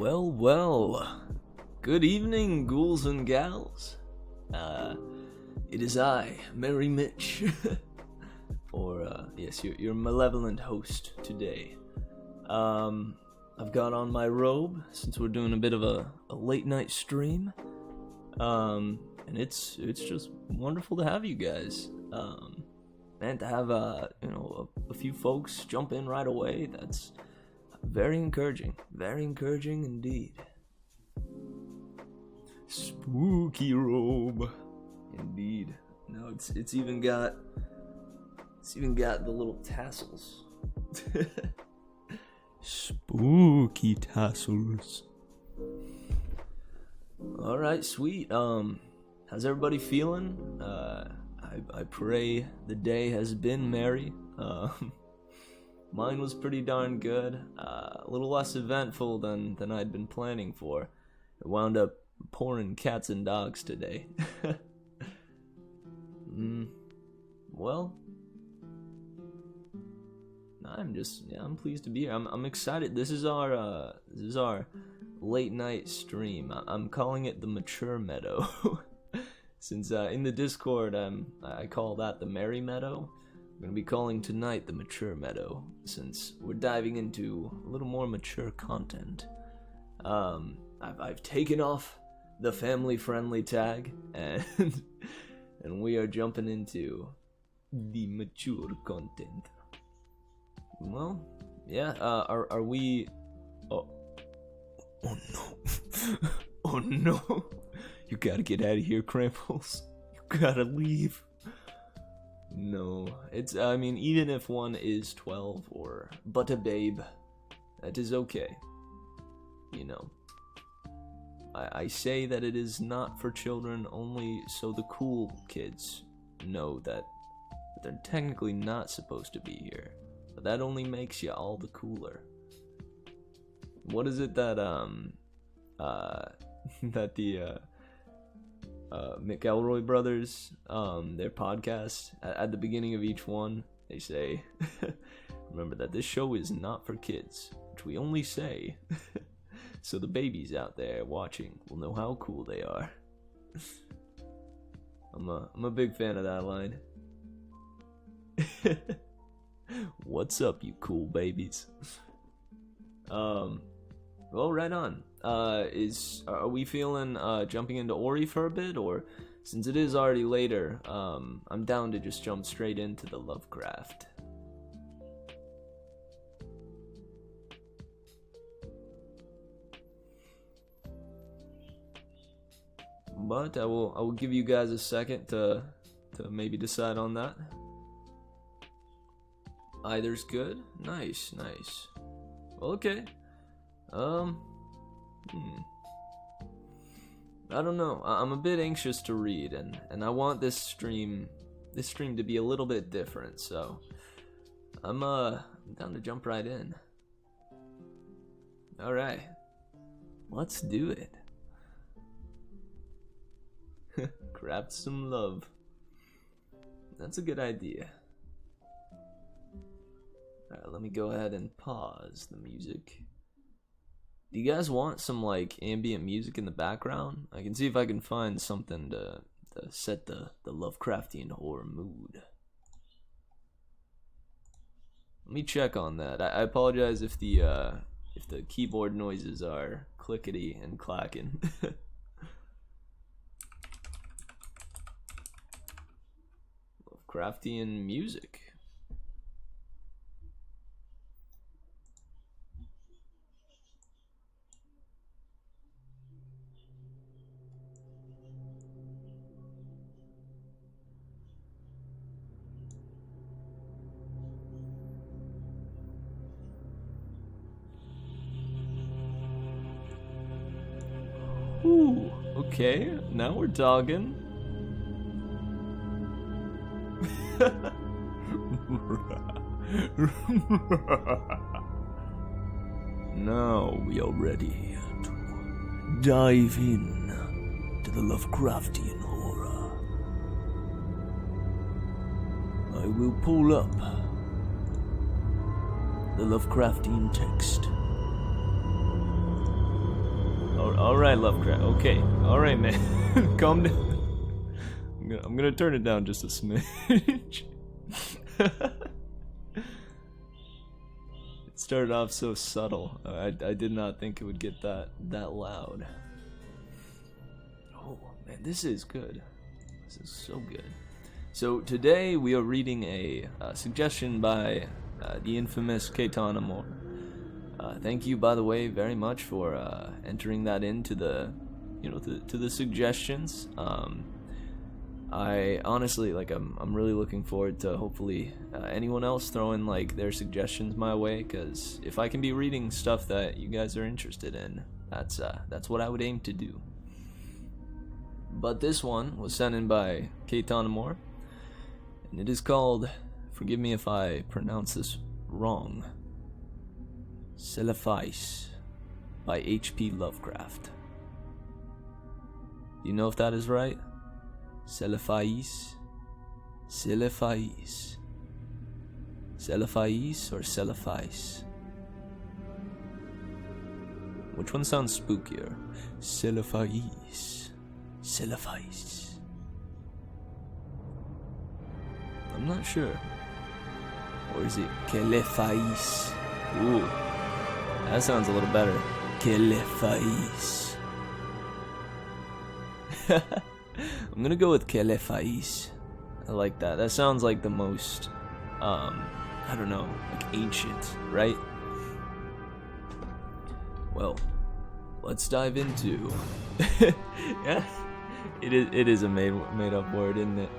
Well, well. Good evening, ghouls and gals. It is I, merrymitch. Yes, your malevolent host today. I've got on my robe since we're doing a bit of a late night stream. And it's just wonderful to have you guys. And to have a few folks jump in right away. That's very encouraging indeed. Spooky robe, indeed. No, it's even got the little tassels. Spooky tassels. All right, sweet. How's everybody feeling? I pray the day has been merry. Mine was pretty darn good. A little less eventful than I'd been planning for. It wound up pouring cats and dogs today. Well, I'm pleased to be here. I'm excited. This is our late night stream. I'm calling it the Mature Meadow. Since in the Discord I call that the Merry Meadow. I'm going to be calling tonight the Mature Meadow, since we're diving into a little more mature content. I've taken off the family-friendly tag, and we are jumping into the mature content. Well, yeah, are we... Oh no. Oh no. You gotta get out of here, Krampus. You gotta leave. No, even if one is 12 or but a babe, that is okay. You know, I say that it is not for children only so the cool kids know that they're technically not supposed to be here. But that only makes you all the cooler. What is it that, that the, McElroy brothers, their podcast, at the beginning of each one, they say, remember that this show is not for kids, which we only say, so the babies out there watching will know how cool they are. I'm a big fan of that line. What's up, you cool babies? Well, right on. Are we feeling jumping into Ori for a bit, or since it is already later, I'm down to just jump straight into the Lovecraft. But I will give you guys a second to maybe decide on that. Either's good. Nice. Well, okay. I don't know. I'm a bit anxious to read, and I want this stream to be a little bit different. So I'm down to jump right in. All right, let's do it. Craft some love. That's a good idea. Alright, let me go ahead and pause the music. Do you guys want some like ambient music in the background? I can see if I can find something to set the Lovecraftian horror mood. Let me check on that. I apologize if the keyboard noises are clickety and clacking. Lovecraftian music. Ooh, okay, now we're talking. Now we are ready to dive in to the Lovecraftian horror. I will pull up the Lovecraftian text. All right, Lovecraft. Okay. All right, man. Calm down. I'm gonna turn it down just a smidge. It started off so subtle. I did not think it would get that loud. Oh man, this is good. This is so good. So today we are reading a suggestion by the infamous Keitanamor. Thank you, by the way, very much for entering that into the, to the suggestions. I honestly, I'm really looking forward to hopefully anyone else throwing their suggestions my way, because if I can be reading stuff that you guys are interested in, that's what I would aim to do. But this one was sent in by Keitanamor, and it is called, forgive me if I pronounce this wrong, Celephais by H.P. Lovecraft. Do you know if that is right? Celephais? Celephais. Celephais or Celephais? Which one sounds spookier? Celephais. Celephais. I'm not sure. Or is it Celephais? Ooh. That sounds a little better. Celephais. I'm gonna go with Celephais. I like that. That sounds like the most, I don't know, ancient, right? Well, let's dive into. Yeah, it is a made up word, isn't it?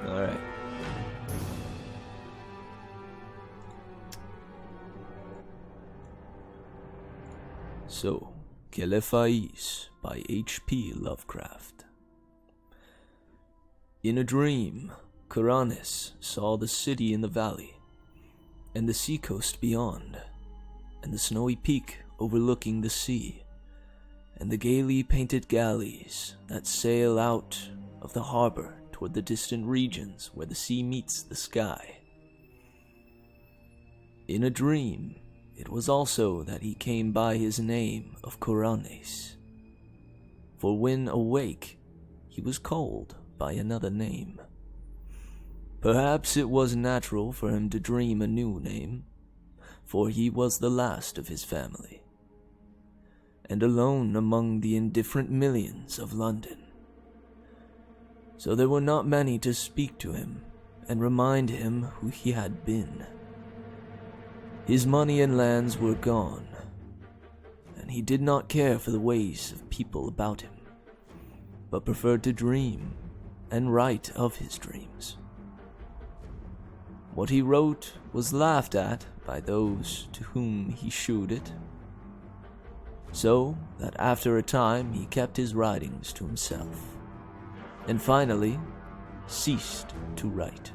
All right. So, Celephais by H.P. Lovecraft. In a dream, Kuranes saw the city in the valley, and the seacoast beyond, and the snowy peak overlooking the sea, and the gaily painted galleys that sail out of the harbor toward the distant regions where the sea meets the sky. In a dream, it was also that he came by his name of Kuranes, for when awake, he was called by another name. Perhaps it was natural for him to dream a new name, for he was the last of his family, and alone among the indifferent millions of London. So there were not many to speak to him and remind him who he had been. His money and lands were gone, and he did not care for the ways of people about him, but preferred to dream and write of his dreams. What he wrote was laughed at by those to whom he shewed it, so that after a time he kept his writings to himself, and finally ceased to write.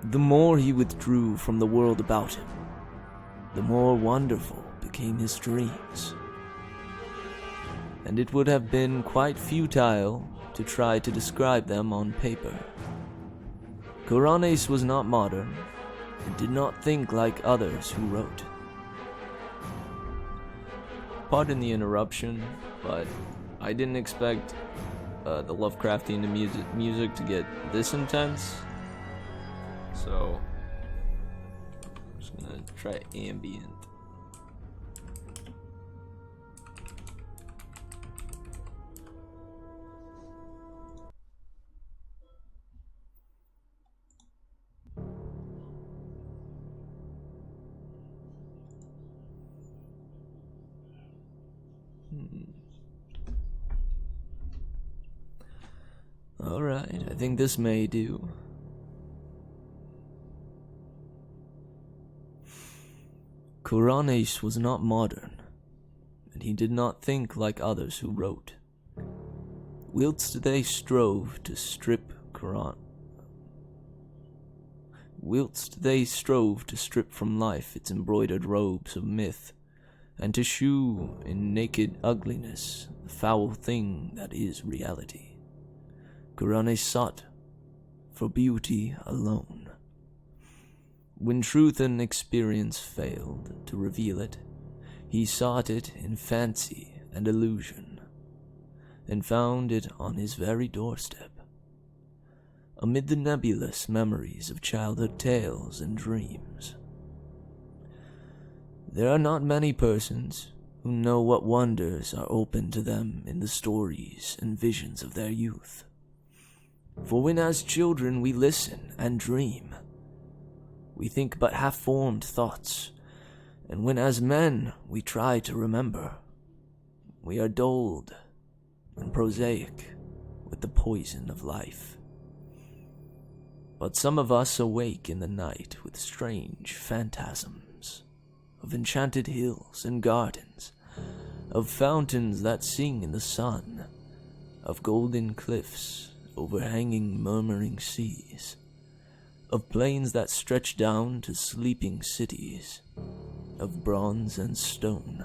The more he withdrew from the world about him, the more wonderful became his dreams, and it would have been quite futile to try to describe them on paper. Kuranes was not modern, and did not think like others who wrote. Pardon the interruption, but I didn't expect the Lovecraftian music to get this intense. So, I'm just gonna try ambient. Alright, I think this may do. Kuranes was not modern, and he did not think like others who wrote. Whilst they strove to strip from life its embroidered robes of myth, and to shew in naked ugliness the foul thing that is reality, Kuranes sought for beauty alone. When truth and experience failed to reveal it, he sought it in fancy and illusion, and found it on his very doorstep, amid the nebulous memories of childhood tales and dreams. There are not many persons who know what wonders are open to them in the stories and visions of their youth. For when as children we listen and dream, we think but half-formed thoughts, and when as men we try to remember, we are dulled and prosaic with the poison of life. But some of us awake in the night with strange phantasms of enchanted hills and gardens, of fountains that sing in the sun, of golden cliffs overhanging murmuring seas, of plains that stretch down to sleeping cities, of bronze and stone,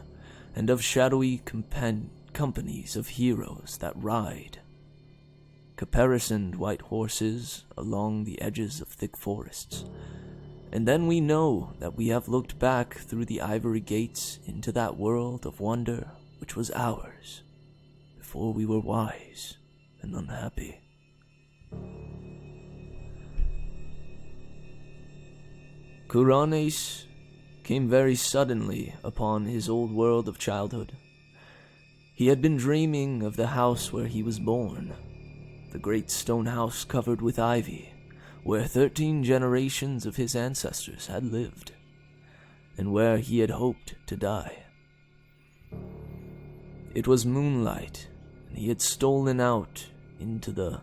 and of shadowy companies of heroes that ride caparisoned white horses along the edges of thick forests. And then we know that we have looked back through the ivory gates into that world of wonder which was ours before we were wise and unhappy. Kuranes came very suddenly upon his old world of childhood. He had been dreaming of the house where he was born, the great stone house covered with ivy, where 13 generations of his ancestors had lived, and where he had hoped to die. It was moonlight, and he had stolen out into the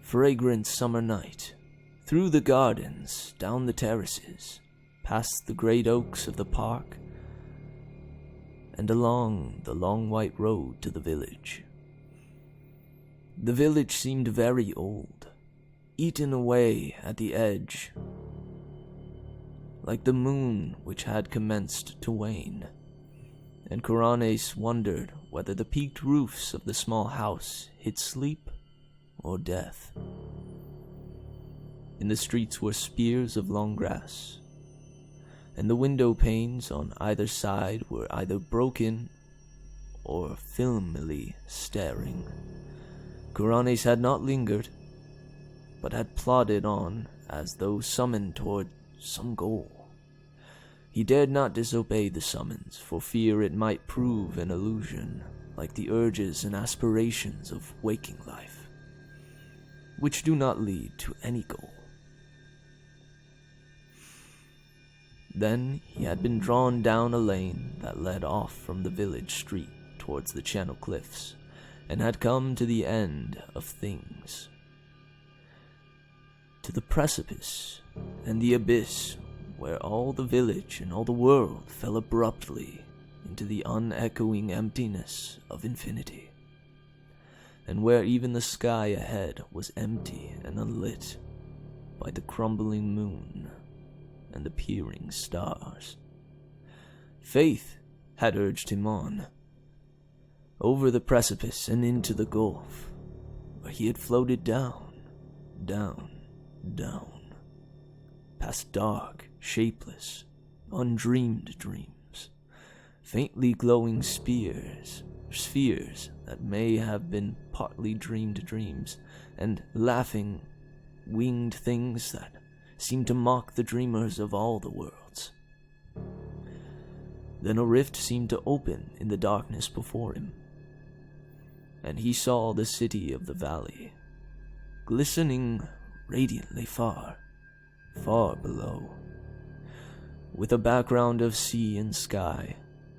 fragrant summer night, through the gardens, down the terraces, past the great oaks of the park, and along the long white road to the village. The village seemed very old, eaten away at the edge, like the moon which had commenced to wane, and Kuranes wondered whether the peaked roofs of the small house hid sleep or death. In the streets were spears of long grass, and the window panes on either side were either broken or filmily staring. Kuranes had not lingered, but had plodded on as though summoned toward some goal. He dared not disobey the summons, for fear it might prove an illusion, like the urges and aspirations of waking life, which do not lead to any goal. Then he had been drawn down a lane that led off from the village street towards the Channel Cliffs, and had come to the end of things, to the precipice and the abyss where all the village and all the world fell abruptly into the unechoing emptiness of infinity, and where even the sky ahead was empty and unlit by the crumbling moon and the peering stars. Faith had urged him on, over the precipice and into the gulf, where he had floated down, down, down, past dark, shapeless, undreamed dreams, faintly glowing spheres that may have been partly dreamed dreams, and laughing, winged things that seemed to mock the dreamers of all the worlds. Then a rift seemed to open in the darkness before him, and he saw the city of the valley, glistening radiantly far, far below, with a background of sea and sky,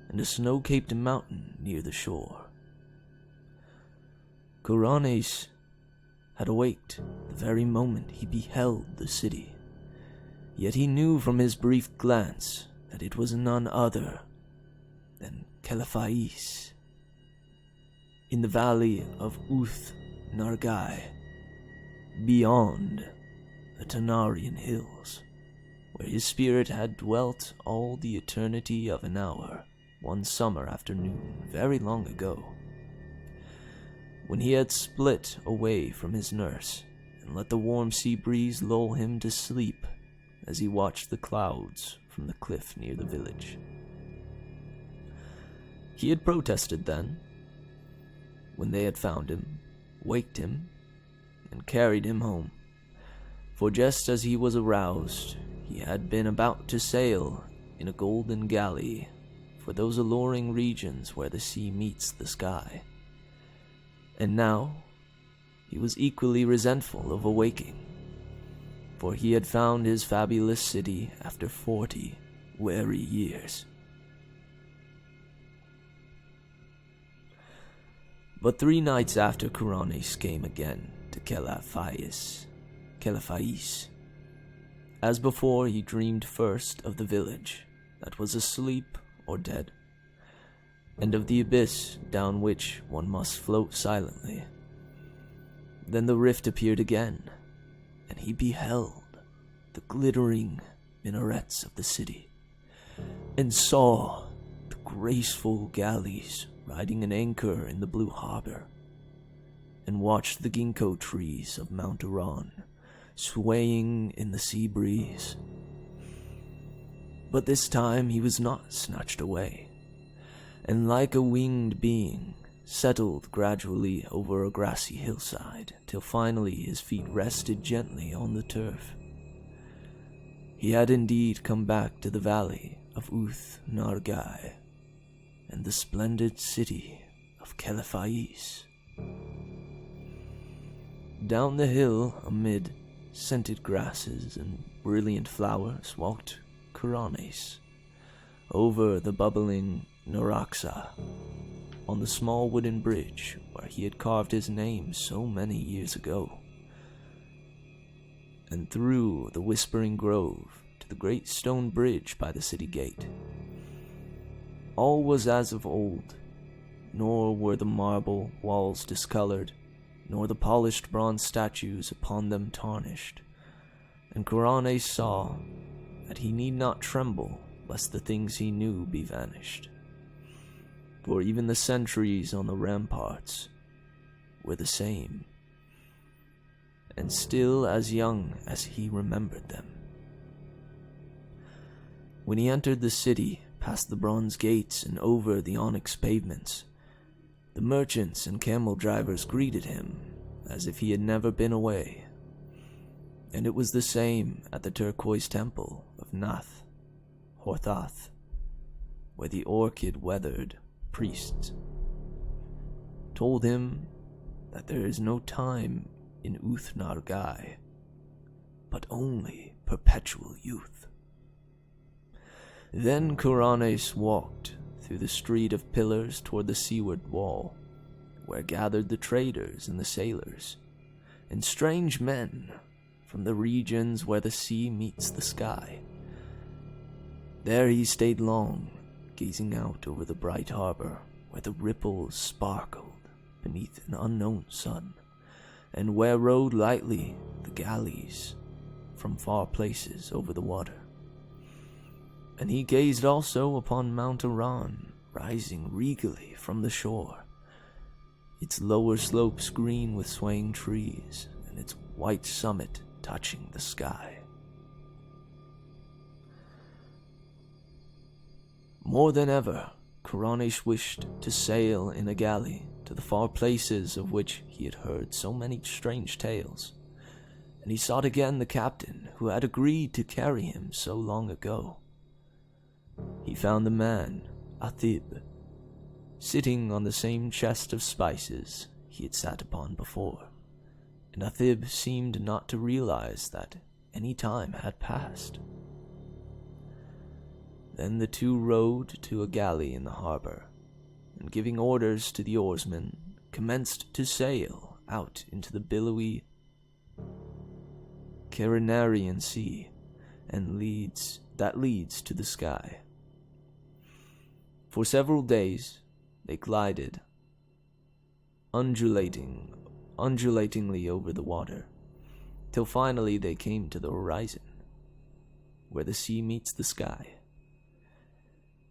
and a snow-capped mountain near the shore. Kuranes had awaked the very moment he beheld the city, yet he knew from his brief glance that it was none other than Caliphais, in the valley of Uth Nargai, beyond the Tanarian hills, where his spirit had dwelt all the eternity of an hour, one summer afternoon very long ago, when he had split away from his nurse and let the warm sea breeze lull him to sleep as he watched the clouds from the cliff near the village. He had protested then, when they had found him, waked him, and carried him home. For just as he was aroused, he had been about to sail in a golden galley for those alluring regions where the sea meets the sky. And now, he was equally resentful of awaking, for he had found his fabulous city after 40 weary years. But 3 nights after Kuranes came again to Kelafais. As before, he dreamed first of the village that was asleep or dead, and of the abyss down which one must float silently. Then the rift appeared again, and he beheld the glittering minarets of the city, and saw the graceful galleys riding an anchor in the blue harbor, and watched the ginkgo trees of Mount Iran swaying in the sea breeze. But this time he was not snatched away, and like a winged being, settled gradually over a grassy hillside, till finally his feet rested gently on the turf. He had indeed come back to the valley of Uth Nargai, and the splendid city of Kelafais. Down the hill, amid scented grasses and brilliant flowers, walked Kuranes, over the bubbling Noraxa, on the small wooden bridge where he had carved his name so many years ago, and through the whispering grove to the great stone bridge by the city gate. All was as of old, nor were the marble walls discolored, nor the polished bronze statues upon them tarnished, and Kuranes saw that he need not tremble lest the things he knew be vanished, for even the sentries on the ramparts were the same, and still as young as he remembered them. When he entered the city, past the bronze gates and over the onyx pavements, the merchants and camel drivers greeted him as if he had never been away, and it was the same at the turquoise temple of Nath Horthath, where the orchid-weathered priests told him that there is no time in Uth Nargai, but only perpetual youth. Then Kuranes walked through the street of pillars toward the seaward wall, where gathered the traders and the sailors, and strange men from the regions where the sea meets the sky. There he stayed long, gazing out over the bright harbor, where the ripples sparkled beneath an unknown sun, and where rode lightly the galleys from far places over the water. And he gazed also upon Mount Iran, rising regally from the shore, its lower slopes green with swaying trees, and its white summit touching the sky. More than ever, Kuranes wished to sail in a galley to the far places of which he had heard so many strange tales, and he sought again the captain who had agreed to carry him so long ago. He found the man, Athib, sitting on the same chest of spices he had sat upon before, and Athib seemed not to realize that any time had passed. Then the two rowed to a galley in the harbor, and giving orders to the oarsmen, commenced to sail out into the billowy Carinarian Sea that leads to the sky. For several days they glided, undulatingly over the water, till finally they came to the horizon, where the sea meets the sky.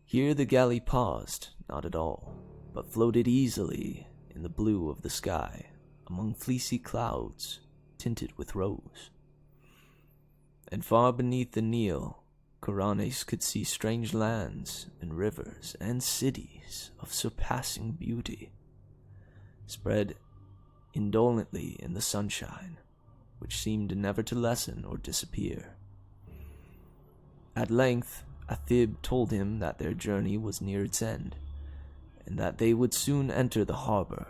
Here the galley paused not at all, but floated easily in the blue of the sky, among fleecy clouds tinted with rose. And far beneath the Nile, Kuranes could see strange lands and rivers and cities of surpassing beauty, spread indolently in the sunshine, which seemed never to lessen or disappear. At length, Athib told him that their journey was near its end, and that they would soon enter the harbor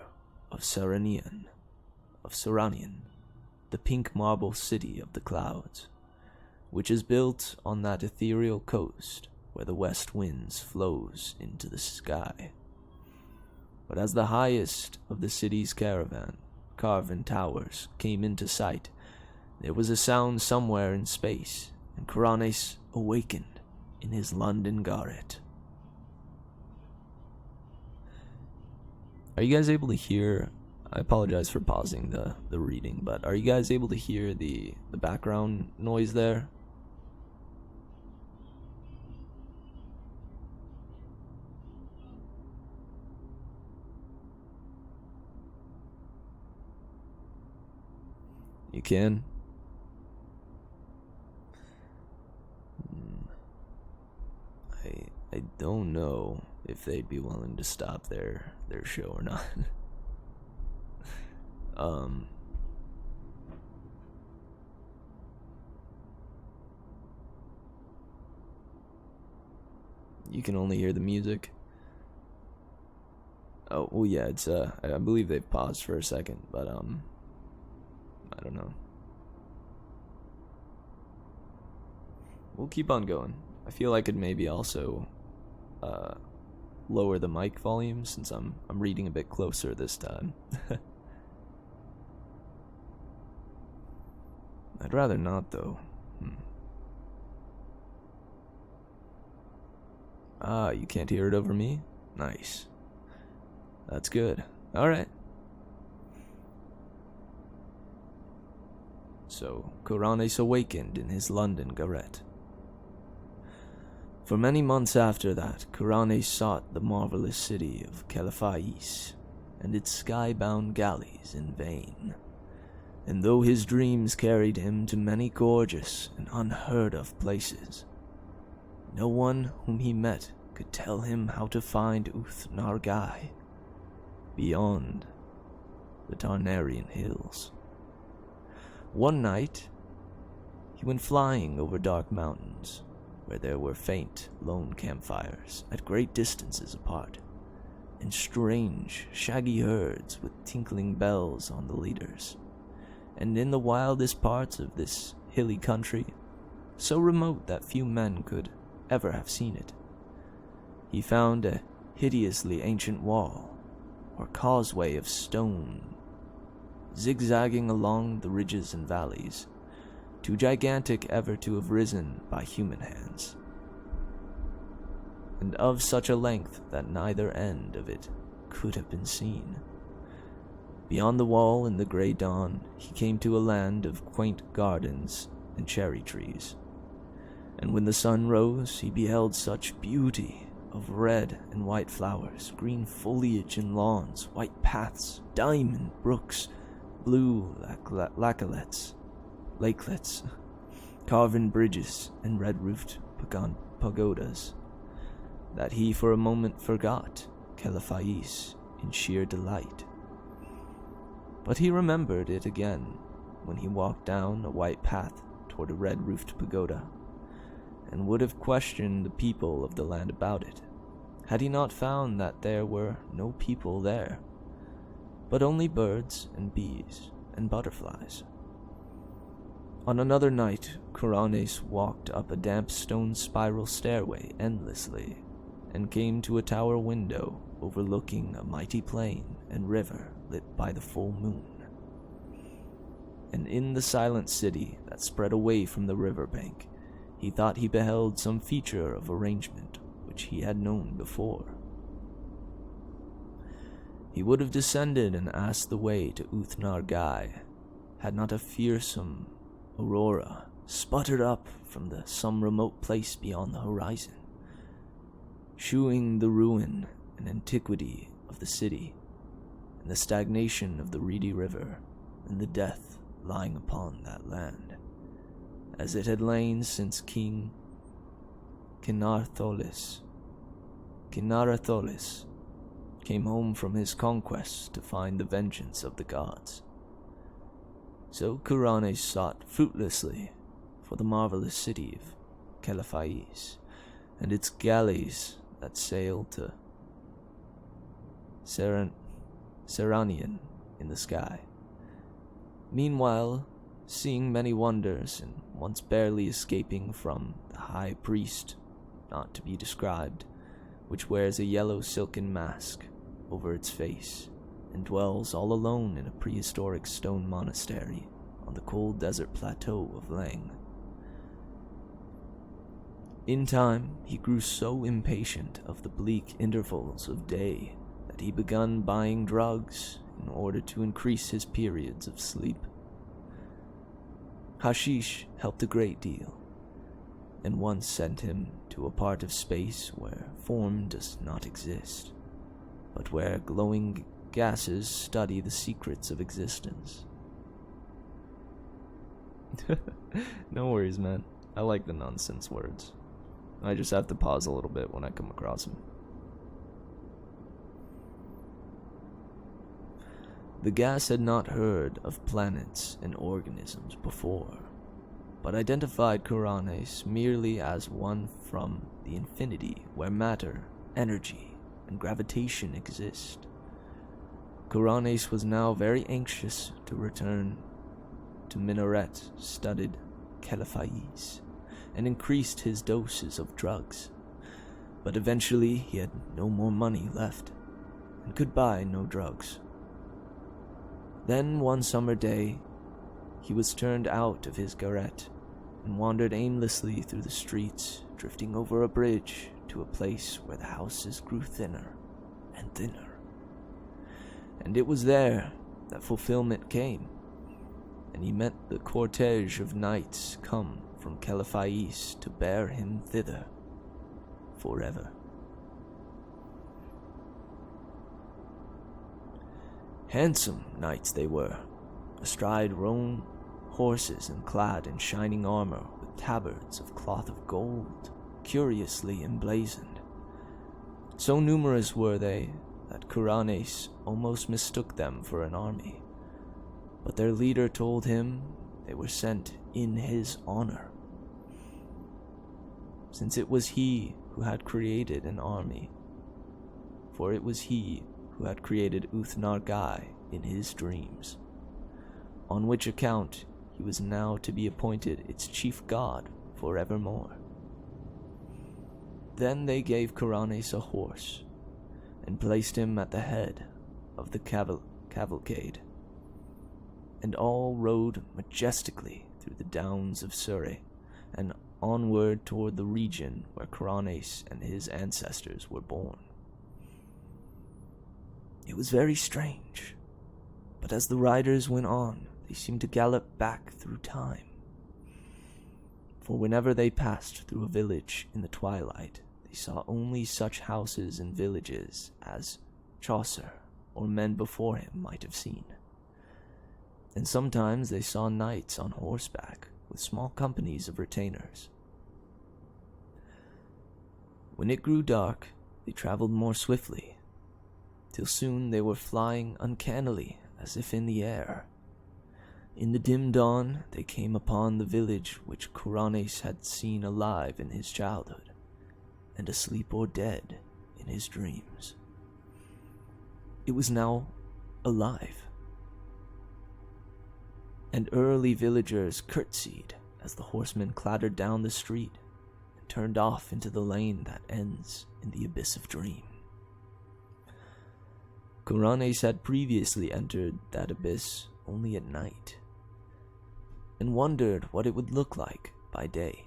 of Saranian, the pink marble city of the clouds, which is built on that ethereal coast where the west winds flows into the sky. But as the highest of the city's carven towers came into sight, there was a sound somewhere in space, and Kuranes awakened in his London garret. Are you guys able to hear? I apologize for pausing the reading, but are you guys able to hear the background noise there? You can? I don't know if they'd be willing to stop their show or not. You can only hear the music. Oh, well, yeah, it's I believe they've paused for a second, but I don't know. We'll keep on going. I feel I could maybe also lower the mic volume since I'm reading a bit closer this time. I'd rather not, though. Ah, you can't hear it over me? Nice. That's good. Alright. So, Kuranes awakened in his London garret. For many months after that, Kuranes sought the marvelous city of Califais and its sky-bound galleys in vain. And though his dreams carried him to many gorgeous and unheard-of places, no one whom he met could tell him how to find Uth Nargai beyond the Tarnarian hills. One night, he went flying over dark mountains, where there were faint, lone campfires at great distances apart, and strange, shaggy herds with tinkling bells on the leaders. And in the wildest parts of this hilly country, so remote that few men could ever have seen it, he found a hideously ancient wall, or causeway of stone, zigzagging along the ridges and valleys, too gigantic ever to have risen by human hands, and of such a length that neither end of it could have been seen. Beyond the wall in the grey dawn, he came to a land of quaint gardens and cherry trees, and when the sun rose, he beheld such beauty of red and white flowers, green foliage and lawns, white paths, diamond brooks, blue lakelets, carven bridges, and red-roofed pagodas, that he for a moment forgot Califais in sheer delight. But he remembered it again when he walked down a white path toward a red-roofed pagoda, and would have questioned the people of the land about it, had he not found that there were no people there, but only birds and bees and butterflies. On another night, Kuranes walked up a damp stone spiral stairway endlessly, and came to a tower window overlooking a mighty plain and river lit by the full moon. And in the silent city that spread away from the riverbank, he thought he beheld some feature of arrangement which he had known before. He would have descended and asked the way to Uth Nargai, had not a fearsome aurora sputtered up from some remote place beyond the horizon, shewing the ruin and antiquity of the city, and the stagnation of the reedy river, and the death lying upon that land, as it had lain since King Kinartholis. Kinaratholis came home from his conquest to find the vengeance of the gods. So Kuranes sought fruitlessly for the marvelous city of Calaphais and its galleys that sailed to Seranian in the sky. Meanwhile, seeing many wonders and once barely escaping from the high priest, not to be described, which wears a yellow silken mask over its face and dwells all alone in a prehistoric stone monastery on the cold desert plateau of Lang. In time, he grew so impatient of the bleak intervals of day that he began buying drugs in order to increase his periods of sleep. Hashish helped a great deal, and once sent him to a part of space where form does not exist, but where glowing gases study the secrets of existence. No worries, man. I like the nonsense words. I just have to pause a little bit when I come across them. The gas had not heard of planets and organisms before, but identified Kuranes merely as one from the infinity where matter, energy, and gravitation exist. Kuranes was now very anxious to return to minaret-studded Calaphais and increased his doses of drugs, but eventually he had no more money left and could buy no drugs. Then one summer day, he was turned out of his garret and wandered aimlessly through the streets, drifting over a bridge to a place where the houses grew thinner and thinner. And it was there that fulfillment came, and he met the cortege of knights come from Calaphais to bear him thither forever. Handsome knights they were, astride roan horses and clad in shining armor with tabards of cloth of gold, curiously emblazoned. So numerous were they that Kuranes almost mistook them for an army, but their leader told him they were sent in his honor, since it was he who had created an army, for it was he who had created Uth-Nargai in his dreams, on which account he was now to be appointed its chief god forevermore. Then they gave Kuranes a horse, and placed him at the head of the cavalcade, and all rode majestically through the downs of Surrey, and onward toward the region where Kuranes and his ancestors were born. It was very strange, but as the riders went on, they seemed to gallop back through time. For whenever they passed through a village in the twilight, they saw only such houses and villages as Chaucer or men before him might have seen. And sometimes they saw knights on horseback with small companies of retainers. When it grew dark, they traveled more swiftly, till soon they were flying uncannily as if in the air. In the dim dawn, they came upon the village which Kuranes had seen alive in his childhood, and asleep or dead in his dreams. It was now alive, and early villagers curtsied as the horsemen clattered down the street and turned off into the lane that ends in the abyss of dream. Kuranes had previously entered that abyss only at night, and wondered what it would look like by day.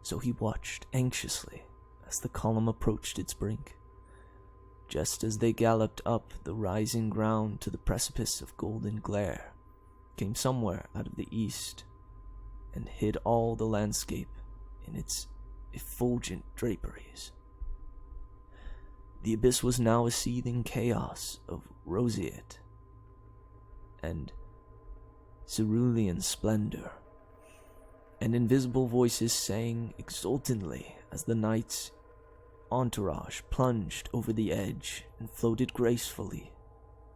So he watched anxiously as the column approached its brink. Just as they galloped up the rising ground to the precipice of golden glare, came somewhere out of the east, and hid all the landscape in its effulgent draperies. The abyss was now a seething chaos of roseate and cerulean splendor, and invisible voices sang exultantly as the knight's entourage plunged over the edge and floated gracefully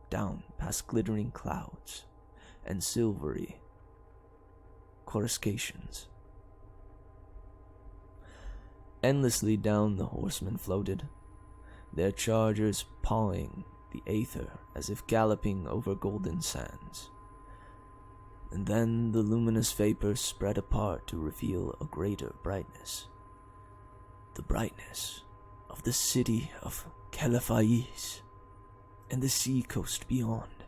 down past glittering clouds and silvery coruscations. Endlessly down the horsemen floated, their chargers pawing the aether as if galloping over golden sands. And then the luminous vapors spread apart to reveal a greater brightness. The brightness of the city of Calafais, and the sea coast beyond,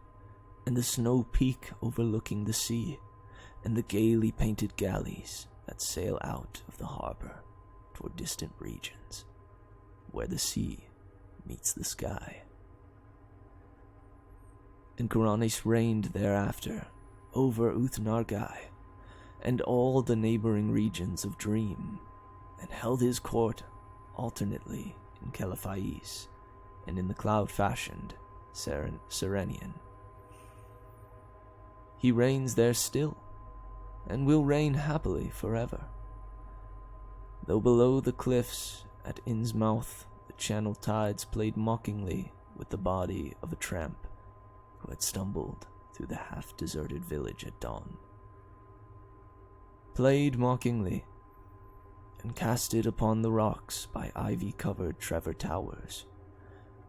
and the snow peak overlooking the sea, and the gaily painted galleys that sail out of the harbor toward distant regions, where the sea meets the sky. And Kuranes reigned thereafter over Uthnargai and all the neighboring regions of Dream, and held his court alternately in Calafais and in the cloud-fashioned Serenian. He reigns there still, and will reign happily forever. Though below the cliffs at Innsmouth the channel tides played mockingly with the body of a tramp who had stumbled through the half-deserted village at dawn. Played mockingly, and cast it upon the rocks by ivy-covered Trevor Towers,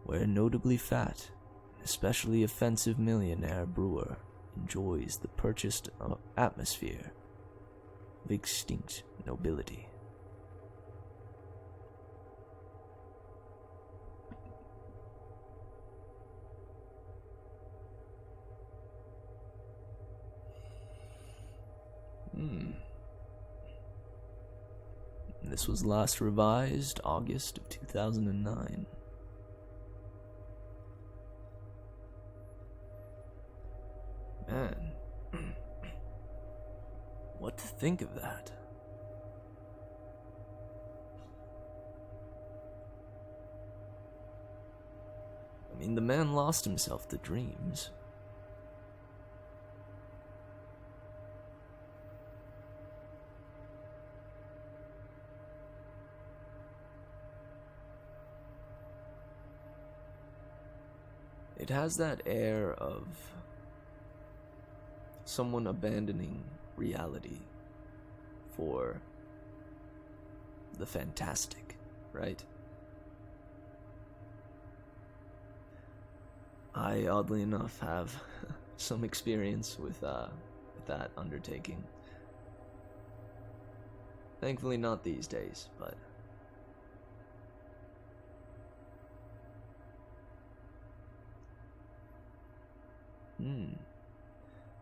where a notably fat and especially offensive millionaire brewer enjoys the purchased atmosphere of extinct nobility. This was last revised August of 2009. Man, what to think of that? I mean, the man lost himself to dreams. It has that air of someone abandoning reality for the fantastic, right? I, oddly enough, have some experience with that undertaking. Thankfully not these days, but...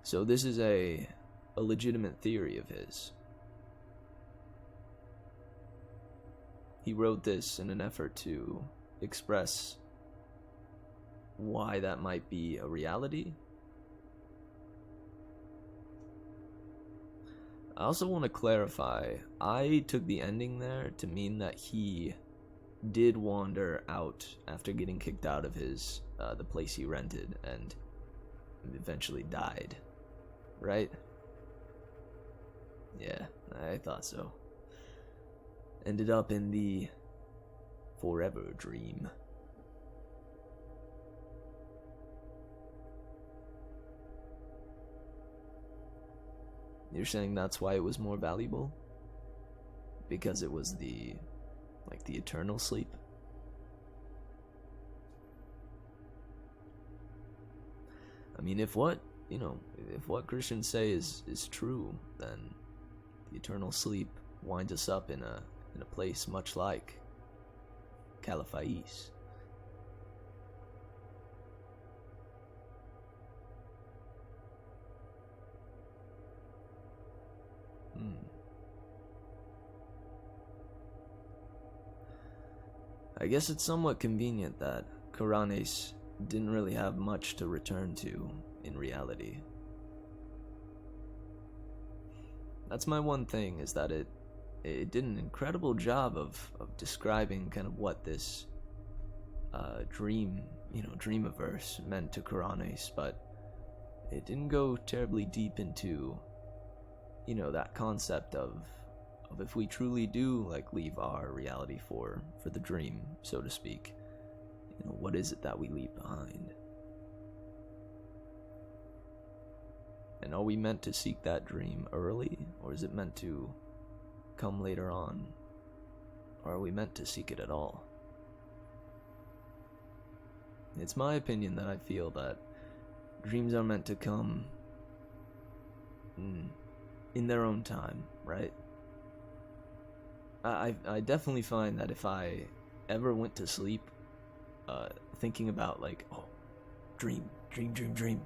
So this is a legitimate theory of his. He wrote this in an effort to express why that might be a reality. I also want to clarify, I took the ending there to mean that he did wander out after getting kicked out of his the place he rented and eventually died, right? Yeah, I thought so. Ended up in the forever dream. You're saying that's why it was more valuable? Because it was the eternal sleep? I mean, if what Christians say is true, then the eternal sleep winds us up in a place much like Calafais. I guess it's somewhat convenient that Kuranes didn't really have much to return to in reality. That's my one thing, is that it did an incredible job of describing kind of what this dreamiverse meant to Kuranes, but it didn't go terribly deep into, that concept of of if we truly do like leave our reality for the dream, so to speak. You know, what is it that we leave behind? And are we meant to seek that dream early, or is it meant to come later on? Or are we meant to seek it at all? It's my opinion that I feel that dreams are meant to come in their own time, right? I definitely find that if I ever went to sleep thinking about like, oh, dream,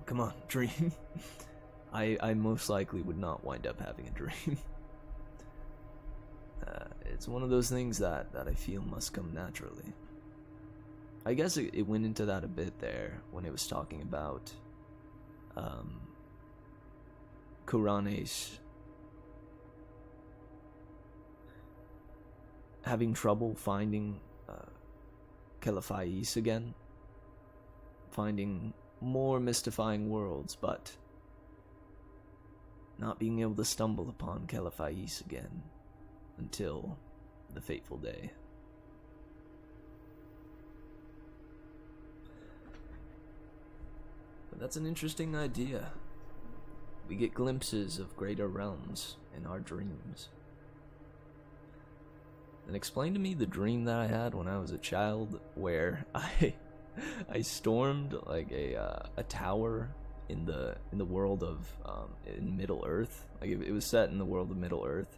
come on, dream, I most likely would not wind up having a dream. It's one of those things that I feel must come naturally. I guess it went into that a bit there when it was talking about Kuranes having trouble finding Kelafais again, finding more mystifying worlds, but not being able to stumble upon Kelafais again until the fateful day. But that's an interesting idea. We get glimpses of greater realms in our dreams. And explain to me the dream that I had when I was a child, where I stormed like a tower in the world of in Middle Earth. Like it was set in the world of Middle Earth.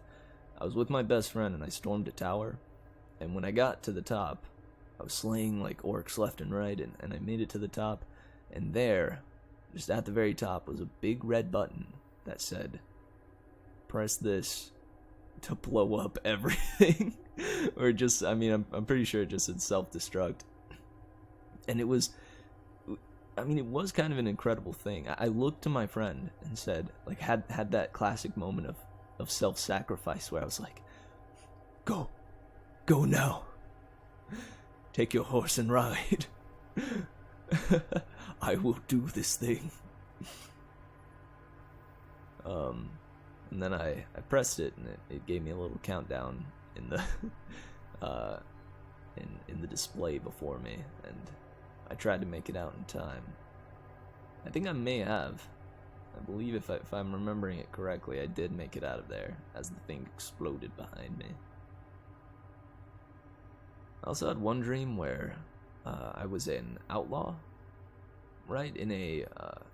I was with my best friend and I stormed a tower, and when I got to the top, I was slaying like orcs left and right, and I made it to the top, and there, just at the very top, was a big red button that said, "Press this to blow up everything." Or just, I mean, I'm pretty sure it just said self-destruct. And it was kind of an incredible thing. I looked to my friend and said, like, had that classic moment of self-sacrifice where I was like, go now. Take your horse and ride. I will do this thing. And then I pressed it, and it gave me a little countdown in the in the display before me, and I tried to make it out in time. I think I may have. I believe if I'm remembering it correctly, I did make it out of there as the thing exploded behind me. I also had one dream where I was an outlaw, right, in a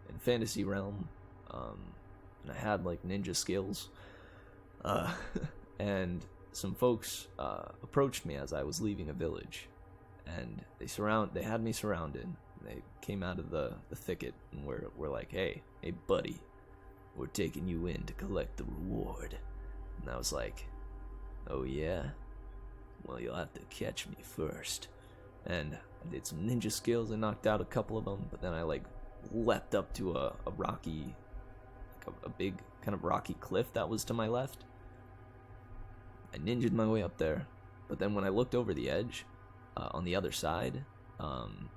in fantasy realm, and I had like ninja skills, and some folks approached me as I was leaving a village, and they had me surrounded. They came out of the thicket and were like, hey buddy, we're taking you in to collect the reward. And I was like, oh yeah? Well, you'll have to catch me first. And I did some ninja skills, I knocked out a couple of them, but then I like leapt up to a rocky, like a big kind of rocky cliff that was to my left. I ninja'd my way up there, but then when I looked over the edge, on the other side,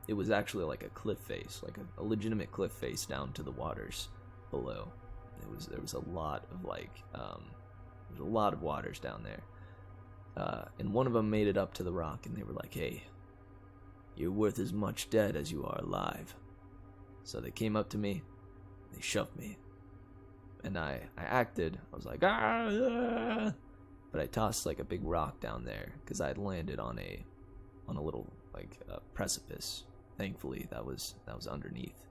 it was actually like a cliff face, like a legitimate cliff face down to the waters below. There was a lot of there's a lot of waters down there, and one of them made it up to the rock, and they were like, "Hey, you're worth as much dead as you are alive." So they came up to me, they shoved me, and I acted. I was like, ah! But I tossed like a big rock down there because I had landed on a little like precipice. Thankfully, that was underneath.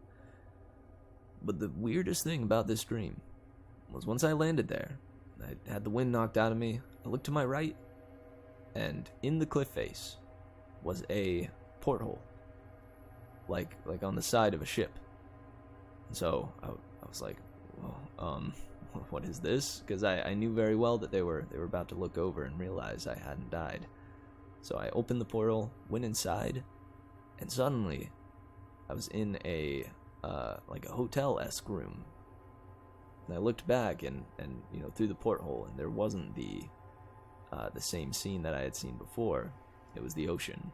But the weirdest thing about this dream was once I landed there, I had the wind knocked out of me. I looked to my right, and in the cliff face was a porthole, like on the side of a ship. And so I was like, well, what is this? Because I knew very well that they were about to look over and realize I hadn't died. So I opened the portal, went inside, and suddenly I was in a like a hotel-esque room. And I looked back and through the porthole, and there wasn't the same scene that I had seen before. It was the ocean.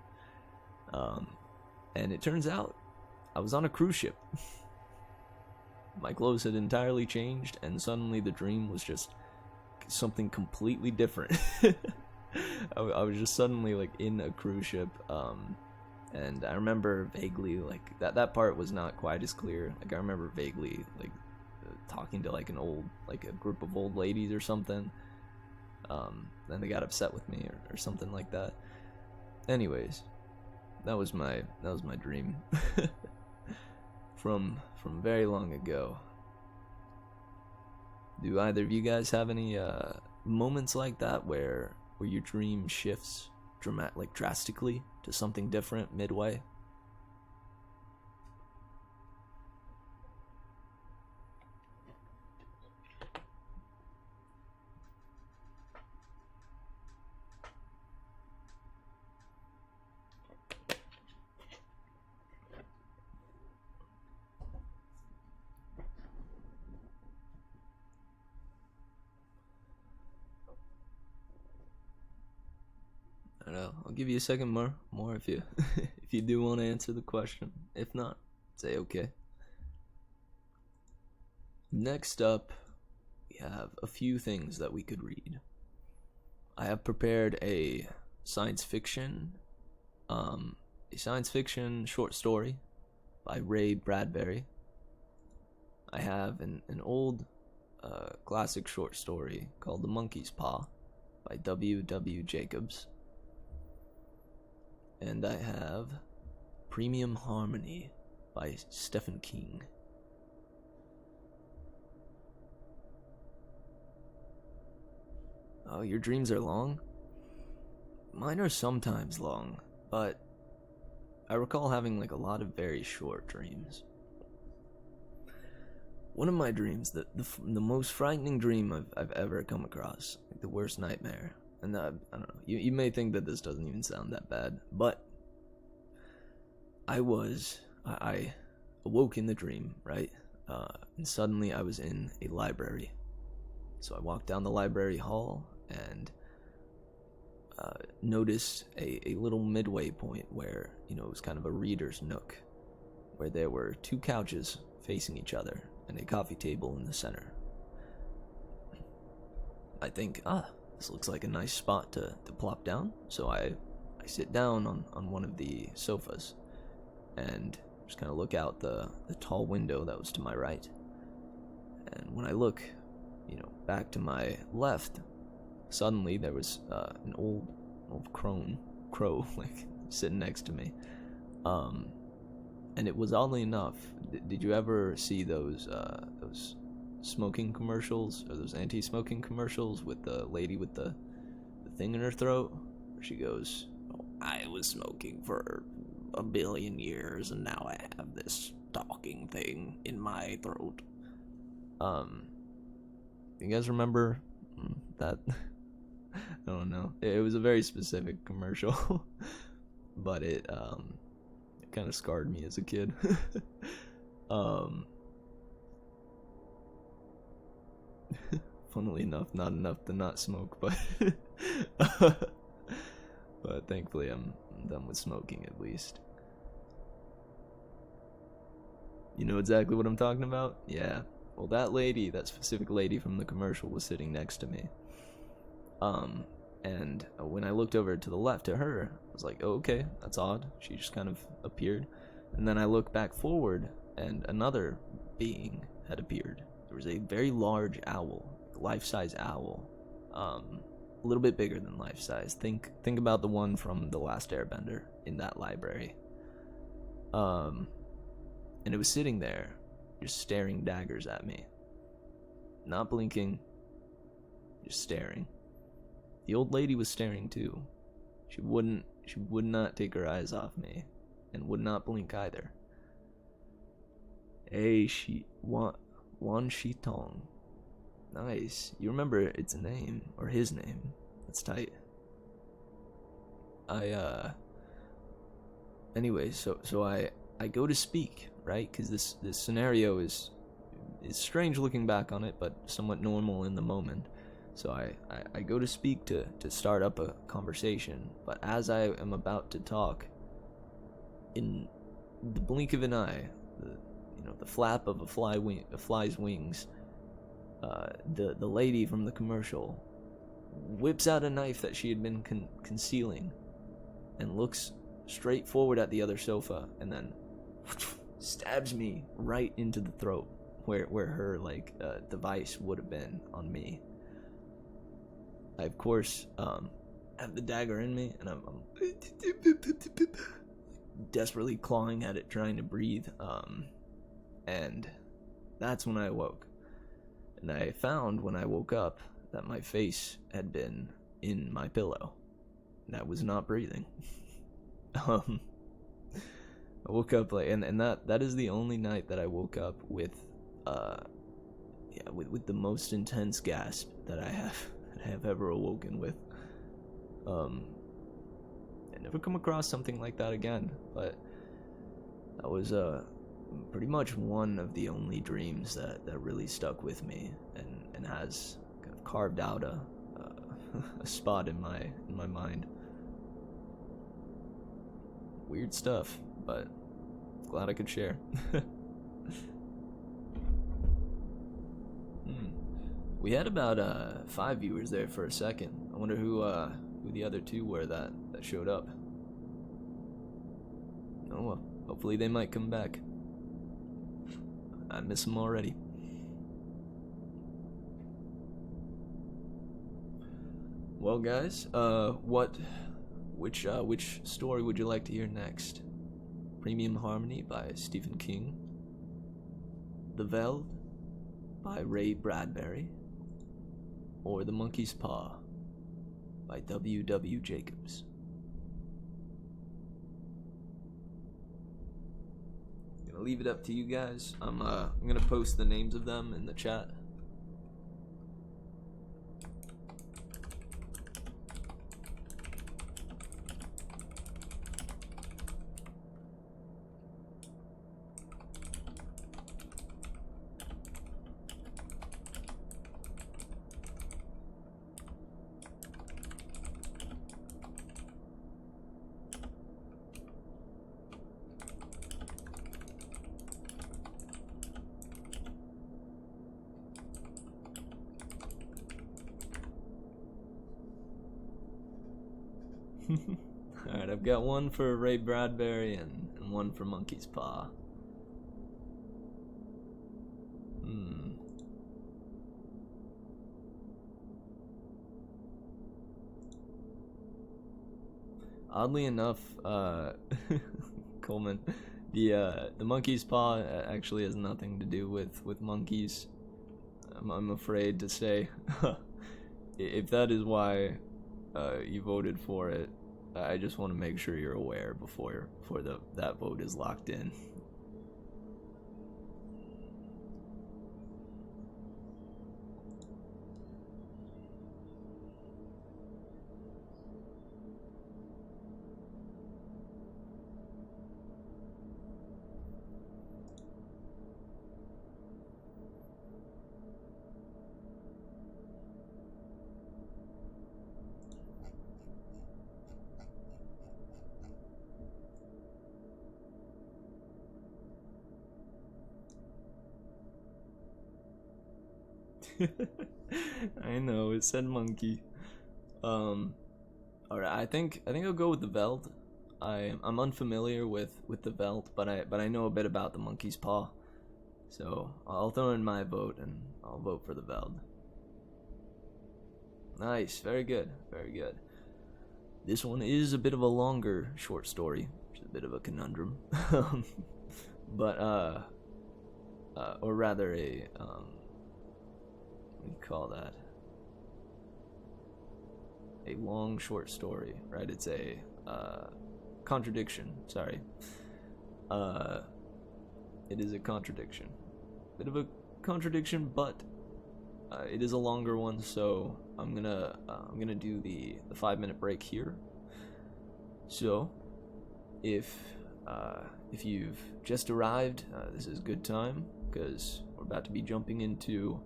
And it turns out I was on a cruise ship. My clothes had entirely changed, and suddenly the dream was just something completely different. I was just suddenly like in a cruise ship, and I remember vaguely like that part was not quite as clear. Like I remember vaguely like talking to like a group of old ladies or something. Then they got upset with me or something like that. Anyways, that was my dream from very long ago. Do either of you guys have any moments like that where your dream shifts drastically to something different midway? I don't know. I'll give you a second more if you if you do want to answer the question. If not, say okay. Next up, we have a few things that we could read. I have prepared a science fiction short story by Ray Bradbury. I have an old classic short story called The Monkey's Paw by W. Jacobs. And I have Premium Harmony by Stephen King. Oh, your dreams are long? Mine are sometimes long, but I recall having like a lot of very short dreams. One of my dreams, the most frightening dream I've ever come across, like the worst nightmare. And I don't know, you may think that this doesn't even sound that bad, but I awoke in the dream, right? And suddenly I was in a library. So I walked down the library hall and noticed a little midway point where, it was kind of a reader's nook, where there were two couches facing each other and a coffee table in the center. I think, this looks like a nice spot to plop down. So I sit down on one of the sofas and just kind of look out the tall window that was to my right. And when I look, back to my left, suddenly there was an old crow like sitting next to me. And it was, oddly enough, did you ever see those smoking commercials, or those anti-smoking commercials with the lady with the thing in her throat, where she goes, "Oh, I was smoking for 1 billion years and now I have this talking thing in my throat"? You guys remember that? I don't know. It was a very specific commercial, but it kind of scarred me as a kid. Funnily enough, not enough to not smoke, but but thankfully I'm done with smoking, at least. You know exactly what I'm talking about? Yeah. Well, that specific lady from the commercial was sitting next to me. And when I looked over to the left to her, I was like, oh, okay, that's odd. She just kind of appeared. And then I looked back forward, and another being had appeared. There was a very large owl, life-size owl, a little bit bigger than life-size. Think about the one from The Last Airbender in that library. And it was sitting there, just staring daggers at me. Not blinking, just staring. The old lady was staring too. She would not take her eyes off me, and would not blink either. Hey, Wan Shi Tong. Nice. You remember its name, or his name. That's tight. Anyway, so I go to speak, right? Because this scenario is strange looking back on it, but somewhat normal in the moment. So I go to speak to start up a conversation, but as I am about to talk, in the blink of an eye, the flap of a fly's wings, the lady from the commercial whips out a knife that she had been concealing and looks straight forward at the other sofa and then stabs me right into the throat where her like device would have been on me. I of course have the dagger in me and I'm desperately clawing at it, trying to breathe, and that's when I awoke. And I found when I woke up that my face had been in my pillow and I was not breathing. I woke up like, and that is the only night that I woke up with with the most intense gasp that I have ever awoken with. I never come across something like that again, but that was pretty much one of the only dreams that really stuck with me and has kind of carved out a spot in my mind. Weird stuff, but glad I could share. We had about 5 viewers there for a second. I wonder who the other 2 were that showed up. Oh well, hopefully they might come back. I miss them already. Well, guys, which story would you like to hear next? Premium Harmony by Stephen King, The Veld by Ray Bradbury, or The Monkey's Paw by W.W. Jacobs? I'm gonna leave it up to you guys. I'm gonna post the names of them in the chat. Alright, I've got one for Ray Bradbury and one for Monkey's Paw. Oddly enough, Coleman, the Monkey's Paw actually has nothing to do with monkeys. I'm afraid to say. If that is why you voted for it, I just want to make sure you're aware before that vote is locked in. I know, it said monkey. Alright, I think I'll go with the Veld. I'm unfamiliar with the Veld, but I know a bit about the Monkey's Paw. So I'll throw in my vote and I'll vote for the Veld. Nice, very good, very good. This one is a bit of a longer short story, which is a bit of a conundrum. But or rather a what do you call that? A long short story, right? It's a contradiction. Sorry. It is a contradiction. Bit of a contradiction, but it is a longer one. So I'm gonna do the 5-minute break here. So if you've just arrived, this is good time because we're about to be jumping into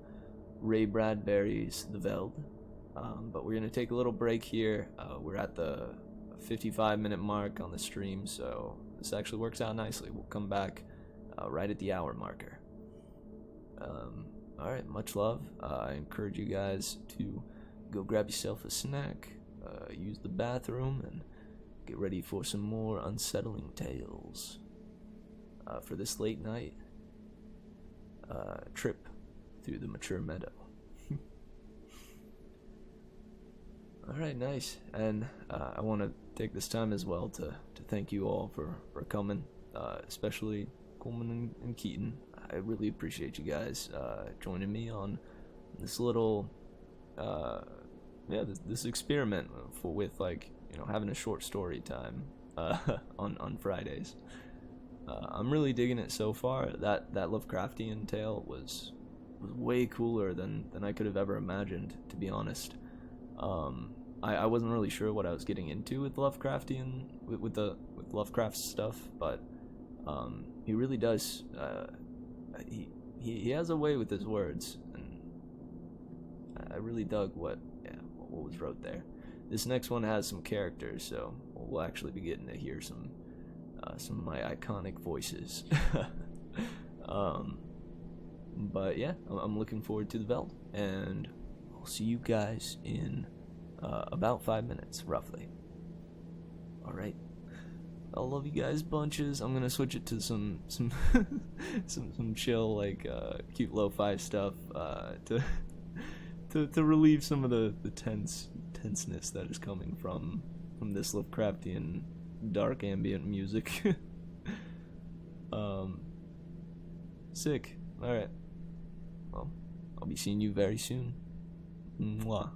Ray Bradbury's The Veld, but we're gonna take a little break here. We're at the 55-minute mark on the stream, so this actually works out nicely. We'll come back right at the hour marker. All right, much love. I encourage you guys to go grab yourself a snack, use the bathroom, and get ready for some more unsettling tales for this late night trip through the mature meadow. Alright, nice. And I want to take this time as well to thank you all for coming, especially Coleman and Keaton. I really appreciate you guys joining me on this little, this experiment with, like, you know, having a short story time on Fridays. I'm really digging it so far. That Lovecraftian tale was way cooler than I could have ever imagined, to be honest. I wasn't really sure what I was getting into with Lovecraftian with Lovecraft stuff, but he really does. He has a way with his words, and I really dug what was wrote there. This next one has some characters, so we'll actually be getting to hear some of my iconic voices. But yeah, I'm looking forward to the Veld, and I'll see you guys in about 5 minutes, roughly. Alright. I love you guys bunches. I'm gonna switch it to some some chill, like cute lo-fi stuff to relieve some of the tenseness that is coming from this Lovecraftian dark ambient music. Sick. Alright. Well, I'll be seeing you very soon. Mwah.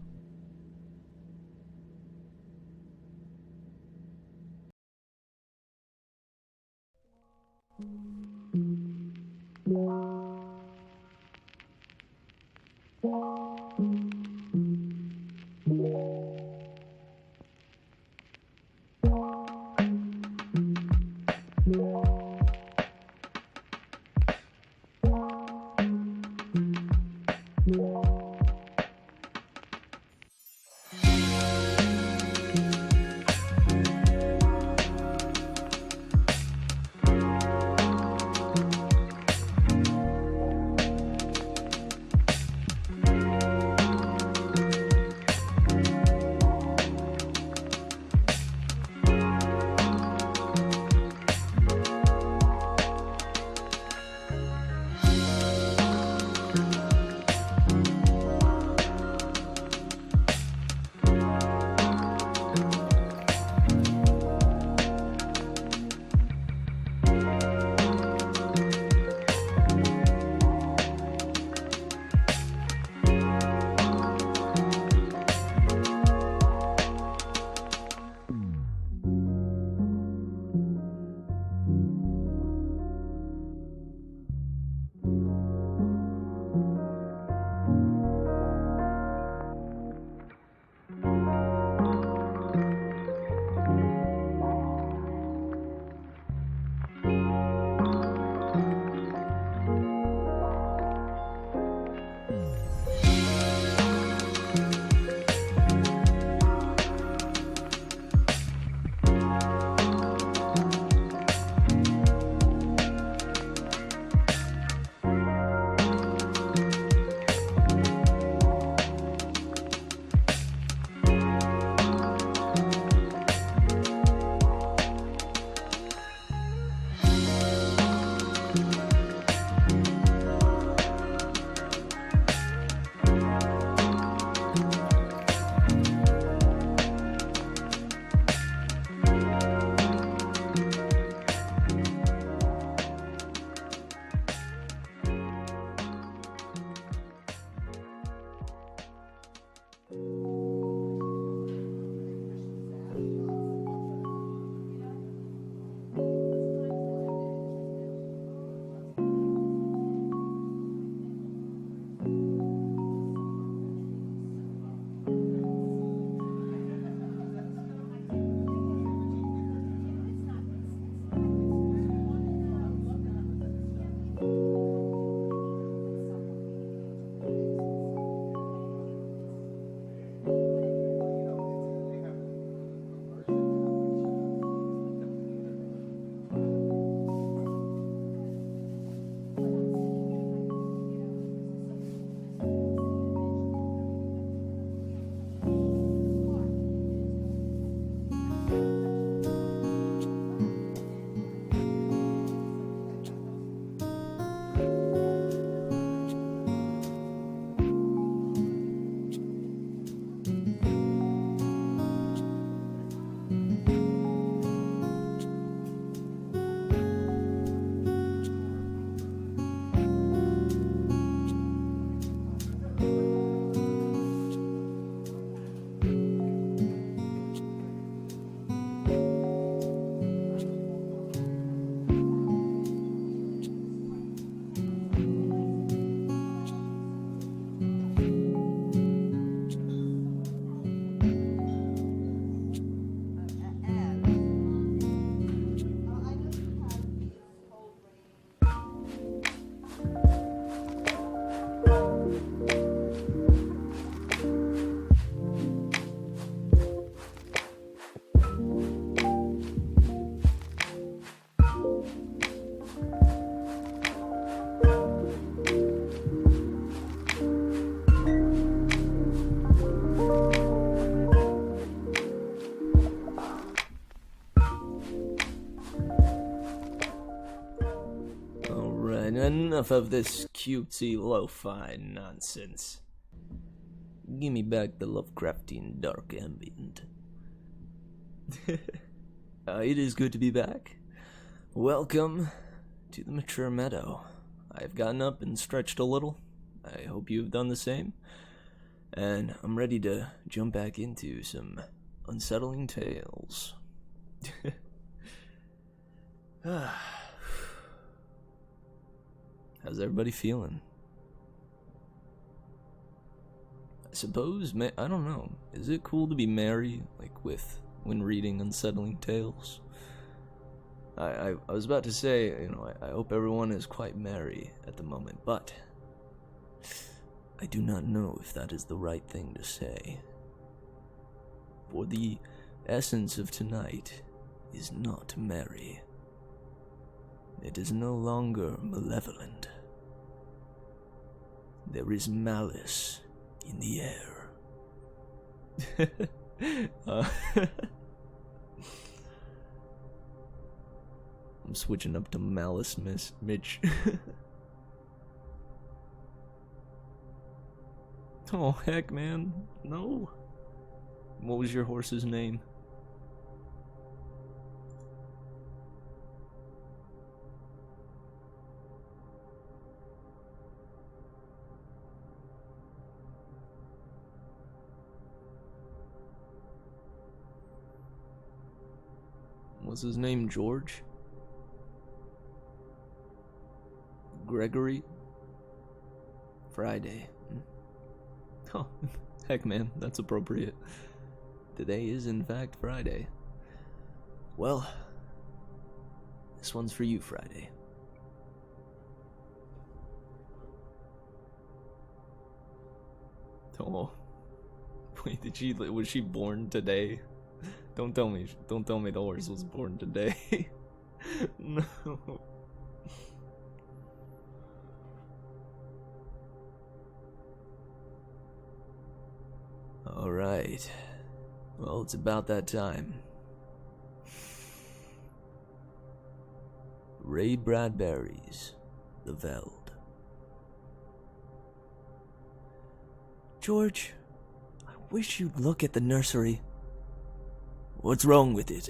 enough of this cutesy lo-fi nonsense. Give me back the Lovecraftian dark ambient. It is good to be back. Welcome to the Mature Meadow. I've gotten up and stretched a little. I hope you have done the same. And I'm ready to jump back into some unsettling tales. How's everybody feeling? I suppose, I don't know. Is it cool to be merry, like when reading unsettling tales? I was about to say, I hope everyone is quite merry at the moment, but I do not know if that is the right thing to say. For the essence of tonight is not merry. It is no longer malevolent. There is malice in the air. I'm switching up to Malice Mitch. Oh, heck, man. No. What was your horse's name? Was his name George? Gregory? Friday. Oh, heck, man, that's appropriate. Today is, in fact, Friday. Well, this one's for you, Friday. Oh, wait, was she born today? Don't tell me the horse was born today. No. Alright. Well, it's about that time. Ray Bradbury's The Veld. George, I wish you'd look at the nursery. What's wrong with it?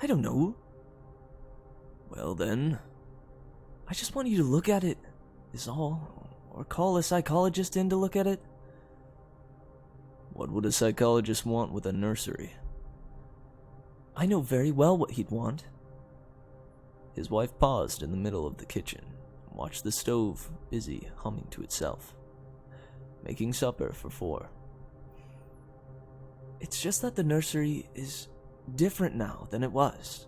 I don't know. Well then, I just want you to look at it, is all. Or call a psychologist in to look at it. What would a psychologist want with a nursery? I know very well what he'd want. His wife paused in the middle of the kitchen and watched the stove busy humming to itself, making supper for 4. It's just that the nursery is different now than it was.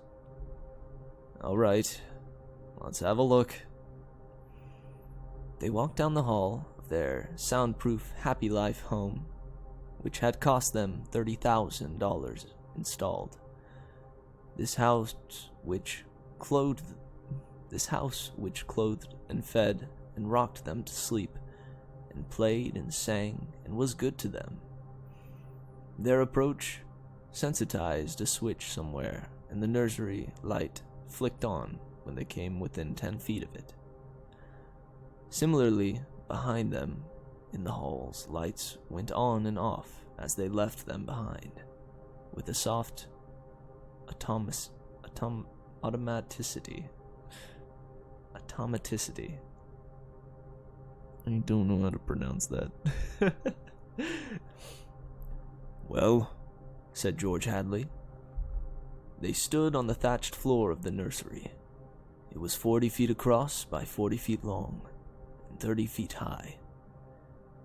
Alright, let's have a look. They walked down the hall of their soundproof Happy Life home, which had cost them $30,000 installed. This house which clothed and fed and rocked them to sleep, and played and sang and was good to them. Their approach sensitized a switch somewhere, and the nursery light flicked on when they came within 10 feet of it. Similarly, behind them, in the halls, lights went on and off as they left them behind, with a soft automaticity. I don't know how to pronounce that. Well, said George Hadley. They stood on the thatched floor of the nursery. It was 40 feet across by 40 feet long, and 30 feet high.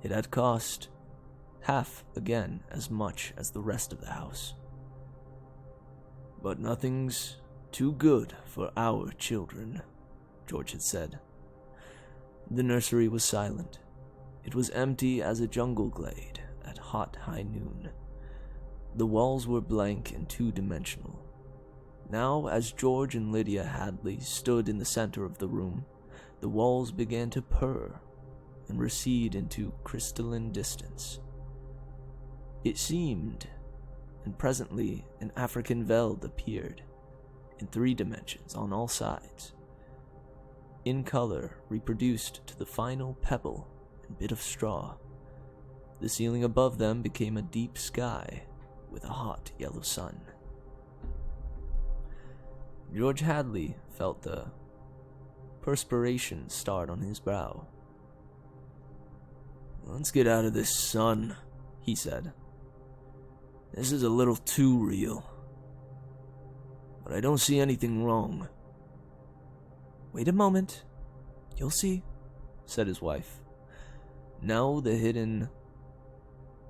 It had cost half again as much as the rest of the house. But nothing's too good for our children, George had said. The nursery was silent. It was empty as a jungle glade at hot high noon. The walls were blank and two-dimensional. Now, as George and Lydia Hadley stood in the center of the room, the walls began to purr and recede into crystalline distance. It seemed, and presently an African veld appeared, in 3 dimensions on all sides. in color, reproduced to the final pebble and bit of straw. The ceiling above them became a deep sky with a hot yellow sun. George Hadley felt the perspiration start on his brow. "Let's get out of this sun," he said. "This is a little too real. But I don't see anything wrong." "Wait a moment. You'll see," said his wife. Now the hidden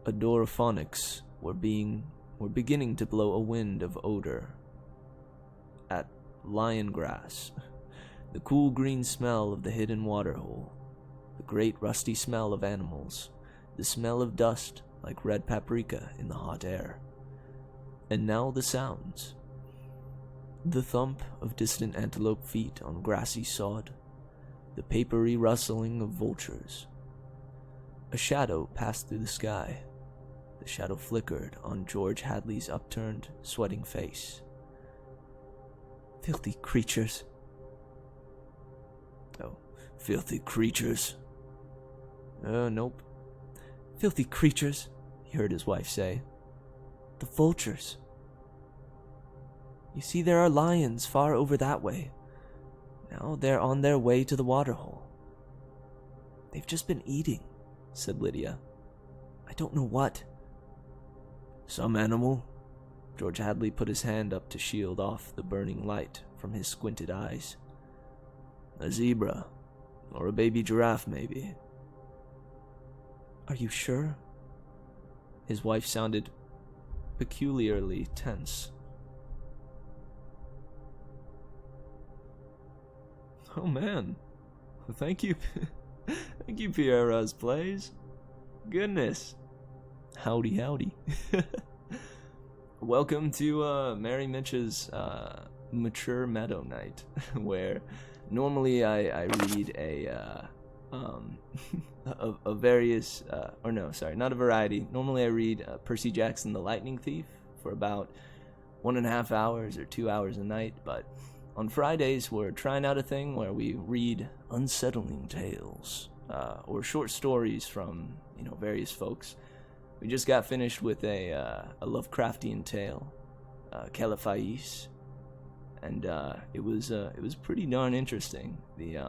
adoraphonics were beginning to blow a wind of odor at lion grass, the cool green smell of the hidden waterhole, the great rusty smell of animals, the smell of dust like red paprika in the hot air. And now the sounds. The thump of distant antelope feet on grassy sod, the papery rustling of vultures. A shadow passed through the sky. The shadow flickered on George Hadley's upturned, sweating face. "Filthy creatures." "Oh, filthy creatures." Nope. "Filthy creatures," he heard his wife say. "The vultures. You see, there are lions far over that way. Now they're on their way to the waterhole." "They've just been eating," said Lydia. "I don't know what." "Some animal?" George Hadley put his hand up to shield off the burning light from his squinted eyes. "A zebra, or a baby giraffe, maybe." "Are you sure?" His wife sounded peculiarly tense. "Oh man, thank you, thank you, Pierre's Plays. Goodness, howdy howdy." Welcome to Merry Mitch's Mature Meadow Night, where normally I read a various, or no, sorry, not a variety. Normally I read Percy Jackson the Lightning Thief for about 1.5 hours or 2 hours a night, but on Fridays we're trying out a thing where we read unsettling tales, or short stories from, various folks. We just got finished with a Lovecraftian tale, Califais, and it was pretty darn interesting. It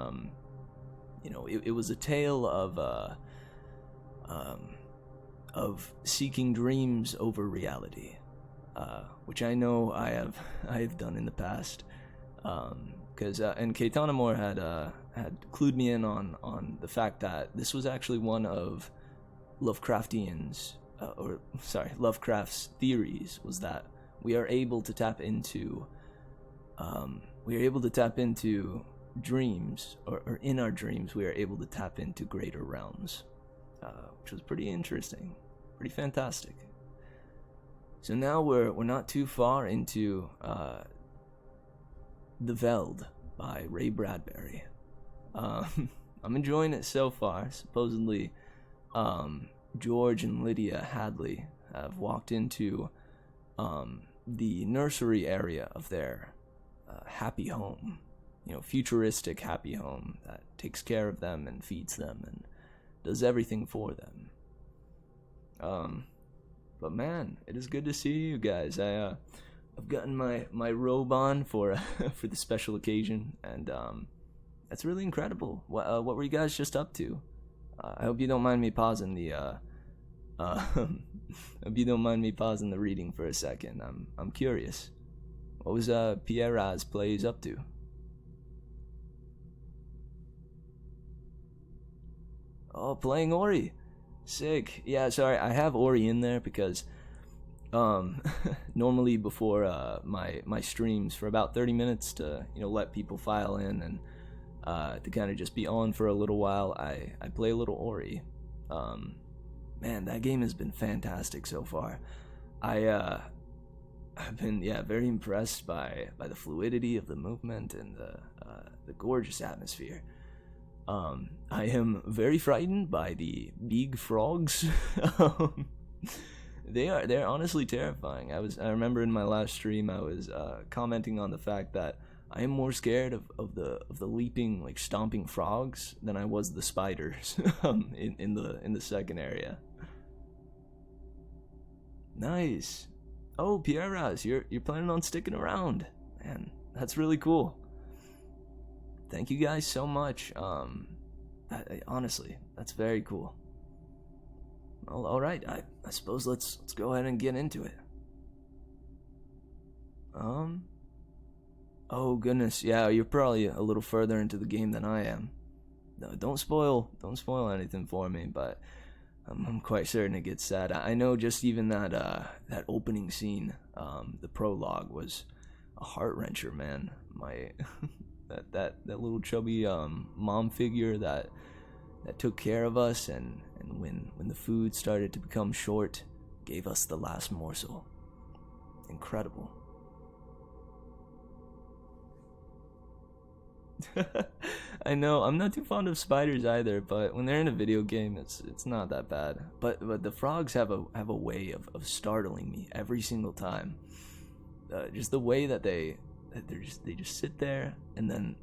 was a tale of seeking dreams over reality, which I know I have done in the past, because and Caetana Moore had clued me in on the fact that this was actually one of Lovecraft's theories, was that we are able to tap into dreams, or in our dreams we are able to tap into greater realms, which was pretty interesting, pretty fantastic. So now we're not too far into The Veld by Ray Bradbury. I'm enjoying it so far. Supposedly George and Lydia Hadley have walked into the nursery area of their happy home, futuristic happy home that takes care of them and feeds them and does everything for them. But man, it is good to see you guys. I've gotten my robe on for for the special occasion, and that's really incredible. What were you guys just up to? I hope you don't mind me pausing the hope you don't mind me pausing the reading for a second. I'm curious. What was Pierre's Plays up to? Oh, playing Ori. Sick. Yeah, sorry, I have Ori in there because normally before my streams, for about 30 minutes to let people file in and to kind of just be on for a little while, I play a little Ori. Man, that game has been fantastic so far. I've been very impressed by the fluidity of the movement and the gorgeous atmosphere. I am very frightened by the big frogs. They're honestly terrifying. I remember in my last stream I was commenting on the fact that I am more scared of the leaping, like stomping frogs than I was the spiders in the second area. Nice. Oh, Pierras, you're planning on sticking around. Man, that's really cool. Thank you guys so much. Honestly, that's very cool. Well, all right. I suppose let's go ahead and get into it. Oh goodness, yeah, you're probably a little further into the game than I am. No, don't spoil anything for me, but I'm quite certain it gets sad. I know just even that opening scene, the prologue was a heart wrencher, man. My that little chubby mom figure that took care of us, and when the food started to become short, gave us the last morsel. Incredible. I know, I'm not too fond of spiders either, but when they're in a video game, it's not that bad. But the frogs have a way of startling me every single time. Just the way that they just sit there, and then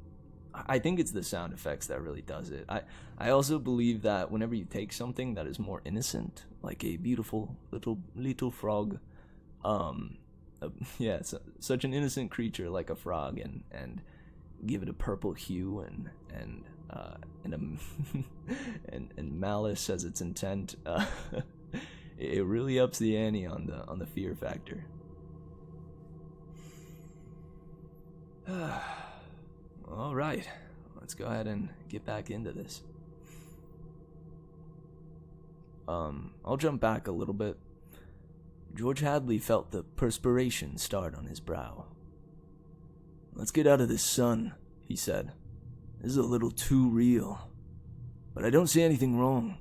I think it's the sound effects that really does it. I also believe that whenever you take something that is more innocent, like a beautiful little frog, such an innocent creature like a frog, and give it a purple hue and malice as its intent, it really ups the ante on the fear factor. All right, let's go ahead and get back into this. I'll jump back a little bit. George Hadley felt the perspiration start on his brow. "Let's get out of this sun," he said. "This is a little too real. But I don't see anything wrong."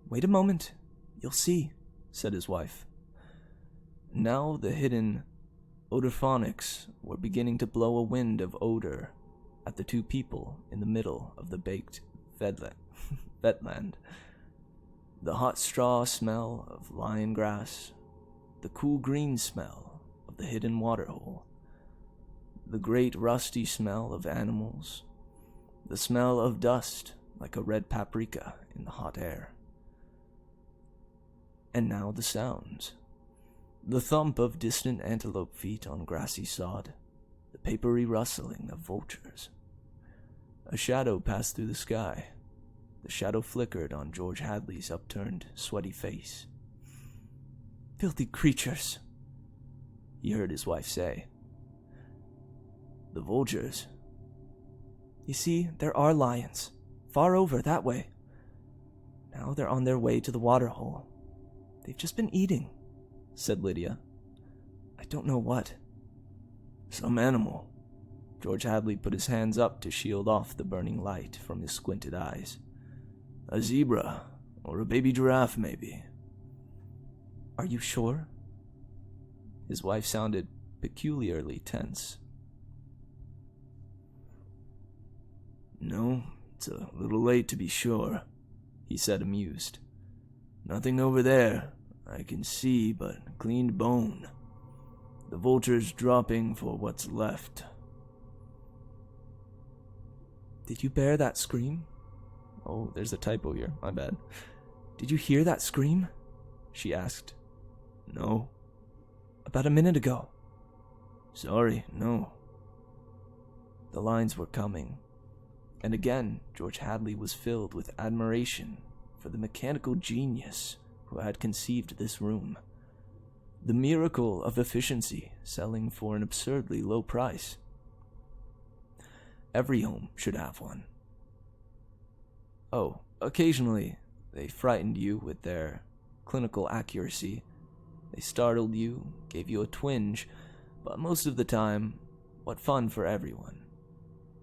"Wait a moment. You'll see," said his wife. Now the hidden odorphonics were beginning to blow a wind of odor at the two people in the middle of the baked wetland. The hot straw smell of lion grass, the cool green smell of the hidden waterhole, the great rusty smell of animals, the smell of dust like a red paprika in the hot air. And now the sounds. The thump of distant antelope feet on grassy sod, the papery rustling of vultures. A shadow passed through the sky. The shadow flickered on George Hadley's upturned, sweaty face. "Filthy creatures," he heard his wife say. "The vultures." "You see, there are lions, far over that way. Now they're on their way to the waterhole. They've just been eating," said Lydia. "I don't know what." "Some animal." George Hadley put his hands up to shield off the burning light from his squinted eyes. "A zebra, or a baby giraffe, maybe." "Are you sure?" His wife sounded peculiarly tense. "No, it's a little late to be sure," he said, amused. "Nothing over there, I can see, but cleaned bone. The vultures dropping for what's left." "Did you bear that scream?" Oh, there's a typo here, my bad. "Did you hear that scream?" she asked. "No." "About a minute ago." "Sorry, no." The lines were coming, and again George Hadley was filled with admiration for the mechanical genius who had conceived this room. The miracle of efficiency selling for an absurdly low price. Every home should have one. Oh, occasionally they frightened you with their clinical accuracy. They startled you, gave you a twinge, but most of the time, what fun for everyone.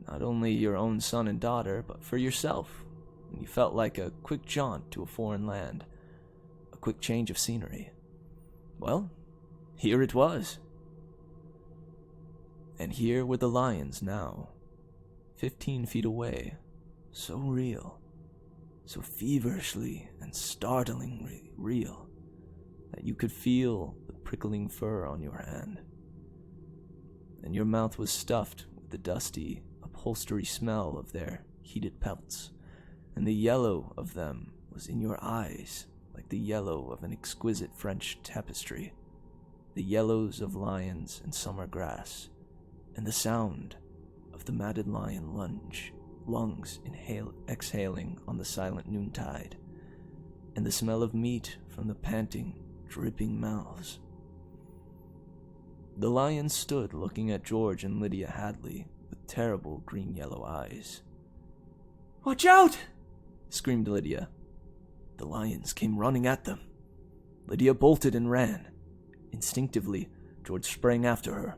Not only your own son and daughter, but for yourself, when you felt like a quick jaunt to a foreign land, a quick change of scenery. Well, here it was. And here were the lions now, 15 feet away, so real, so feverishly and startlingly real, that you could feel the prickling fur on your hand. and your mouth was stuffed with the dusty upholstery smell of their heated pelts, and the yellow of them was in your eyes like the yellow of an exquisite French tapestry, the yellows of lions and summer grass, and the sound of the matted lion lungs exhaling on the silent noontide, and the smell of meat from the panting, dripping mouths. The lion stood looking at George and Lydia Hadley with terrible green-yellow eyes. "Watch out!" screamed Lydia. The lions came running at them. Lydia bolted and ran. Instinctively, George sprang after her.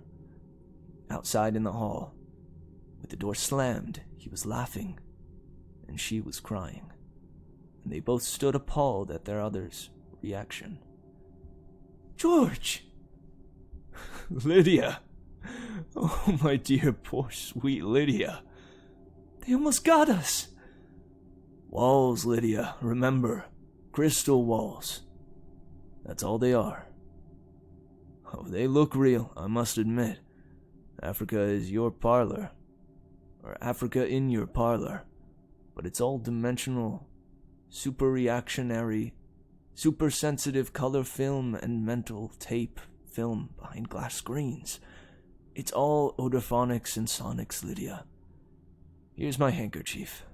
Outside in the hall, with the door slammed, he was laughing, and she was crying, and they both stood appalled at their other's reaction. "George!" "Lydia! Oh, my dear, poor, sweet Lydia. They almost got us." "Walls, Lydia, remember. Crystal walls. That's all they are. Oh, they look real, I must admit. Africa is your parlor. Or Africa in your parlor. But it's all dimensional, super-reactionary, super-sensitive color film and mental tape film behind glass screens. It's all odophonics and sonics, Lydia. Here's my handkerchief."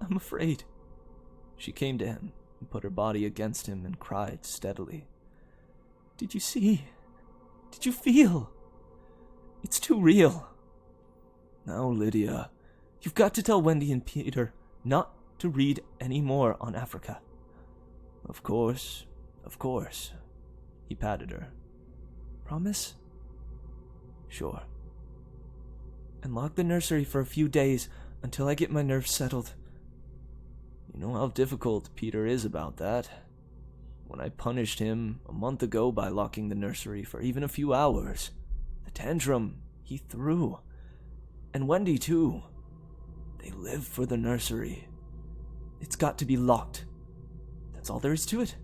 "I'm afraid." She came to him and put her body against him and cried steadily. "Did you see? Did you feel? It's too real." "Now, Lydia, you've got to tell Wendy and Peter not to read any more on Africa." Of course. He patted her. "Promise?" "Sure." "And lock the nursery for a few days until I get my nerves settled." "You know how difficult Peter is about that. When I punished him a month ago by locking the nursery for even a few hours, the tantrum he threw. And Wendy, too. They live for the nursery. It's got to be locked. That's all there is to it."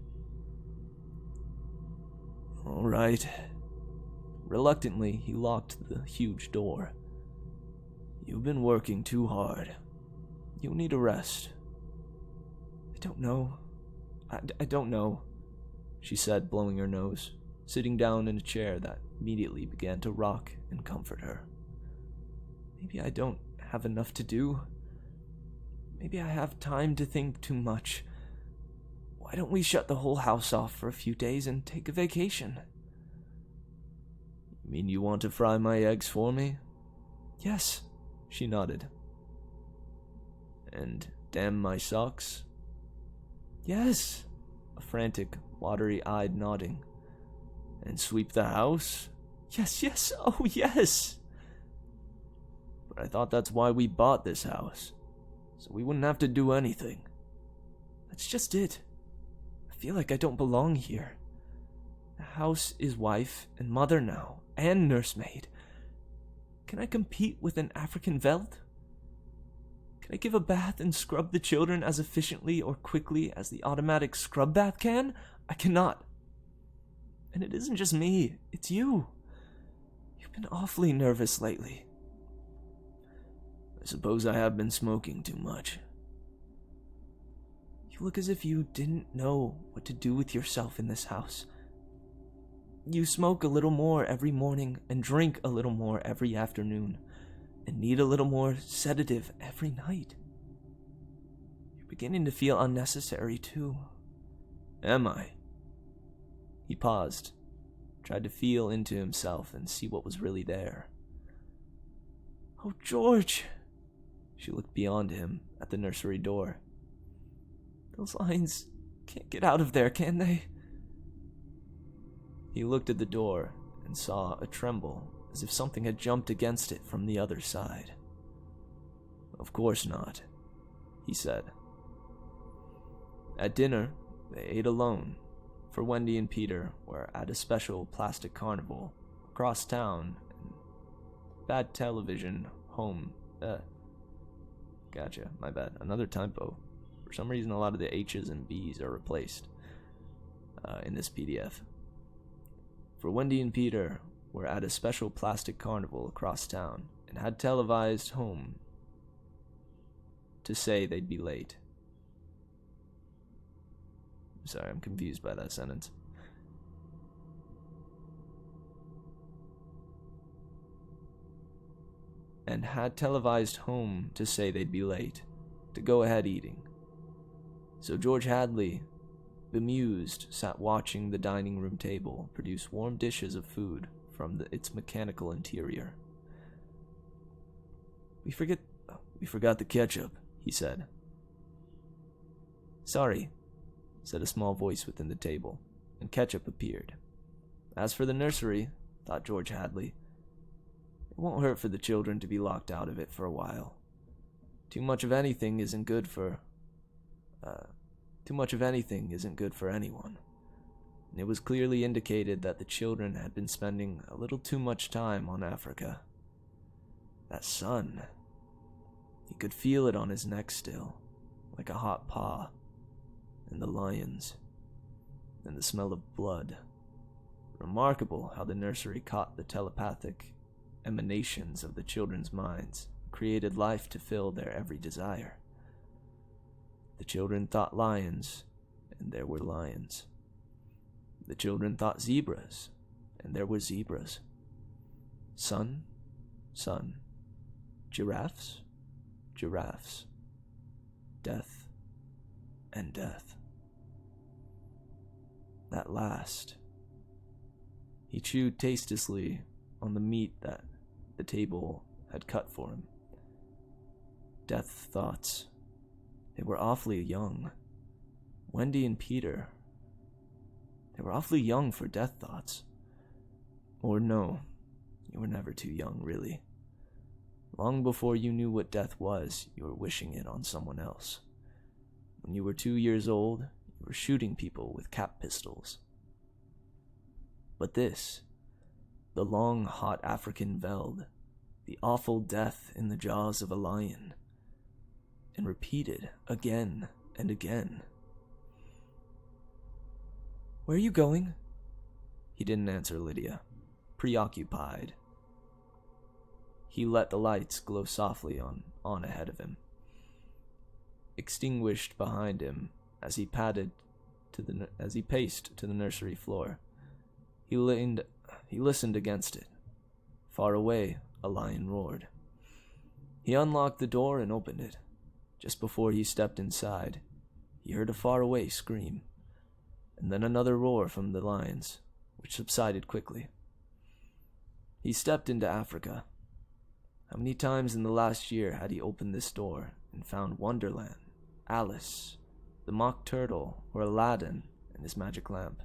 "All right." Reluctantly, he locked the huge door. "You've been working too hard. You'll need a rest." "I don't know. I don't know," she said, blowing her nose, sitting down in a chair that immediately began to rock and comfort her. "Maybe I don't have enough to do. Maybe I have time to think too much. Why don't we shut the whole house off for a few days and take a vacation?" "You mean you want to fry my eggs for me?" "Yes," she nodded. "And damn my socks?" "Yes," a frantic, watery-eyed nodding. "And sweep the house?" Yes, oh yes!" "But I thought that's why we bought this house, so we wouldn't have to do anything." "That's just it. I feel like I don't belong here. The house is wife and mother now, and nursemaid. Can I compete with an African veld? Can I give a bath and scrub the children as efficiently or quickly as the automatic scrub bath can? I cannot. And it isn't just me, it's you. You've been awfully nervous lately." "I suppose I have been smoking too much." "You look as if you didn't know what to do with yourself in this house. You smoke a little more every morning and drink a little more every afternoon, and need a little more sedative every night. You're beginning to feel unnecessary, too." "Am I?" He paused, tried to feel into himself and see what was really there. "Oh, George!" She looked beyond him at the nursery door. "Those lions can't get out of there, can they?" He looked at the door and saw a tremble, as if something had jumped against it from the other side. "Of course not," he said. At dinner, they ate alone, for Wendy and Peter were at a special plastic carnival across town. Bad television, home, Gotcha, my bad. Another typo. For some reason, a lot of the H's and B's are replaced in this PDF. For Wendy and Peter were at a special plastic carnival across town and had televised home to say they'd be late. Sorry, I'm confused by that sentence. And had televised home to say they'd be late, to go ahead eating. So George Hadley, bemused, sat watching the dining room table produce warm dishes of food from its mechanical interior. We forgot the ketchup, he said. Sorry, said a small voice within the table, and ketchup appeared. As for the nursery, thought George Hadley, it won't hurt for the children to be locked out of it for a while. Too much of anything isn't good for anyone. And it was clearly indicated that the children had been spending a little too much time on Africa. That sun, he could feel it on his neck still, like a hot paw, and the lions, and the smell of blood. Remarkable how the nursery caught the telepathic emanations of the children's minds, created life to fill their every desire. The children thought lions, and there were lions. The children thought zebras, and there were zebras. Sun, sun. Giraffes, giraffes. Death, and death. At last, he chewed tastelessly on the meat that the table had cut for him. Death thoughts. They were awfully young. Wendy and Peter. They were awfully young for death thoughts. Or no, you were never too young, really. Long before you knew what death was, you were wishing it on someone else. When you were 2 years old, you were shooting people with cap pistols. But this, the long, hot African veld, the awful death in the jaws of a lion, and repeated again and again. Where are you going? He didn't answer Lydia, preoccupied. He let the lights glow softly on ahead of him, extinguished behind him as he paced to the nursery floor. He listened against it. Far away, a lion roared. He unlocked the door and opened it. Just before he stepped inside, he heard a faraway scream, and then another roar from the lions, which subsided quickly. He stepped into Africa. How many times in the last year had he opened this door and found Wonderland, Alice, the Mock Turtle, or Aladdin and his magic lamp,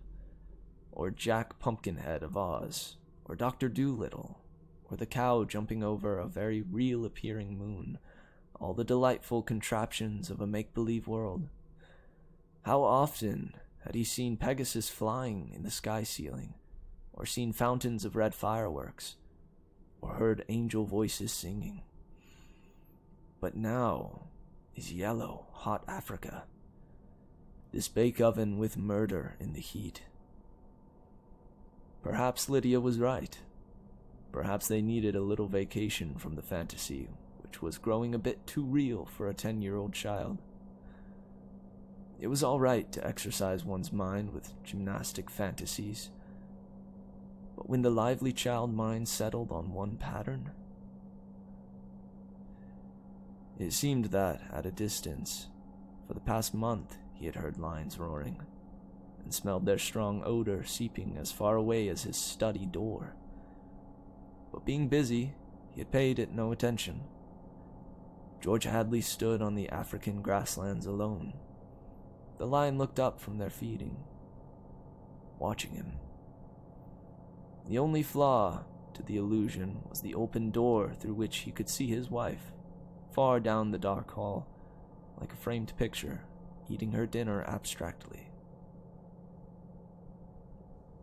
or Jack Pumpkinhead of Oz, or Dr. Dolittle, or the cow jumping over a very real-appearing moon, all the delightful contraptions of a make-believe world. How often had he seen Pegasus flying in the sky ceiling, or seen fountains of red fireworks, or heard angel voices singing. But now is yellow, hot Africa, this bake oven with murder in the heat. Perhaps Lydia was right. Perhaps they needed a little vacation from the fantasy, which was growing a bit too real for a 10-year-old child. It was all right to exercise one's mind with gymnastic fantasies, but when the lively child mind settled on one pattern, it seemed that, at a distance, for the past month he had heard lions roaring, and smelled their strong odor seeping as far away as his study door. But being busy, he had paid it no attention. George Hadley stood on the African grasslands alone. The lion looked up from their feeding, watching him. The only flaw to the illusion was the open door through which he could see his wife, far down the dark hall, like a framed picture, eating her dinner abstractly.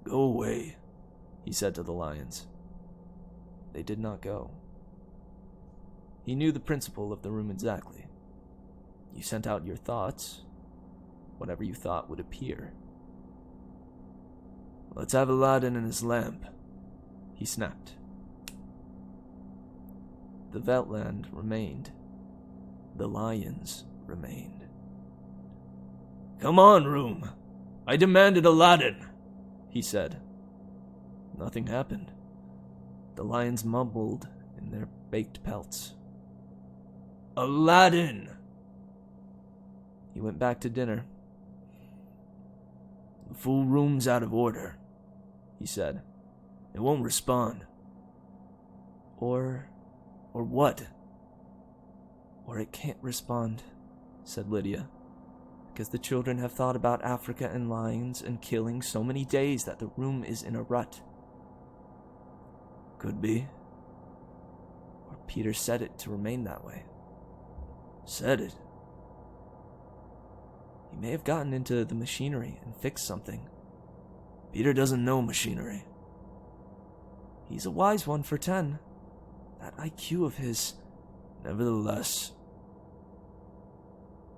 "Go away," he said to the lions. They did not go. He knew the principle of the room exactly. You sent out your thoughts, whatever you thought would appear. "Let's have Aladdin and his lamp," he snapped. The Veltland remained. The lions remained. "Come on, room! I demanded Aladdin!" he said. Nothing happened. The lions mumbled in their baked pelts. "Aladdin!" He went back to dinner. "The full room's out of order," he said. "It won't respond." Or what? "Or it can't respond," said Lydia, "because the children have thought about Africa and lions and killing so many days that the room is in a rut." "Could be. Or Peter set it to remain that way." "Set it?" "He may have gotten into the machinery and fixed something." "Peter doesn't know machinery." "He's a wise one for 10. That IQ of his." "Nevertheless."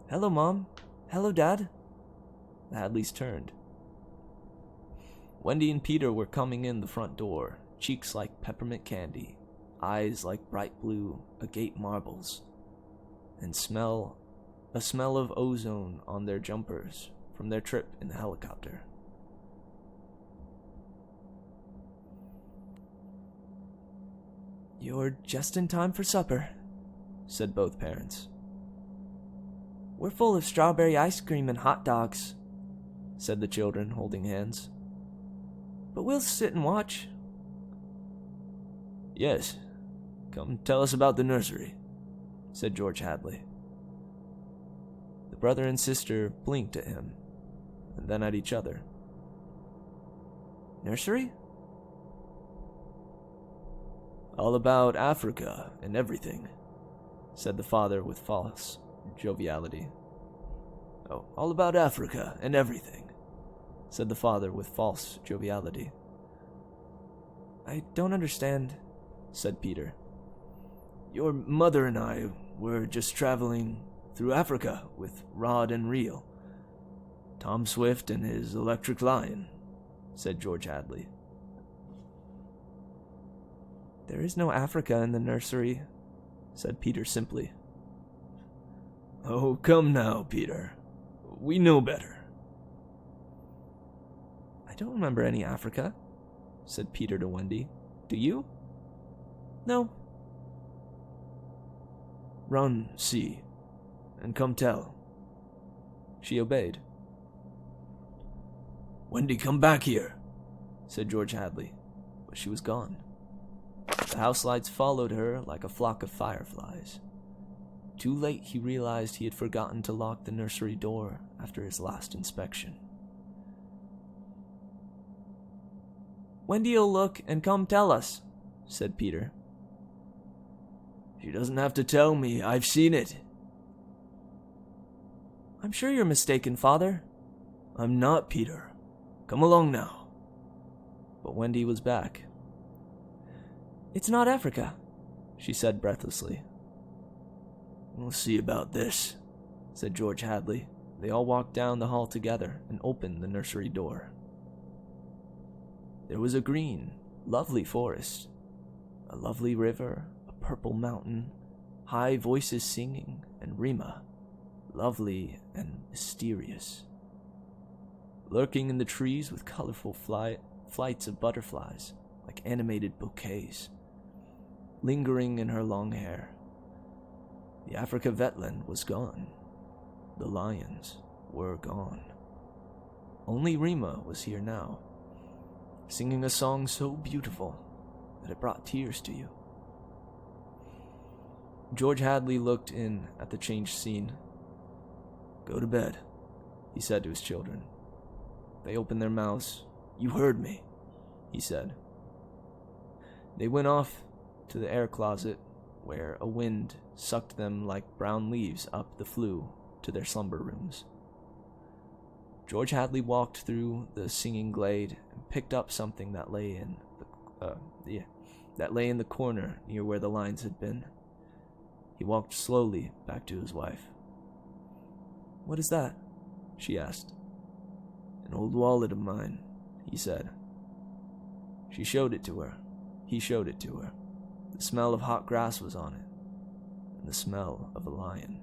"Hello, Mom. Hello, Dad." The Hadleys turned. Wendy and Peter were coming in the front door, cheeks like peppermint candy, eyes like bright blue agate marbles, and a smell of ozone on their jumpers from their trip in the helicopter. "You're just in time for supper," said both parents. "We're full of strawberry ice cream and hot dogs," said the children, holding hands. "But we'll sit and watch." "Yes, come tell us about the nursery," said George Hadley. The brother and sister blinked at him, and then at each other. "Nursery?" "All about Africa and everything," said the father with false joviality. "Oh, all about Africa and everything," said the father with false joviality. "I don't understand," said Peter. "Your mother and I were just traveling through Africa with rod and reel. Tom Swift and his electric lion," said George Hadley. "There is no Africa in the nursery," said Peter simply. "Oh, come now, Peter. We know better." "I don't remember any Africa," said Peter to Wendy. "Do you?" "No." "Run, see, and come tell." She obeyed. "Wendy, come back here," said George Hadley, but she was gone. The house lights followed her like a flock of fireflies. Too late, he realized he had forgotten to lock the nursery door after his last inspection. "Wendy'll look and come tell us," said Peter. "She doesn't have to tell me. I've seen it." "I'm sure you're mistaken, Father." "I'm not, Peter. Come along now." But Wendy was back. "It's not Africa," she said breathlessly. "We'll see about this," said George Hadley. They all walked down the hall together and opened the nursery door. There was a green, lovely forest, a lovely river, a purple mountain, high voices singing, and Rima, lovely and mysterious. Lurking in the trees with colorful flights of butterflies, like animated bouquets, lingering in her long hair. The Africa Vetland was gone. The lions were gone. Only Rima was here now, singing a song so beautiful that it brought tears to you. George Hadley looked in at the changed scene. "Go to bed," he said to his children. They opened their mouths. "You heard me," he said. They went off to the air closet, where a wind sucked them like brown leaves up the flue to their slumber rooms. George Hadley walked through the singing glade and picked up something that lay in the corner near where the lines had been. He walked slowly back to his wife. "What is that?" she asked. "An old wallet of mine," he said. She showed it to her. He showed it to her. The smell of hot grass was on it, and the smell of a lion.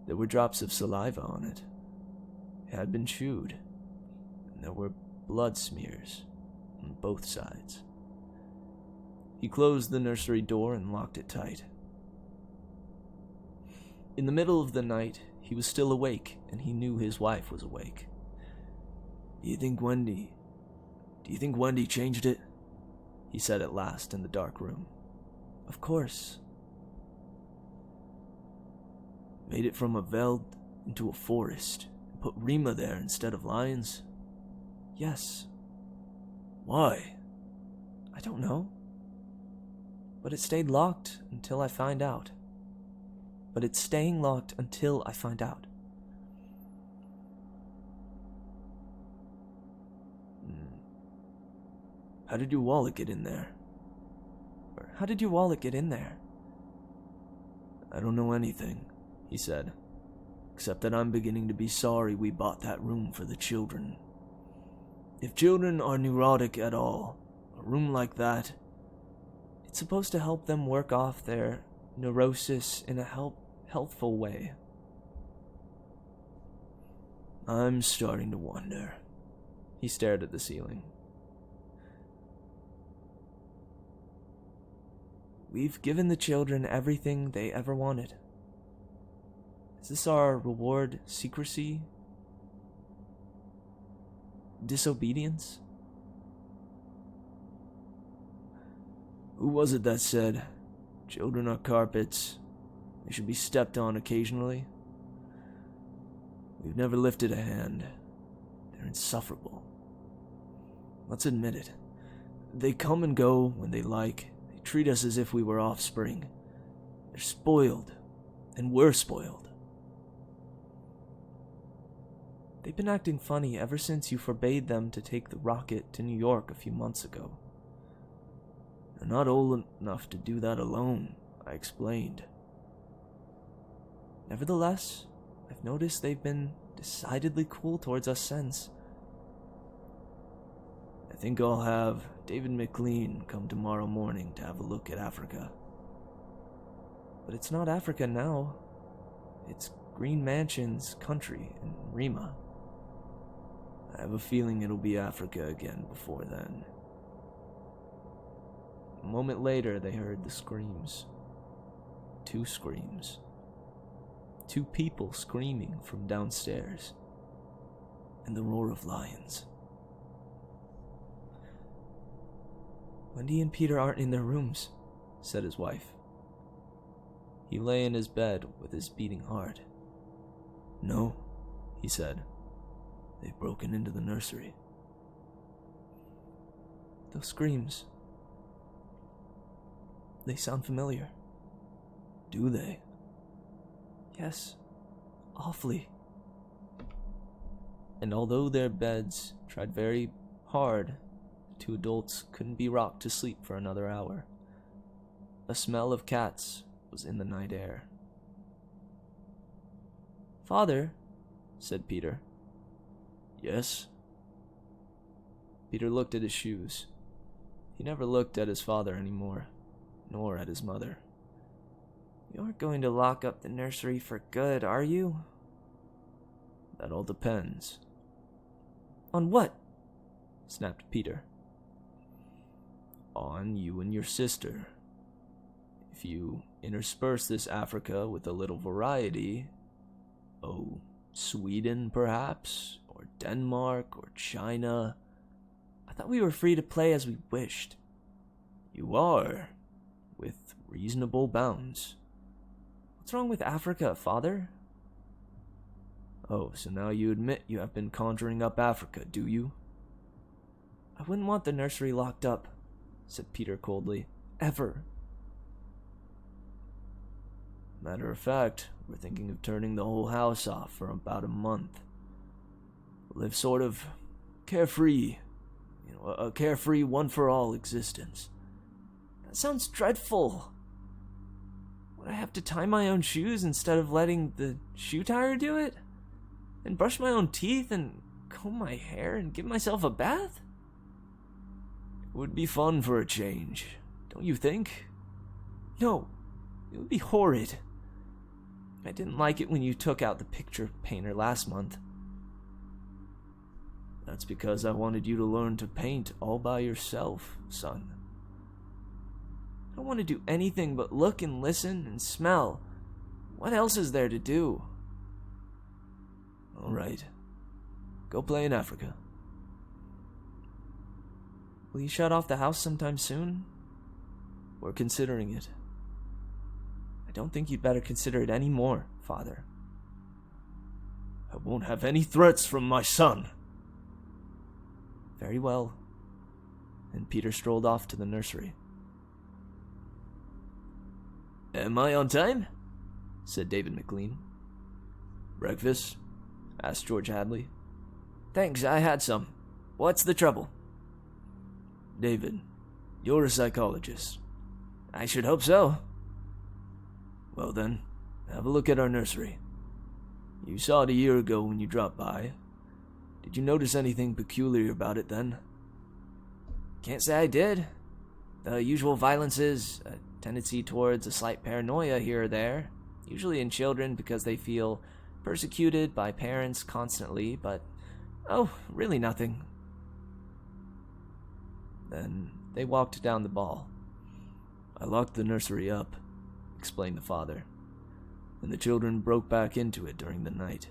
There were drops of saliva on it. It had been chewed, and there were blood smears on both sides. He closed the nursery door and locked it tight. In the middle of the night, he was still awake, and he knew his wife was awake. Do you think Wendy changed it? He said at last in the dark room. Of course. Made it from a veld into a forest, and put Rima there instead of lions? Yes. Why? I don't know. But it stayed locked until I find out. But it's staying locked until I find out. How did your wallet get in there? Or how did your wallet get in there? I don't know anything, he said, except that I'm beginning to be sorry we bought that room for the children. If children are neurotic at all, a room like that, it's supposed to help them work off their neurosis in a healthful way. I'm starting to wonder. He stared at the ceiling. We've given the children everything they ever wanted. Is this our reward? Secrecy? Disobedience? Who was it that said, children are carpets, they should be stepped on occasionally? We've never lifted a hand. They're insufferable. Let's admit it. They come and go when they like. They treat us as if we were offspring. They're spoiled, and we're spoiled. They've been acting funny ever since you forbade them to take the rocket to New York a few months ago. They're not old enough to do that alone, I explained. Nevertheless, I've noticed they've been decidedly cool towards us since. I think I'll have David McLean come tomorrow morning to have a look at Africa. But it's not Africa now. It's Green Mansion's country in Rima. I have a feeling it'll be Africa again before then. A moment later, they heard the screams. 2 screams. 2 people screaming from downstairs. And the roar of lions. Wendy and Peter aren't in their rooms, said his wife. He lay in his bed with his beating heart. No, he said. They've broken into the nursery. Those screams. They sound familiar. Do they? Yes, awfully. And although their beds tried very hard, the 2 adults couldn't be rocked to sleep for another hour. A smell of cats was in the night air. Father, said Peter. Yes? Peter looked at his shoes. He never looked at his father anymore, nor at his mother. You aren't going to lock up the nursery for good, are you? That all depends. On what? Snapped Peter. On you and your sister. If you intersperse this Africa with a little variety, Sweden perhaps, or Denmark, or China. I thought we were free to play as we wished. You are, with reasonable bounds. What's wrong with Africa, Father? Oh, so now you admit you have been conjuring up Africa, do you? I wouldn't want the nursery locked up, said Peter coldly. Ever. Matter of fact, we're thinking of turning the whole house off for about a month. Live sort of carefree, a carefree one-for-all existence. That sounds dreadful. Would I have to tie my own shoes instead of letting the shoe tire do it? And brush my own teeth and comb my hair and give myself a bath? would be fun for a change, don't you think? No, it would be horrid. I didn't like it when you took out the picture painter last month. That's because I wanted you to learn to paint all by yourself, son. I don't want to do anything but look and listen and smell. What else is there to do? All right. Go play in Africa. Will you shut off the house sometime soon? We're considering it. I don't think you'd better consider it any more, Father. I won't have any threats from my son. Very well. And Peter strolled off to the nursery. Am I on time? Said David McLean. Breakfast? Asked George Hadley. Thanks, I had some. What's the trouble? David, you're a psychologist. I should hope so. Well then, have a look at our nursery. You saw it a year ago when you dropped by. Did you notice anything peculiar about it then? Can't say I did. The usual violences, a tendency towards a slight paranoia here or there, usually in children because they feel persecuted by parents constantly, but, really nothing. Then they walked down the ball. I locked the nursery up, explained the father, and the children broke back into it during the night.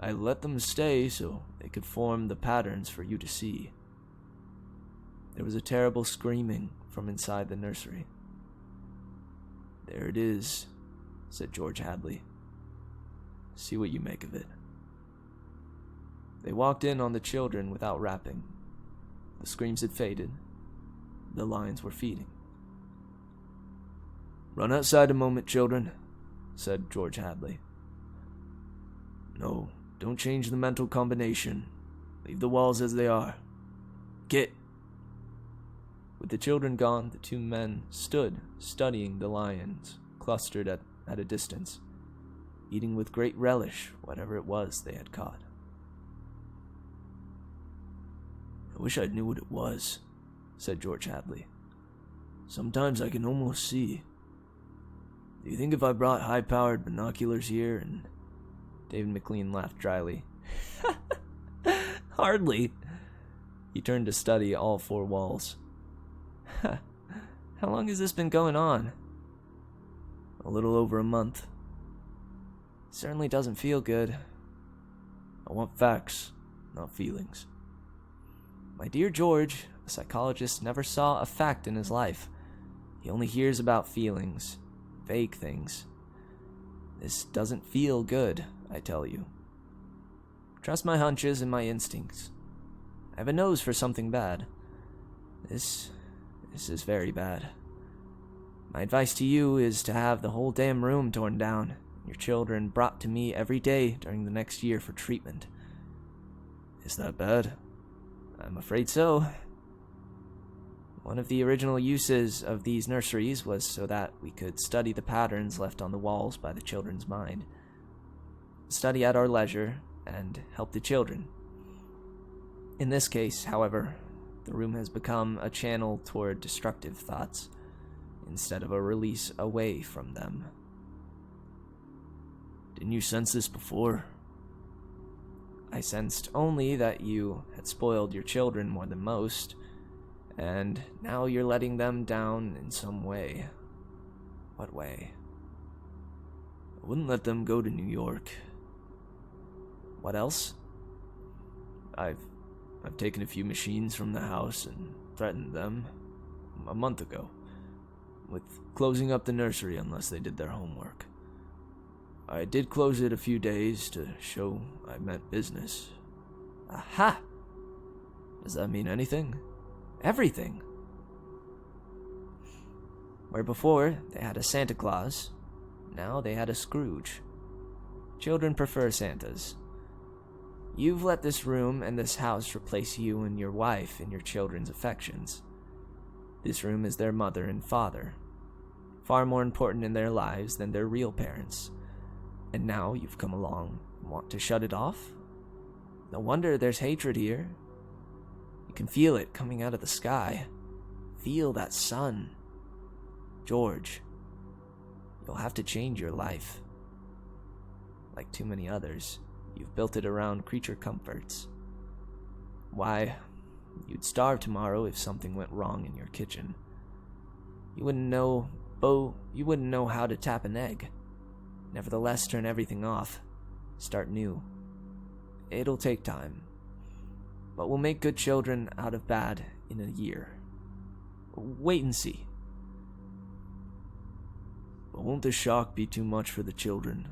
I let them stay so they could form the patterns for you to see. There was a terrible screaming from inside the nursery. There it is, said George Hadley. See what you make of it. They walked in on the children without rapping. The screams had faded. The lions were feeding. Run outside a moment, children, said George Hadley. No, don't change the mental combination. Leave the walls as they are. Get! With the children gone, the two men stood studying the lions, clustered at a distance, eating with great relish whatever it was they had caught. I wish I knew what it was, said George Hadley. Sometimes I can almost see. Do you think if I brought high-powered binoculars here and... David McLean laughed dryly. Hardly. He turned to study all four walls. How long has this been going on? A little over a month. Certainly doesn't feel good. I want facts, not feelings. My dear George, a psychologist never saw a fact in his life. He only hears about feelings, vague things. This doesn't feel good, I tell you. Trust my hunches and my instincts. I have a nose for something bad. This is very bad. My advice to you is to have the whole damn room torn down, and your children brought to me every day during the next year for treatment. Is that bad? I'm afraid so. One of the original uses of these nurseries was so that we could study the patterns left on the walls by the children's mind. Study at our leisure and help the children. In this case, however, the room has become a channel toward destructive thoughts, instead of a release away from them. Didn't you sense this before? I sensed only that you had spoiled your children more than most, and now you're letting them down in some way. What way? I wouldn't let them go to New York. What else? I've taken a few machines from the house and threatened them a month ago with closing up the nursery unless they did their homework. I did close it a few days to show I meant business. Aha! Does that mean anything? Everything. Where before they had a Santa Claus, now they had a Scrooge. Children prefer Santas. You've let this room and this house replace you and your wife in your children's affections. This room is their mother and father, far more important in their lives than their real parents. And now you've come along and want to shut it off? No wonder there's hatred here. You can feel it coming out of the sky. Feel that sun. George, you'll have to change your life. Like too many others, you've built it around creature comforts. Why, you'd starve tomorrow if something went wrong in your kitchen. You wouldn't know how to tap an egg. Nevertheless, turn everything off. Start new. It'll take time. But we'll make good children out of bad in a year. Wait and see. But won't the shock be too much for the children?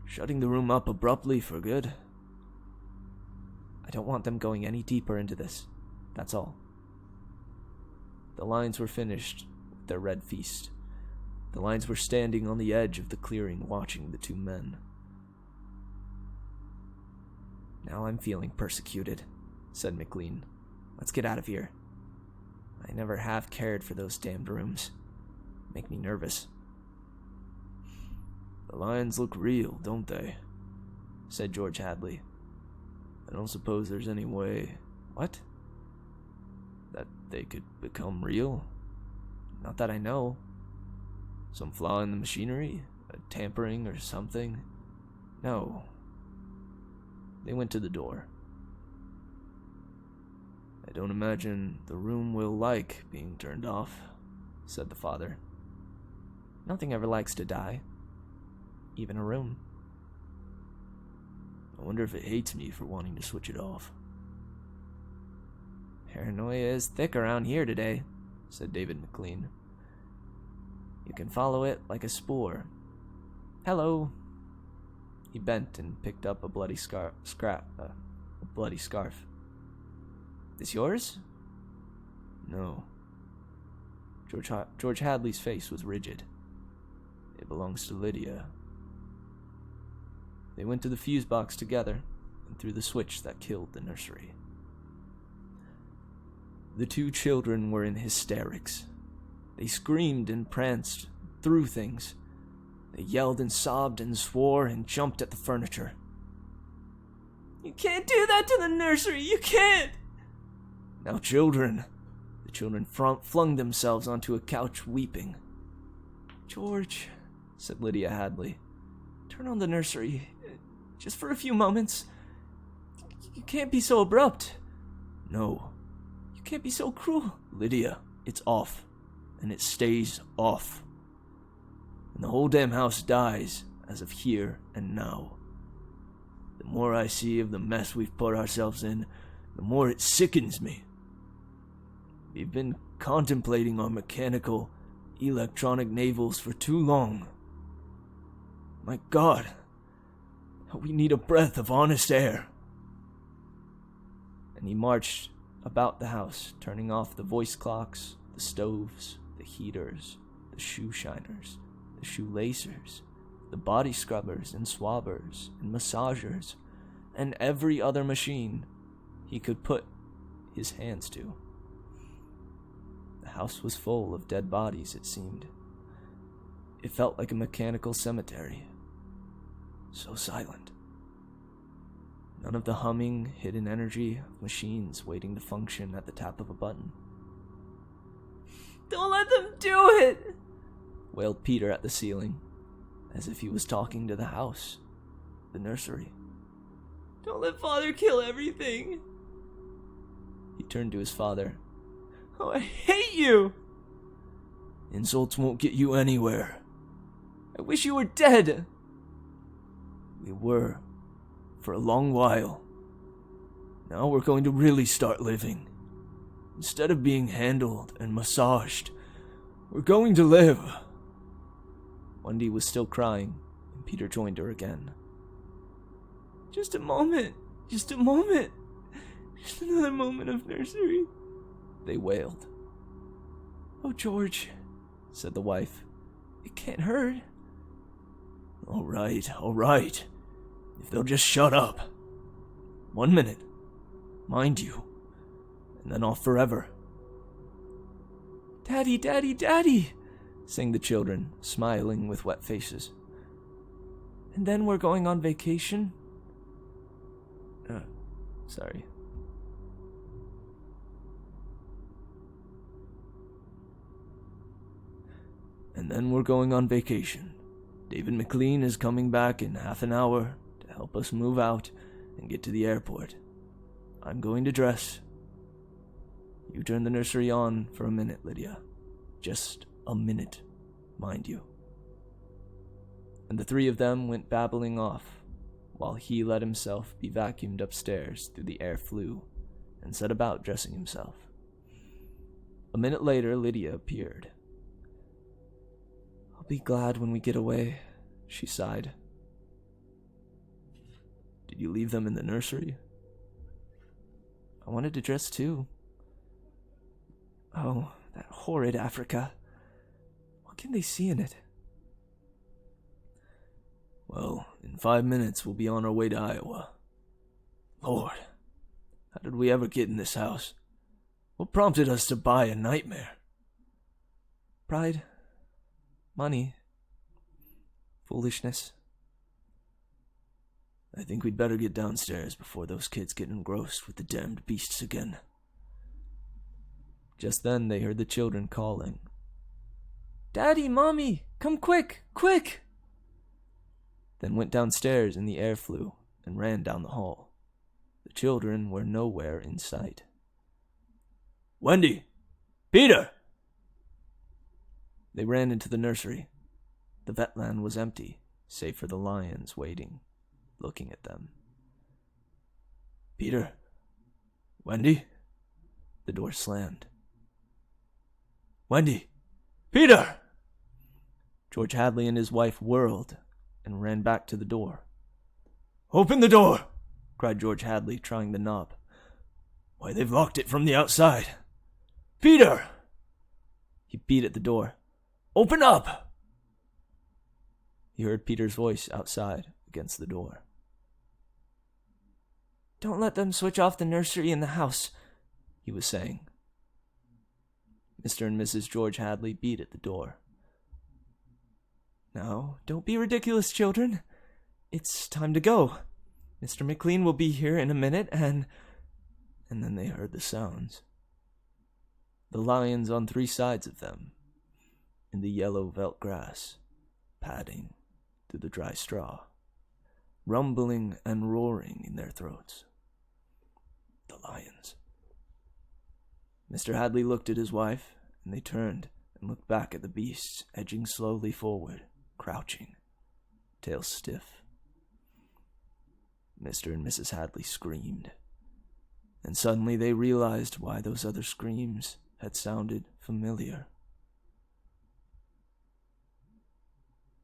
Shutting the room up abruptly for good? I don't want them going any deeper into this. That's all. The lines were finished with their red feast. The lines were standing on the edge of the clearing watching the two men. Now I'm feeling persecuted, said McLean. Let's get out of here. I never have cared for those damned rooms. Make me nervous. The lines look real, don't they? Said George Hadley. I don't suppose there's any way... What? That they could become real? Not that I know. Some flaw in the machinery? A tampering or something? No. They went to the door. I don't imagine the room will like being turned off, said the father. Nothing ever likes to die. Even a room. I wonder if it hates me for wanting to switch it off. Paranoia is thick around here today, said David McLean. You can follow it like a spore. Hello. He bent and picked up a bloody scarf. This yours? No. George Hadley's face was rigid. It belongs to Lydia. They went to the fuse box together and threw the switch that killed the nursery. The two children were in hysterics. They screamed and pranced, threw things. They yelled and sobbed and swore and jumped at the furniture. You can't do that to the nursery! You can't! Now, children. The children flung themselves onto a couch weeping. George, said Lydia Hadley, turn on the nursery. Just for a few moments. You can't be so abrupt. No. You can't be so cruel. Lydia, it's off. And it stays off. And the whole damn house dies as of here and now. The more I see of the mess we've put ourselves in, the more it sickens me. We've been contemplating our mechanical, electronic navels for too long. My God, we need a breath of honest air. And he marched about the house, turning off the voice clocks, the stoves, the heaters, the shoe shiners, the shoelacers, the body scrubbers and swabbers and massagers, and every other machine he could put his hands to. The house was full of dead bodies, it seemed. It felt like a mechanical cemetery. So silent. None of the humming, hidden energy of machines waiting to function at the tap of a button. Don't let them do it! Wailed Peter at the ceiling, as if he was talking to the house, the nursery. Don't let Father kill everything! He turned to his father. Oh, I hate you! Insults won't get you anywhere. I wish you were dead! We were, for a long while. Now we're going to really start living. Instead of being handled and massaged, we're going to live. Wendy was still crying, and Peter joined her again. Just a moment. Just a moment. Just another moment of nursery. They wailed. Oh, George, said the wife. It can't hurt. All right. If they'll just shut up. 1 minute. Mind you. And then off forever. Daddy, Daddy, Daddy, sang the children, smiling with wet faces. And then we're going on vacation? Sorry. and then we're going on vacation. David McLean is coming back in half an hour to help us move out and get to the airport. I'm going to dress. You turn the nursery on for a minute, Lydia. Just a minute, mind you." And the three of them went babbling off, while he let himself be vacuumed upstairs through the air flue and set about dressing himself. A minute later, Lydia appeared. "I'll be glad when we get away," she sighed. "Did you leave them in the nursery?" "I wanted to dress too." "Oh, that horrid Africa. What can they see in it?" "Well, in 5 minutes we'll be on our way to Iowa. Lord, how did we ever get in this house? What prompted us to buy a nightmare?" "Pride, money, foolishness." "I think we'd better get downstairs before those kids get engrossed with the damned beasts again." Just then they heard the children calling. "Daddy, Mommy, come quick, quick!" Then went downstairs in the air flue and ran down the hall. The children were nowhere in sight. "Wendy! Peter!" They ran into the nursery. The vetland was empty, save for the lions waiting, looking at them. "Peter? Wendy?" The door slammed. "Wendy! Peter!" George Hadley and his wife whirled and ran back to the door. "Open the door!" cried George Hadley, trying the knob. "Why, they've locked it from the outside. Peter!" He beat at the door. "Open up!" He heard Peter's voice outside against the door. "Don't let them switch off the nursery in the house," he was saying. Mr. and Mrs. George Hadley beat at the door. "Now, don't be ridiculous, children. It's time to go. Mr. McLean will be here in a minute, and then they heard the sounds. The lions on 3 sides of them, in the yellow veldt grass, padding through the dry straw, rumbling and roaring in their throats. The lions. Mr. Hadley looked at his wife, and they turned and looked back at the beasts edging slowly forward, crouching, tails stiff. Mr. and Mrs. Hadley screamed, and suddenly they realized why those other screams had sounded familiar.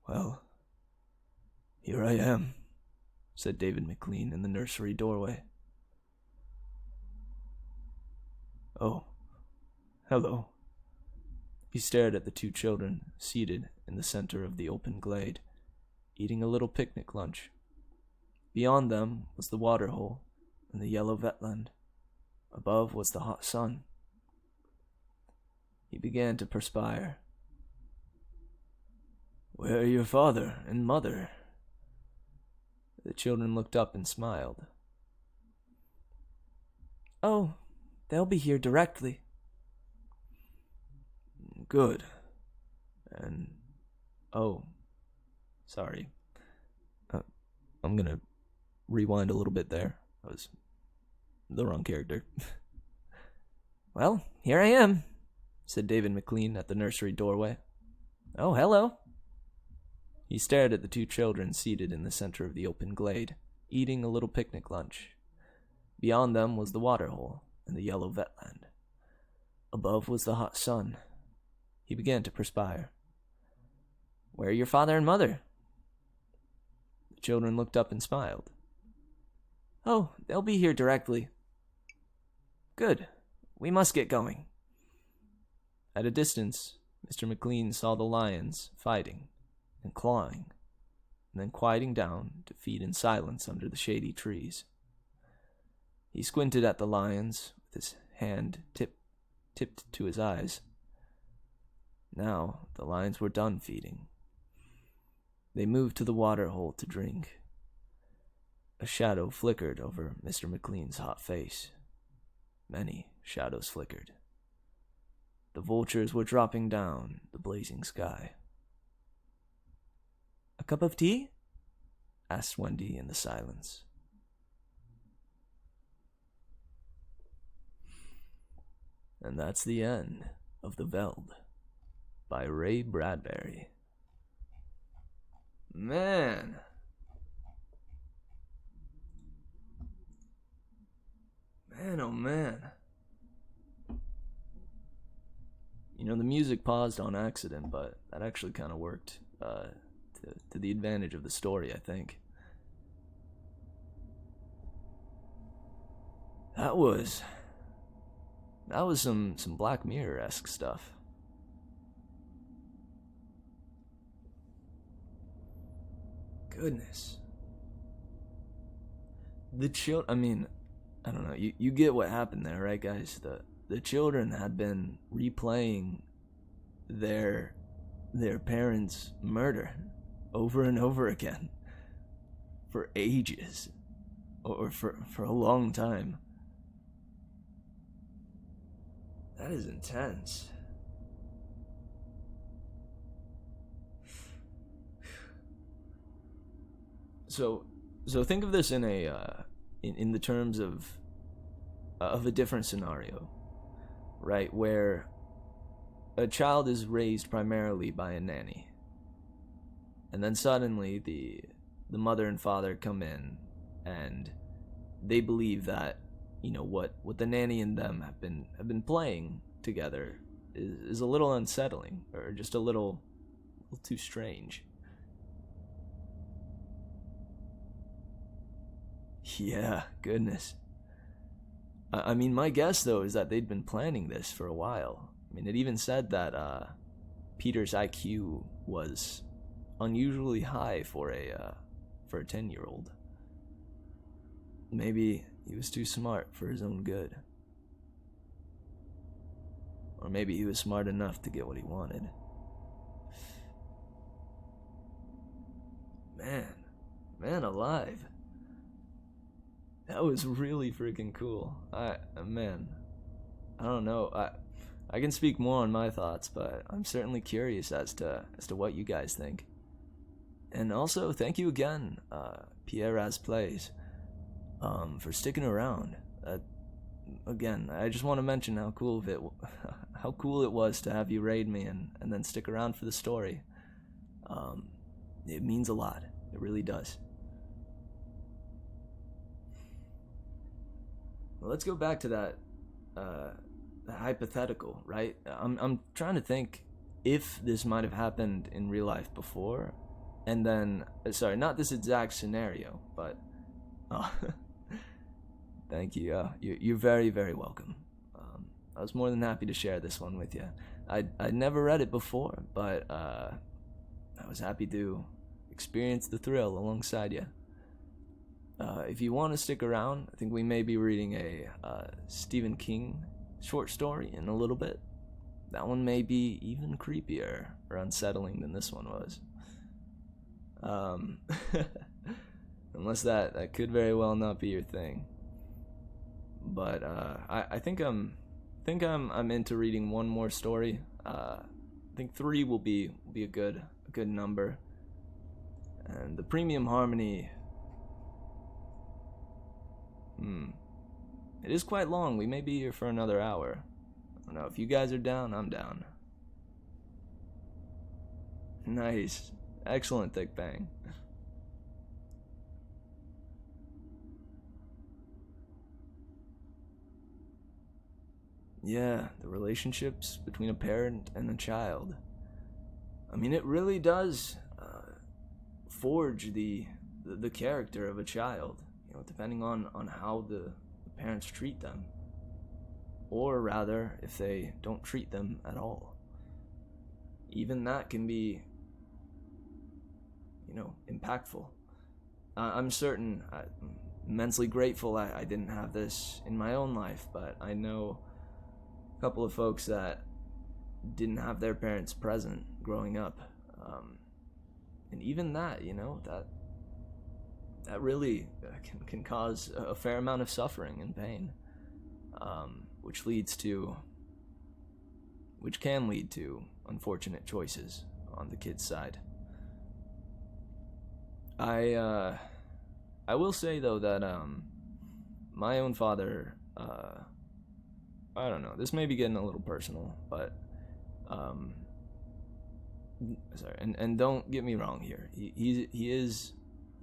"Well, here I am," said David McLean in the nursery doorway. "Oh, hello." He stared at the 2 children seated in the center of the open glade, eating a little picnic lunch. Beyond them was the waterhole and the yellow vetland. Above was the hot sun. He began to perspire. "Where are your father and mother?" The children looked up and smiled. "Oh, they'll be here directly." "Good. And, oh, sorry. I'm gonna rewind a little bit there. I was the wrong character." "Well, here I am," said David McLean at the nursery doorway. "Oh, hello." He stared at the 2 children seated in the center of the open glade, eating a little picnic lunch. Beyond them was the waterhole and the yellow vetland. Above was the hot sun. He began to perspire. "Where are your father and mother?" The children looked up and smiled. "Oh, they'll be here directly." "Good. We must get going." At a distance, Mr. McLean saw the lions fighting and clawing, and then quieting down to feed in silence under the shady trees. He squinted at the lions with his hand tipped to his eyes. Now the lions were done feeding. They moved to the waterhole to drink. A shadow flickered over Mr. McLean's hot face. Many shadows flickered. The vultures were dropping down the blazing sky. A cup of tea? Asked Wendy in the silence. And that's the end of The Veld by Ray Bradbury. Man. Man, oh man. You know, the music paused on accident, but that actually kind of worked to the advantage of the story, I think. That was some Black Mirror-esque stuff. Goodness. I mean, I don't know, you get what happened there, right, guys? The children had been replaying their parents' murder over and over again for ages, or for a long time. That is intense. So think of this in in the terms of a different scenario, right? Where a child is raised primarily by a nanny, and then suddenly the mother and father come in, and they believe that, you know, what the nanny and them have been playing together is a little unsettling, or just a little too strange. Yeah, goodness. I mean, my guess, though, is that they'd been planning this for a while. I mean, it even said that Peter's IQ was unusually high for a 10-year-old. Maybe he was too smart for his own good. Or maybe he was smart enough to get what he wanted. Man alive. That was really freaking cool. I don't know. I can speak more on my thoughts, but I'm certainly curious as to what you guys think. And also, thank you again, Pierre As Plays, for sticking around. Again, I just want to mention how cool it was to have you raid me and then stick around for the story. It means a lot. It really does. Well, let's go back to that hypothetical, right? I'm trying to think if this might have happened in real life before, and then sorry, not this exact scenario, but thank you. You're very, very welcome. I was more than happy to share this one with you. I'd never read it before, but I was happy to experience the thrill alongside you. If you want to stick around, I think we may be reading a Stephen King short story in a little bit. That one may be even creepier or unsettling than this one was. Unless that could very well not be your thing. But I think I'm into reading one more story. I think 3 will be a good number. And the Premium Harmony. It is quite long. We may be here for another hour. I don't know. If you guys are down, I'm down. Nice. Excellent, Thick Bang. Yeah, the relationships between a parent and a child. I mean, it really does forge the character of a child. You know, depending on how the parents treat them, or rather, if they don't treat them at all. Even that can be, you know, impactful. I'm certain, I'm immensely grateful I didn't have this in my own life, but I know a couple of folks that didn't have their parents present growing up, and even that, you know, that really can cause a fair amount of suffering and pain, which can lead to unfortunate choices on the kid's side. I I will say though that my own father, I don't know, this may be getting a little personal, but um sorry, and don't get me wrong here. He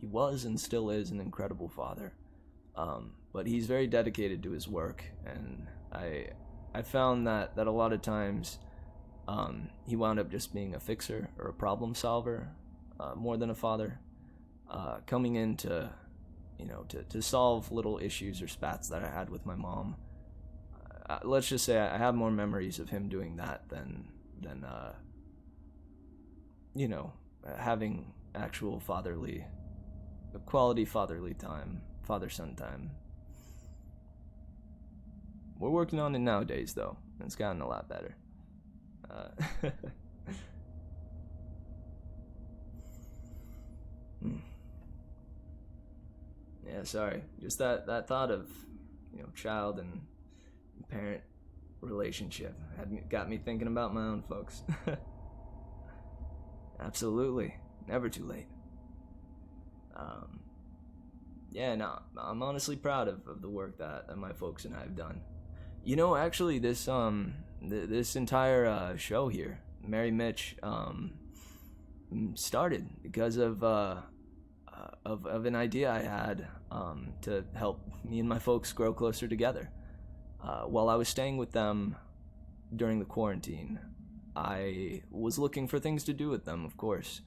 was and still is an incredible father. But he's very dedicated to his work, and I found that a lot of times he wound up just being a fixer or a problem solver, more than a father, coming in to, to solve little issues or spats that I had with my mom. Let's just say I have more memories of him doing that than having actual quality fatherly time, father-son time. We're working on it nowadays, though. It's gotten a lot better. Yeah, sorry. Just that thought of, child and parent relationship got me thinking about my own folks. Absolutely. Never too late. Yeah, no, I'm honestly proud of the work that my folks and I have done. Actually, this entire show here, Merry Mitch, started because of an idea I had to help me and my folks grow closer together. While I was staying with them during the quarantine, I was looking for things to do with them, of course.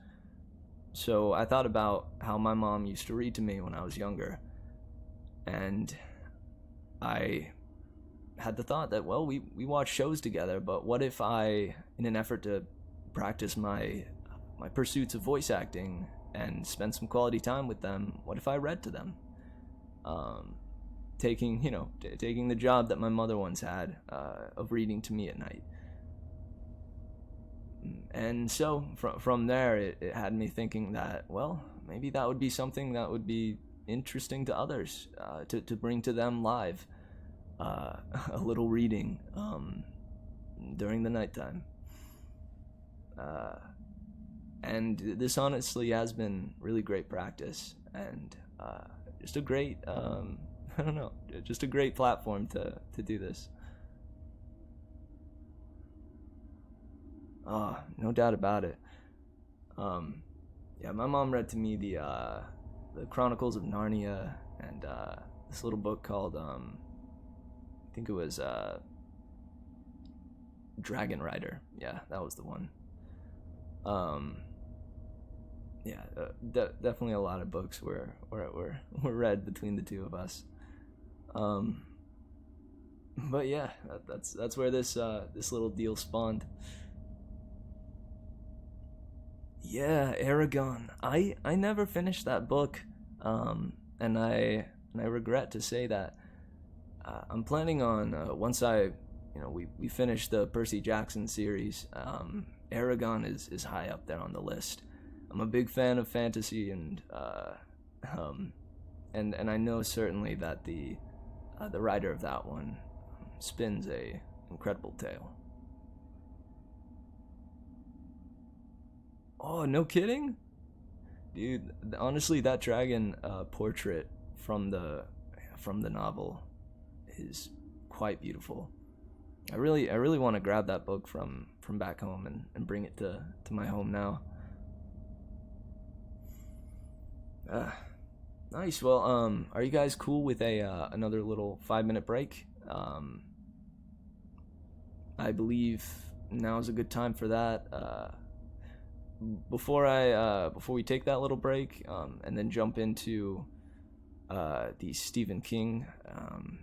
So I thought about how my mom used to read to me when I was younger, and I had the thought that, well, we watch shows together, but what if I, in an effort to practice my pursuits of voice acting and spend some quality time with them, what if I read to them? Taking the job that my mother once had, of reading to me at night. And so from there, it had me thinking that, well, maybe that would be something that would be interesting to others, to bring to them live, a little reading during the nighttime. And this honestly has been really great practice, and just a great, I don't know, just a great platform to do this. No doubt about it. Yeah, my mom read to me the Chronicles of Narnia, and this little book called I think it was Dragon Rider. Yeah, that was the one. Yeah, definitely a lot of books were read between the two of us. But yeah, that's where this little deal spawned. Yeah, Aragon. I never finished that book, and I regret to say that. I'm planning on, once we finish the Percy Jackson series. Aragon is high up there on the list. I'm a big fan of fantasy, and I know certainly that the writer of that one spins a incredible tale. Oh, no kidding? Dude, honestly, that dragon portrait from the novel is quite beautiful. I really want to grab that book from back home and bring it to my home now. Nice. Well, are you guys cool with another little 5-minute break? I believe now is a good time for that. Before we take that little break, and then jump into the Stephen King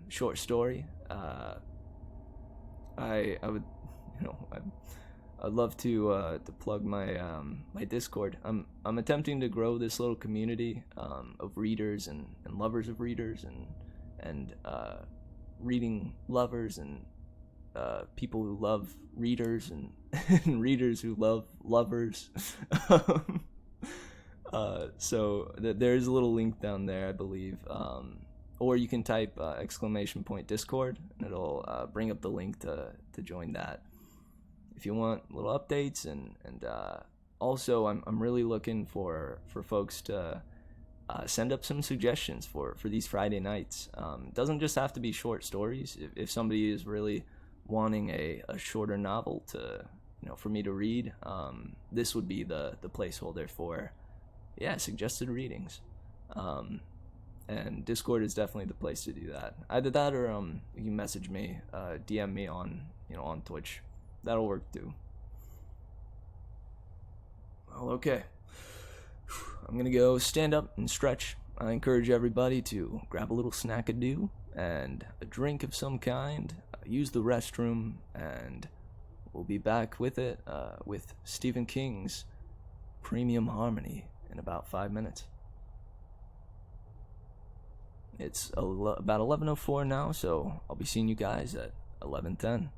short story, I would, I'd love to plug my Discord. I'm attempting to grow this little community of readers and lovers of readers, and reading lovers, and people who love readers, and, and readers who love lovers. So there's a little link down there, I believe, or you can type !Discord, and it'll bring up the link to join that if you want little updates. And also I'm really looking for folks to send up some suggestions for these Friday nights. Doesn't just have to be short stories. If somebody is really wanting a shorter novel to, for me to read, this would be the placeholder for, suggested readings. And Discord is definitely the place to do that. Either that or you can message me, DM me on on Twitch. That'll work too. Well, okay. I'm gonna go stand up and stretch. I encourage everybody to grab a little snack-a-do and a drink of some kind, use the restroom, and we'll be back with it with Stephen King's Premium Harmony in about 5 minutes. It's about 11:04 now, so I'll be seeing you guys at 11:10.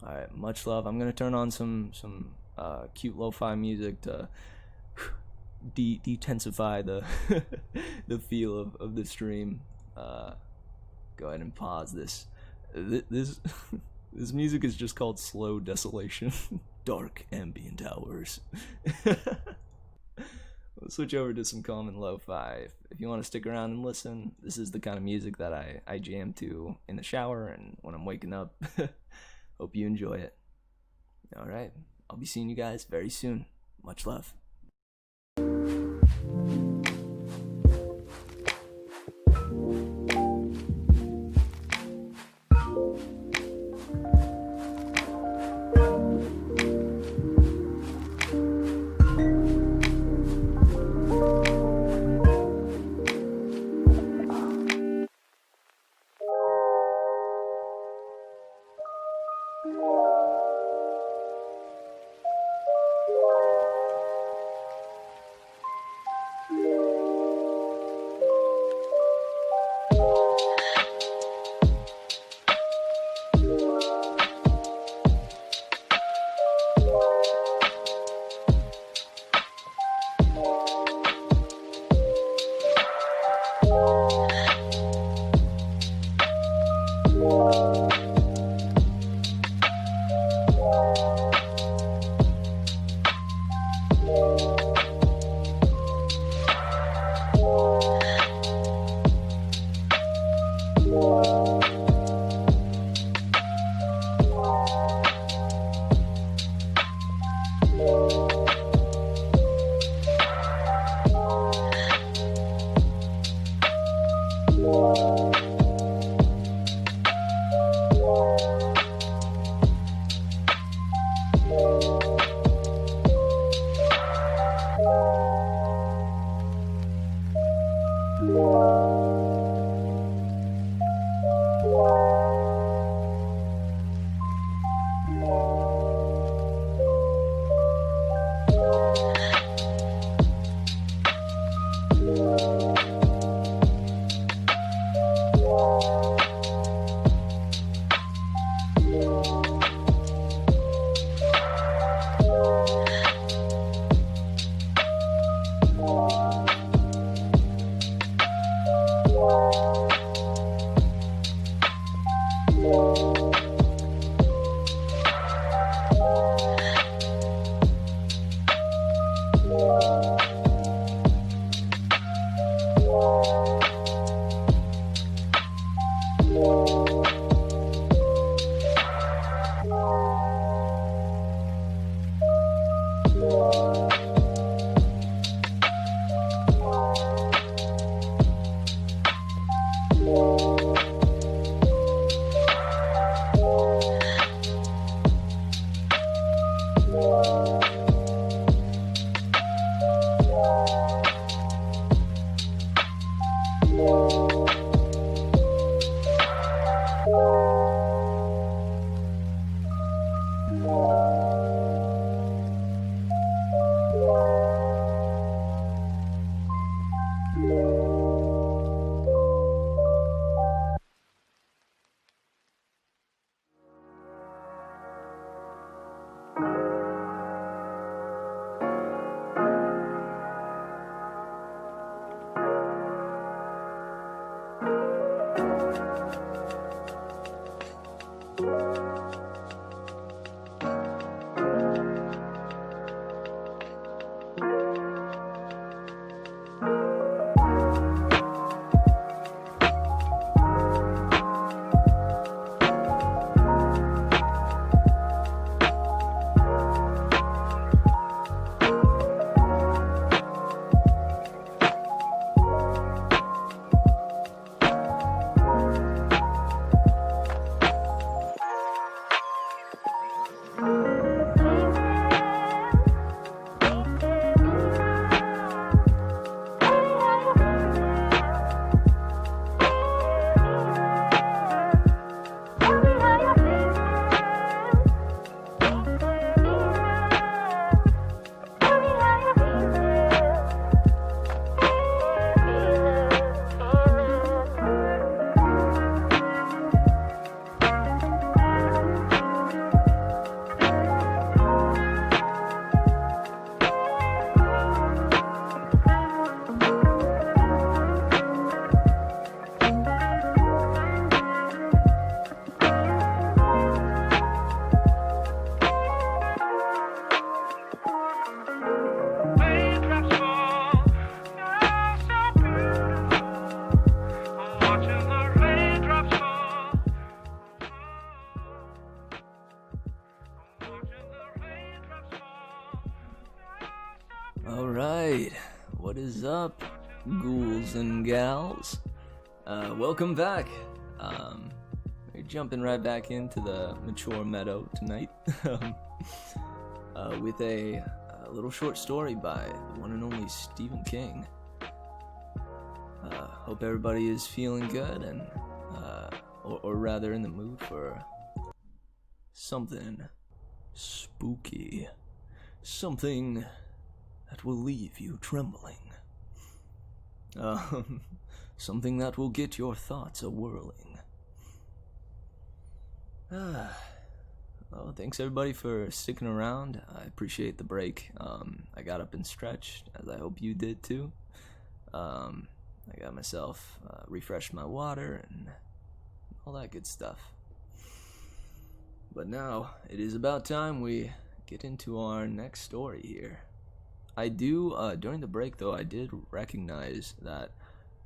Alright, much love. I'm gonna turn on some cute lo-fi music to detensify the the feel of the stream. Go ahead and pause this. This this music is just called Slow Desolation. Dark ambient hours. Let's switch over to some calm and lo-fi. If you want to stick around and listen, this is the kind of music that I jam to in the shower and when I'm waking up. Hope you enjoy it. Alright, I'll be seeing you guys very soon. Much love. up, ghouls and gals? Welcome back. We're jumping right back into the mature meadow tonight with a little short story by the one and only Stephen King. Hope everybody is feeling good and, or rather in the mood for something spooky. Something that will leave you trembling. Something that will get your thoughts a-whirling. Well, thanks everybody for sticking around. I appreciate the break. I got up and stretched, as I hope you did too. I got myself refreshed my water and all that good stuff. But now, it is about time we get into our next story here. I do, during the break though, I did recognize that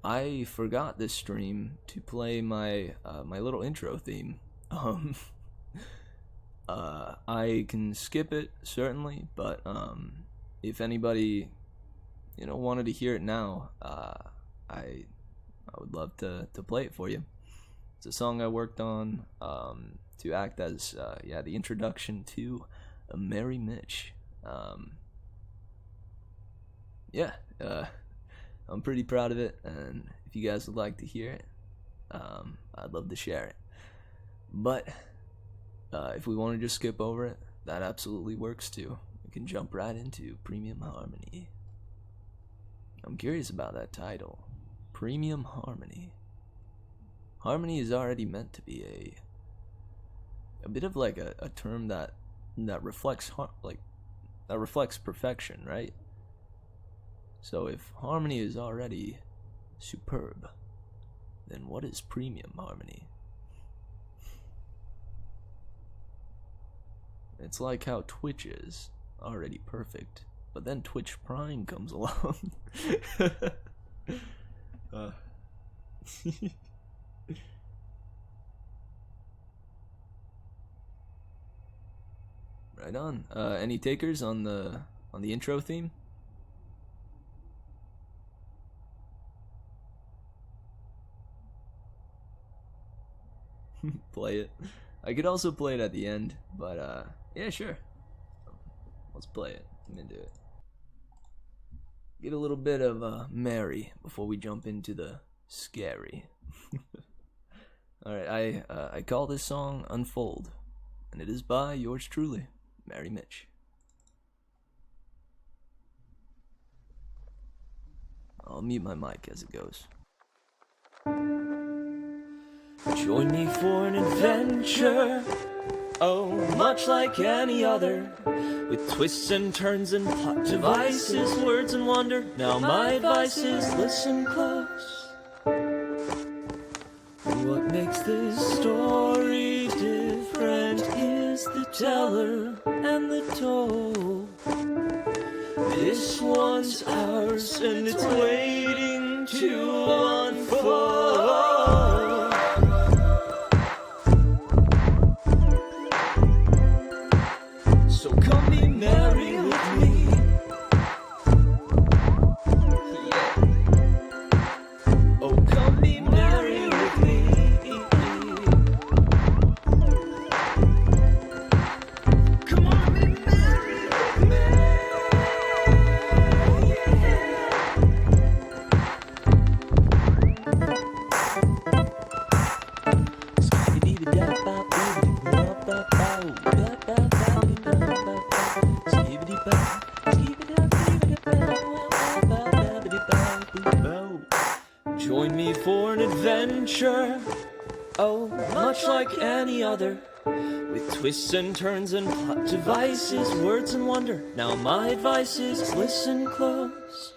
I forgot this stream to play my my little intro theme. I can skip it, certainly, but if anybody, wanted to hear it now, I would love to play it for you. It's a song I worked on to act as the introduction to merrymitch. I'm pretty proud of it, and if you guys would like to hear it, I'd love to share it. But if we want to just skip over it, that absolutely works too. We can jump right into Premium Harmony. I'm curious about that title, Premium Harmony. Harmony is already meant to be a bit of like a term that reflects that reflects perfection, right? So if harmony is already superb, then what is premium harmony? It's like how Twitch is already perfect, but then Twitch Prime comes along. Right on. Any takers on the intro theme? Play it. I could also play it at the end, but yeah, sure. Let's play it. I'm into it. Get a little bit of merry before we jump into the scary. Alright, I call this song Unfold, and it is by yours truly, merrymitch. I'll mute my mic as it goes. Join me for an adventure, oh, much like any other, with twists and turns and plot devices, words and wonder. Now my advice is listen close. What makes this story different is the teller and the told. This one's ours and it's waiting to unfold. So come be merry with me. Yeah. Oh, come be merry with me. Come on, be merry with me. Join me for an adventure, oh, much like any other, with twists and turns and plot devices, words and wonder. Now my advice is listen close.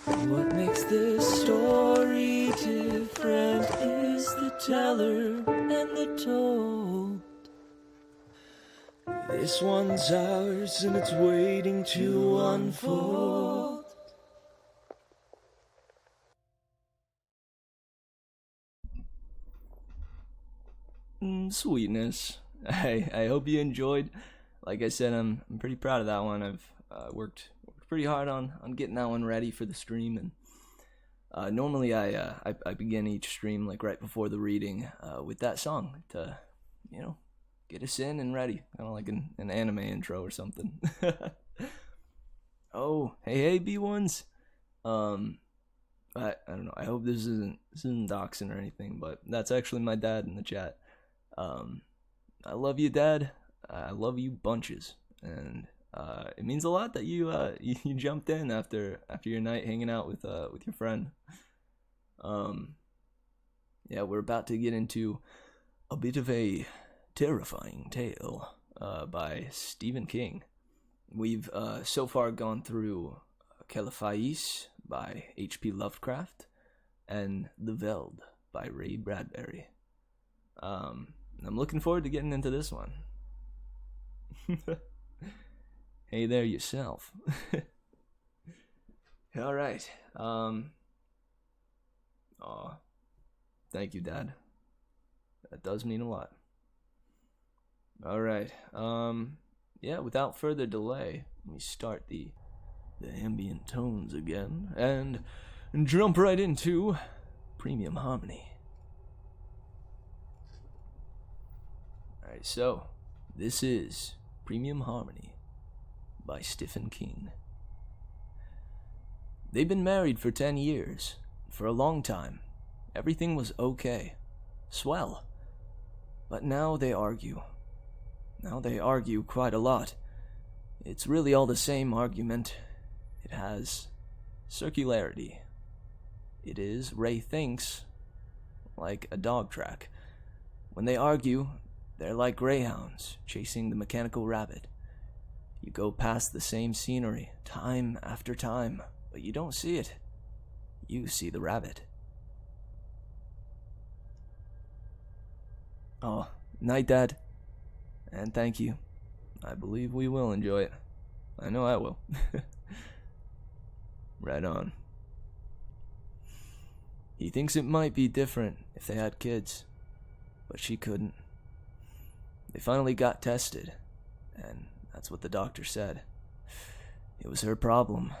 What makes this story different is the teller and the told. This one's ours and it's waiting to unfold. Sweetness. I hope you enjoyed. Like I said, I'm pretty proud of that one. I've worked worked pretty hard on getting that one ready for the stream, and normally I begin each stream like right before the reading with that song to, get us in and ready, kind of like an anime intro or something. Oh, hey B1s. I don't know. I hope this isn't doxing or anything, but that's actually my dad in the chat. I love you, Dad. I love you bunches, and it means a lot that you you jumped in after your night hanging out with your friend. Yeah, we're about to get into a bit of a terrifying tale by Stephen King. We've so far gone through Califais by H.P. Lovecraft and The Veld by Ray Bradbury. I'm looking forward to getting into this one. Hey there yourself. All right. Thank you, Dad. That does mean a lot. All right. Yeah, without further delay, let me start the ambient tones again and jump right into Premium Harmony. All right, so this is Premium Harmony by Stephen King. They've been married for 10 years. For a long time, everything was okay. Swell. But now they argue. Now they argue quite a lot. It's really all the same argument. It has circularity. It is, Ray thinks, like a dog track. When they argue, they're like greyhounds chasing the mechanical rabbit. You go past the same scenery time after time, but you don't see it. You see the rabbit. Oh, night, Dad. And thank you. I believe we will enjoy it. I know I will. Right on. He thinks it might be different if they had kids, but she couldn't. They finally got tested, and that's what the doctor said. It was her problem.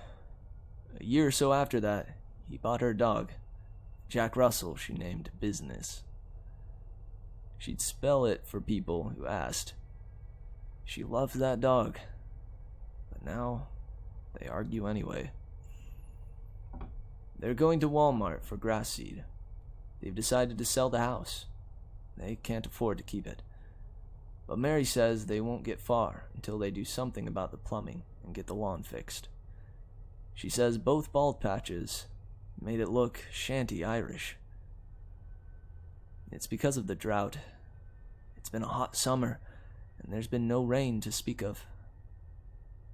A year or so after that, he bought her a dog. Jack Russell, she named Business. She'd spell it for people who asked. She loved that dog, but now they argue anyway. They're going to Walmart for grass seed. They've decided to sell the house. They can't afford to keep it. But Mary says they won't get far until they do something about the plumbing and get the lawn fixed. She says both bald patches made it look shanty Irish. It's because of the drought. It's been a hot summer, and there's been no rain to speak of.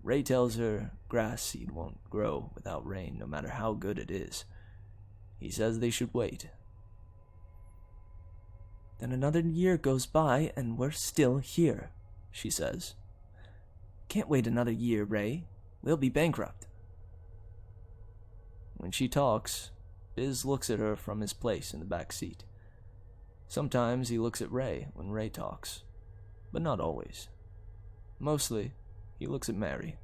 Ray tells her grass seed won't grow without rain, no matter how good it is. He says they should wait. Then another year goes by, and we're still here, she says. Can't wait another year, Ray. We'll be bankrupt. When she talks, Biz looks at her from his place in the back seat. Sometimes he looks at Ray when Ray talks, but not always. Mostly, he looks at Mary.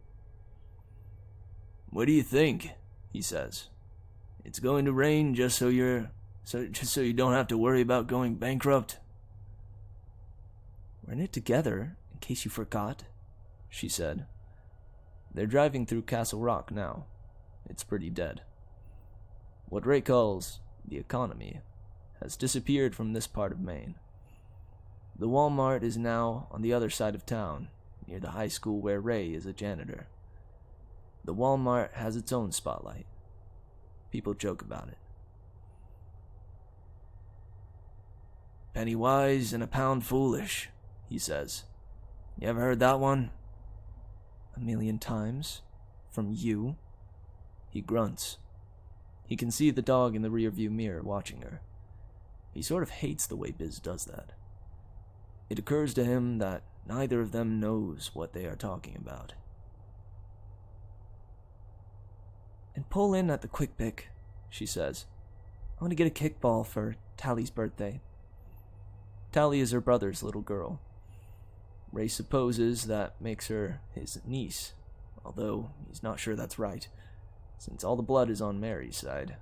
What do you think? He says. It's going to rain just so you don't have to worry about going bankrupt. We're in it together, in case you forgot, she said. They're driving through Castle Rock now. It's pretty dead. What Ray calls the economy has disappeared from this part of Maine. The Walmart is now on the other side of town, near the high school where Ray is a janitor. The Walmart has its own spotlight. People joke about it. Penny wise and a pound foolish, he says. You ever heard that one? 1,000,000 times. From you? He grunts. He can see the dog in the rearview mirror watching her. He sort of hates the way Biz does that. It occurs to him that neither of them knows what they are talking about. And pull in at the quick pick, she says. I want to get a kickball for Tally's birthday. Tally is her brother's little girl. Ray supposes that makes her his niece, although he's not sure that's right, since all the blood is on Mary's side.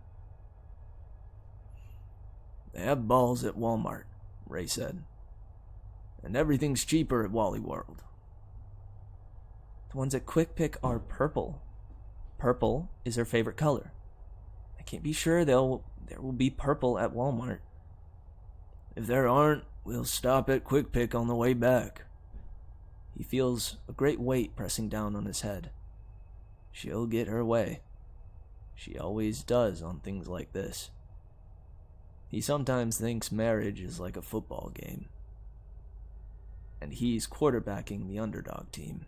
"They have balls at Walmart," Ray said. "And everything's cheaper at Wally World." "The ones at Quick Pick are purple. Purple is her favorite color. I can't be sure there will be purple at Walmart." "If there aren't, we'll stop at Quick Pick on the way back." He feels a great weight pressing down on his head. She'll get her way. She always does on things like this. He sometimes thinks marriage is like a football game, and he's quarterbacking the underdog team.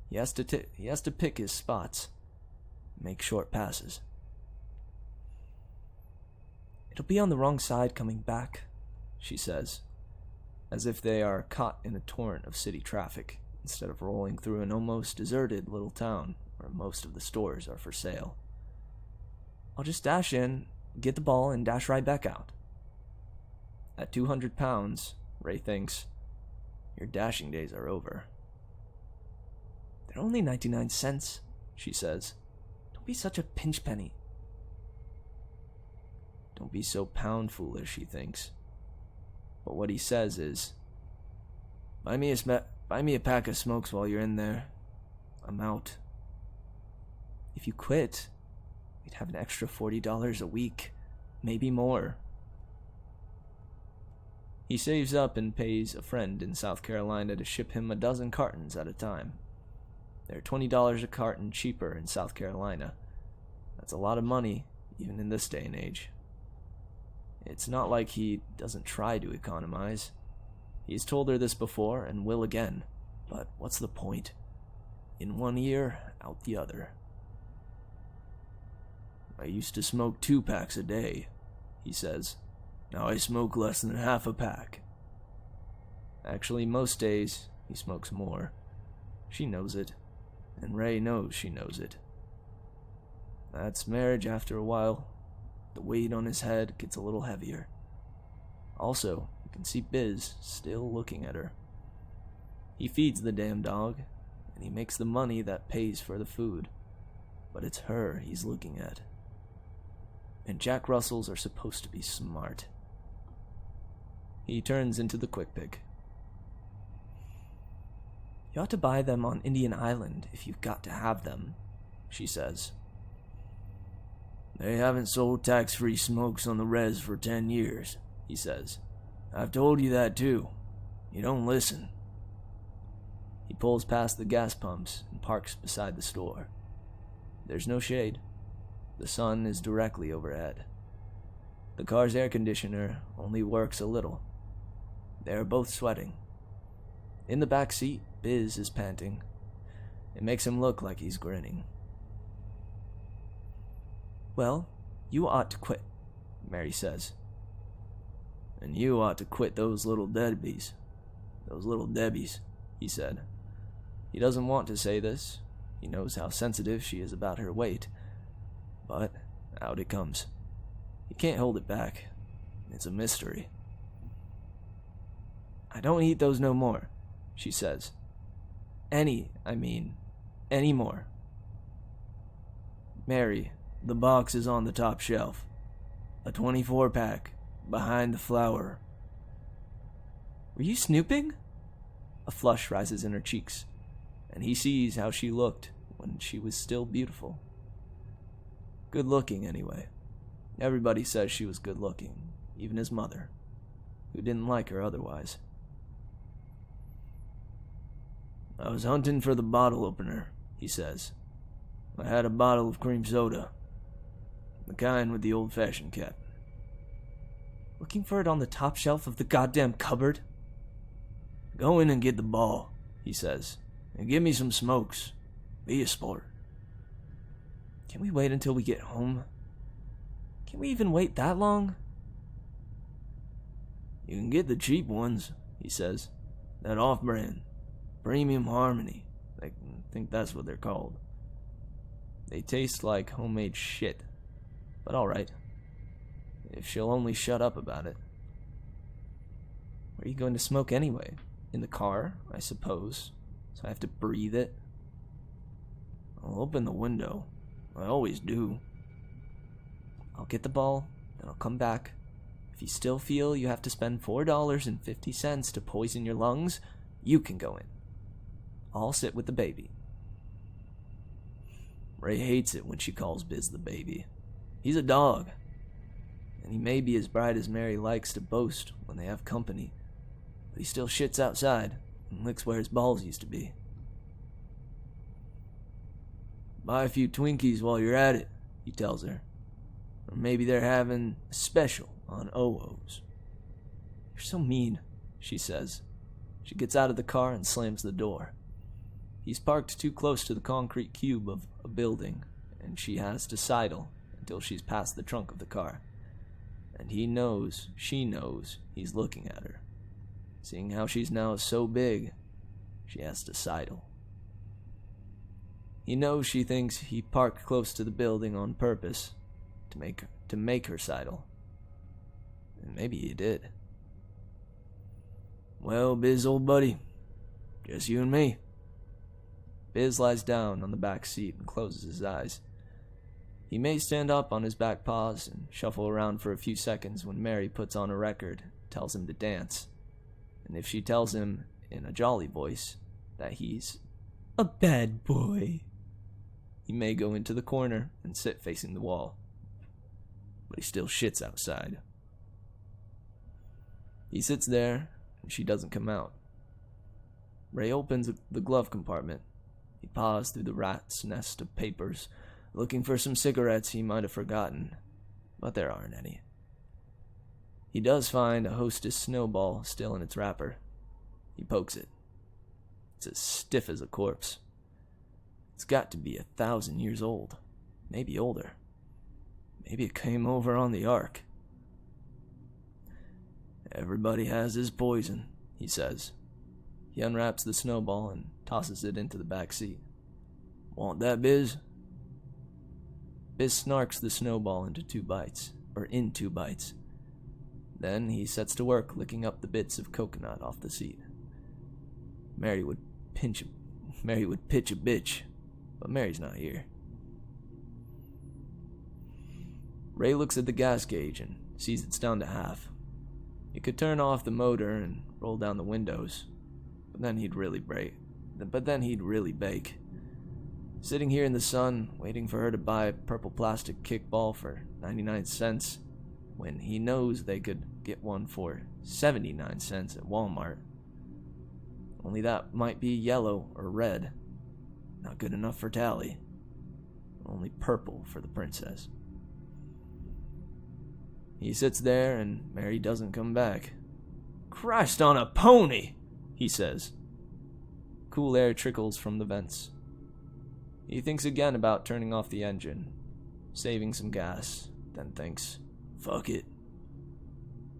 He has to pick his spots, make short passes. "It'll be on the wrong side coming back," she says, as if they are caught in a torrent of city traffic instead of rolling through an almost deserted little town where most of the stores are for sale. "I'll just dash in, get the ball, and dash right back out." At 200 pounds, Ray thinks, your dashing days are over. "They're only 99 cents, she says. "Don't be such a pinch penny." Don't be so pound foolish, he thinks. But what he says is, buy me a pack of smokes while you're in there. I'm out." "If you quit, we'd have an extra $40 a week, maybe more." He saves up and pays a friend in South Carolina to ship him a dozen cartons at a time. They're $20 a carton cheaper in South Carolina. That's a lot of money, even in this day and age. It's not like he doesn't try to economize. He's told her this before and will again, but what's the point? In one ear, out the other. "I used to smoke 2 packs a day," he says. "Now I smoke less than half a pack." Actually, most days, he smokes more. She knows it, and Ray knows she knows it. That's marriage after a while. The weight on his head gets a little heavier. Also, you can see Biz still looking at her. He feeds the damn dog, and he makes the money that pays for the food. But it's her he's looking at. And Jack Russells are supposed to be smart. He turns into the Quick Pick. "You ought to buy them on Indian Island if you've got to have them," she says. "They haven't sold tax-free smokes on the res for 10 years, he says. "I've told you that too. You don't listen." He pulls past the gas pumps and parks beside the store. There's no shade. The sun is directly overhead. The car's air conditioner only works a little. They are both sweating. In the back seat, Biz is panting. It makes him look like he's grinning. "Well, you ought to quit," Mary says. "And you ought to quit those little Debbies. Those little Debbies," he said. He doesn't want to say this. He knows how sensitive she is about her weight. But out it comes. He can't hold it back. It's a mystery. "I don't eat those no more," she says. Any more. "Mary, the box is on the top shelf. A 24-pack, behind the flower." "Were you snooping?" A flush rises in her cheeks, and he sees how she looked when she was still beautiful. Good looking, anyway. Everybody says she was good looking, even his mother, who didn't like her otherwise. "I was hunting for the bottle opener," he says. "I had a bottle of cream soda. The kind with the old-fashioned cap." "Looking for it on the top shelf of the goddamn cupboard?" "Go in and get the ball," he says. "And give me some smokes. Be a sport." "Can we wait until we get home? Can we even wait that long?" "You can get the cheap ones," he says. "That off-brand. Premium Harmony. I think that's what they're called. They taste like homemade shit. But alright. If she'll only shut up about it." "Where are you going to smoke anyway? In the car, I suppose. So I have to breathe it." I'll open the window. I always do. I'll get the ball, then I'll come back. If you still feel you have to spend $4.50 to poison your lungs, you can go in. I'll sit with the baby. Ray hates it when she calls Biz the baby. He's a dog. And he may be as bright as Mary likes to boast when they have company, but he still shits outside and licks where his balls used to be. Buy a few Twinkies while you're at it, he tells her. Or maybe they're having a special on OOs. You're so mean, she says. She gets out of the car and slams the door. He's parked too close to the concrete cube of a building, and she has to sidle until she's past the trunk of the car. And she knows he's looking at her. Seeing how she's now so big, she has to sidle. He knows she thinks he parked close to the building on purpose to make her sidle. And maybe he did. Well, Biz, old buddy, just you and me. Biz lies down on the back seat and closes his eyes. He may stand up on his back paws and shuffle around for a few seconds when Mary puts on a record, tells him to dance. And if she tells him, in a jolly voice, that he's a bad boy, he may go into the corner and sit facing the wall. But he still shits outside. He sits there, and she doesn't come out. Ray opens the glove compartment. He paws through the rat's nest of papers, looking for some cigarettes he might have forgotten, but there aren't any. He does find a Hostess snowball still in its wrapper. He pokes it. It's as stiff as a corpse. It's got to be 1,000 years old, maybe older. Maybe it came over on the Ark. Everybody has his poison, he says. He unwraps the snowball and tosses it into the back seat. Want that, Biz? Biz snarks the snowball in 2 bites. Then he sets to work licking up the bits of coconut off the seat. Mary would pitch a bitch, but Mary's not here. Ray looks at the gas gauge and sees it's down to half. He could turn off the motor and roll down the windows, but then he'd really bake. Sitting here in the sun, waiting for her to buy a purple plastic kickball for 99 cents, when he knows they could get one for 79 cents at Walmart. Only that might be yellow or red. Not good enough for Tally. Only purple for the princess. He sits there and Mary doesn't come back. Christ on a pony, he says. Cool air trickles from the vents. He thinks again about turning off the engine, saving some gas, then thinks, fuck it.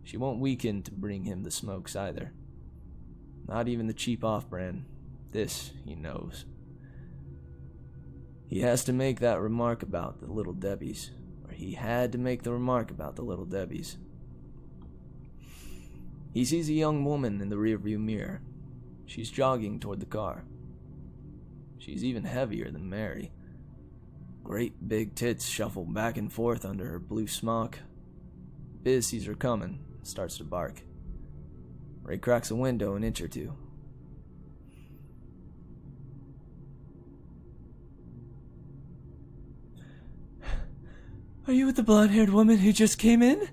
She won't weaken to bring him the smokes either. Not even the cheap off-brand. This, he knows. He has to make that remark about the Little Debbies. Or he had to make the remark about the Little Debbies. He sees a young woman in the rearview mirror. She's jogging toward the car. She's even heavier than Mary. Great big tits shuffle back and forth under her blue smock. Biz sees her coming and starts to bark. Ray cracks a window an inch or two. Are you with the blonde-haired woman who just came in?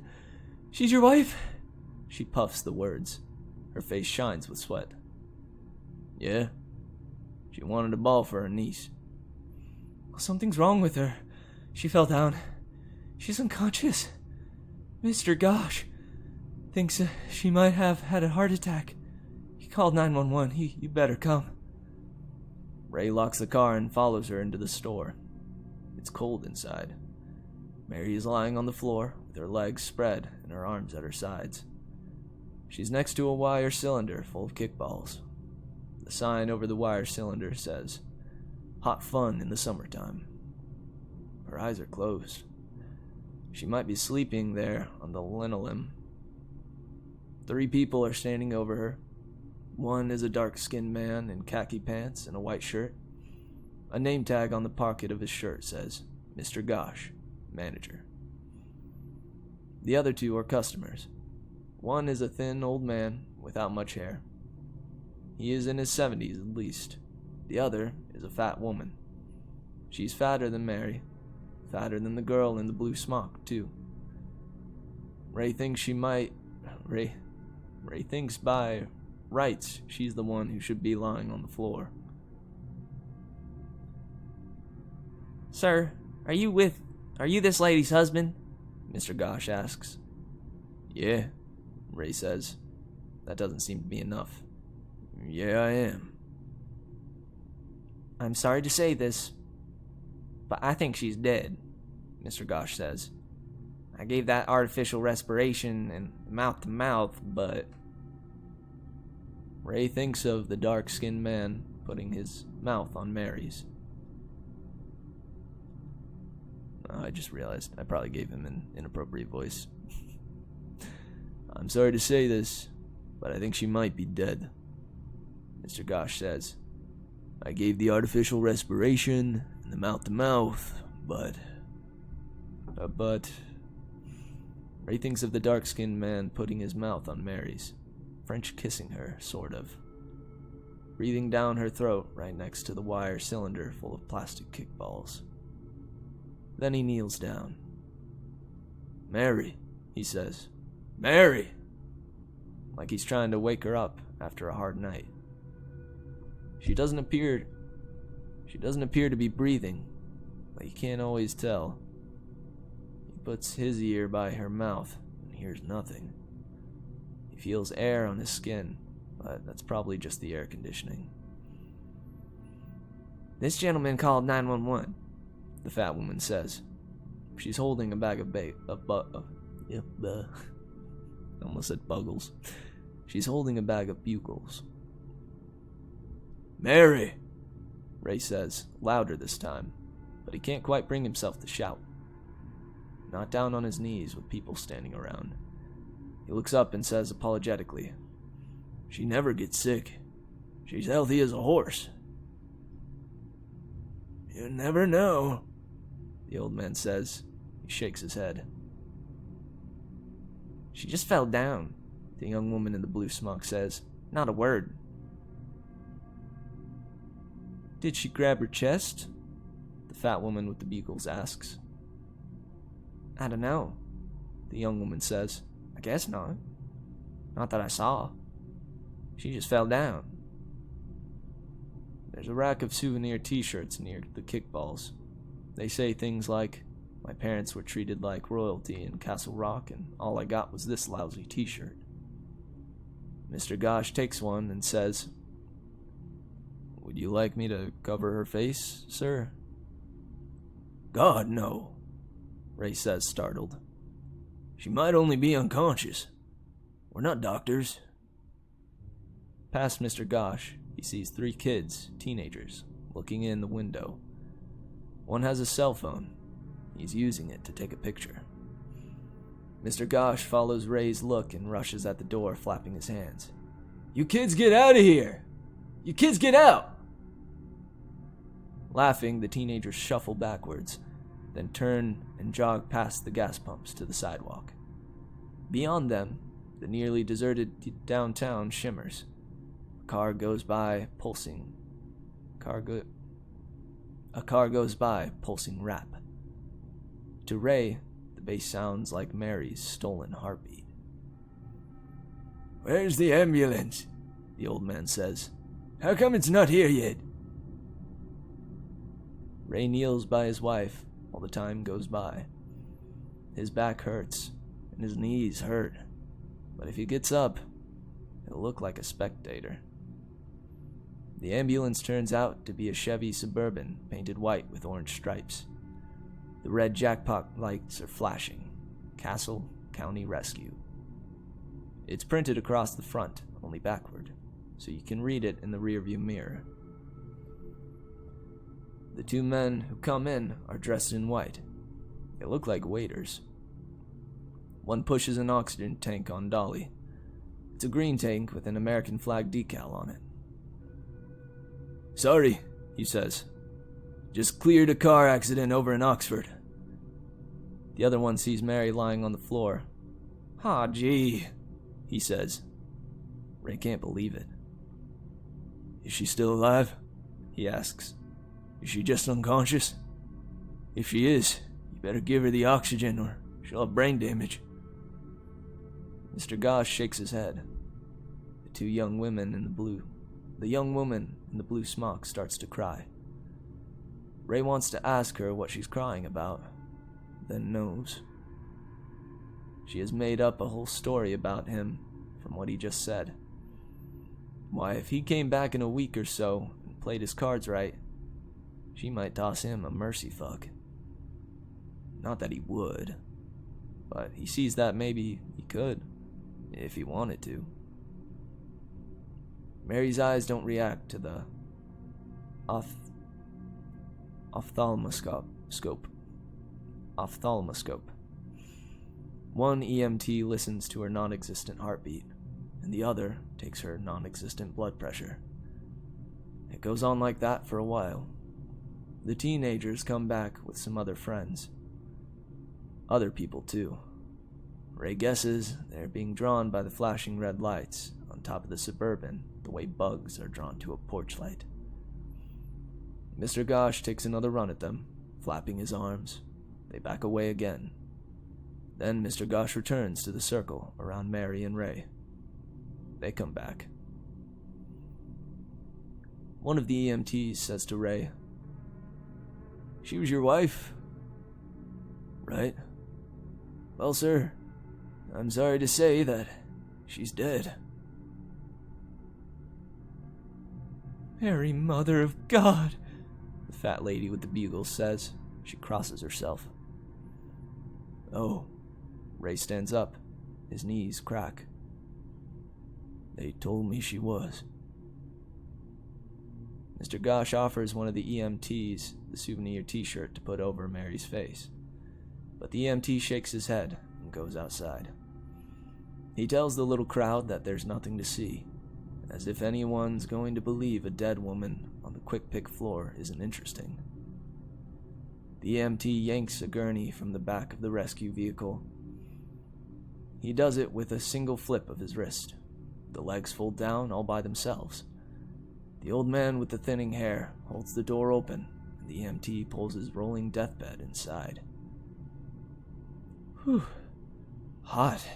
She's your wife? She puffs the words. Her face shines with sweat. Yeah. She wanted a ball for her niece. Well, something's wrong with her. She fell down. She's unconscious. Mr. Gosh thinks she might have had a heart attack. He called 911. You better come. Ray locks the car and follows her into the store. It's cold inside. Mary is lying on the floor with her legs spread and her arms at her sides. She's next to a wire cylinder full of kickballs. The sign over the wire cylinder says, "Hot fun in the summertime." Her eyes are closed. She might be sleeping there on the linoleum. 3 people are standing over her. One is a dark-skinned man in khaki pants and a white shirt. A name tag on the pocket of his shirt says, Mr. Gosh, manager. The other two are customers. One is a thin old man without much hair. He is in his 70s at least. The other is a fat woman. She's fatter than Mary, fatter than the girl in the blue smock, too. Ray thinks by rights she's the one who should be lying on the floor. Sir, are you this lady's husband? Mr. Gosh asks. Yeah, Ray says. That doesn't seem to be enough. Yeah, I am. I'm sorry to say this, but I think she's dead, Mr. Gosh says. I gave that artificial respiration and mouth-to-mouth, but... Ray thinks of the dark-skinned man putting his mouth on Mary's. Oh, I just realized I probably gave him an inappropriate voice. I'm sorry to say this, but I think she might be dead, Mr. Gosh says. I gave the artificial respiration and the mouth-to-mouth, but... Ray thinks of the dark-skinned man putting his mouth on Mary's, French kissing her, sort of. Breathing down her throat right next to the wire cylinder full of plastic kickballs. Then he kneels down. Mary, he says. Mary! Like he's trying to wake her up after a hard night. She doesn't appear to be breathing, but you can't always tell. He puts his ear by her mouth and hears nothing. He feels air on his skin, but that's probably just the air conditioning. This gentleman called 911, the fat woman says. She's holding a bag of almost said buggles. She's holding a bag of bugles. Mary, Ray says, louder this time, but he can't quite bring himself to shout. Not down on his knees with people standing around. He looks up and says apologetically, She never gets sick. She's healthy as a horse. You never know, the old man says. He shakes his head. She just fell down, the young woman in the blue smock says. Not a word. Did she grab her chest? The fat woman with the bugles asks. I don't know, the young woman says. I guess not. Not that I saw. She just fell down. There's a rack of souvenir t-shirts near the kickballs. They say things like, my parents were treated like royalty in Castle Rock and all I got was this lousy t-shirt. Mr. Gosh takes one and says, Would you like me to cover her face, sir? God, no, Ray says, startled. She might only be unconscious. We're not doctors. Past Mr. Gosh, he sees 3 kids, teenagers, looking in the window. One has a cell phone. He's using it to take a picture. Mr. Gosh follows Ray's look and rushes at the door, flapping his hands. You kids get out of here! You kids get out! Laughing, the teenagers shuffle backwards, then turn and jog past the gas pumps to the sidewalk. Beyond them, the nearly deserted downtown shimmers. A car goes by, pulsing rap. To Ray, the bass sounds like Mary's stolen heartbeat. Where's the ambulance? The old man says. How come it's not here yet? Ray kneels by his wife while the time goes by. His back hurts, and his knees hurt. But if he gets up, he'll look like a spectator. The ambulance turns out to be a Chevy Suburban painted white with orange stripes. The red jackpot lights are flashing. Castle County Rescue. It's printed across the front, only backward, so you can read it in the rearview mirror. The 2 men who come in are dressed in white. They look like waiters. One pushes an oxygen tank on dolly. It's a green tank with an American flag decal on it. Sorry, he says. Just cleared a car accident over in Oxford. The other one sees Mary lying on the floor. "Aw, gee," he says. Ray can't believe it. "Is she still alive?" he asks. "Is she just unconscious? If she is, you better give her the oxygen or she'll have brain damage." Mr. Gosh shakes his head. The young woman in the blue smock starts to cry. Ray wants to ask her what she's crying about, then knows. She has made up a whole story about him from what he just said. Why, if he came back in a week or so and played his cards right, she might toss him a mercy fuck. Not that he would, but he sees that maybe he could, if he wanted to. Mary's eyes don't react to the ophthalmoscope. One EMT listens to her non-existent heartbeat, and the other takes her non-existent blood pressure. It goes on like that for a while. The teenagers come back with some other friends. Other people too. Ray guesses they're being drawn by the flashing red lights on top of the Suburban, the way bugs are drawn to a porch light. Mr. Gosh takes another run at them, flapping his arms. They back away again. Then Mr. Gosh returns to the circle around Mary and Ray. They come back. One of the EMTs says to Ray, "She was your wife?" "Right." "Well, sir, I'm sorry to say that she's dead." "Mary, Mother of God," the fat lady with the bugles says. She crosses herself. "Oh." Ray stands up. His knees crack. "They told me she was." Mr. Gosh offers one of the EMTs the souvenir t-shirt to put over Mary's face, but the EMT shakes his head and goes outside. He tells the little crowd that there's nothing to see, as if anyone's going to believe a dead woman on the quick pick floor isn't interesting. The EMT yanks a gurney from the back of the rescue vehicle. He does it with a single flip of his wrist. The legs fold down all by themselves. The old man with the thinning hair holds the door open, and the EMT pulls his rolling deathbed inside. "Whew, hot,"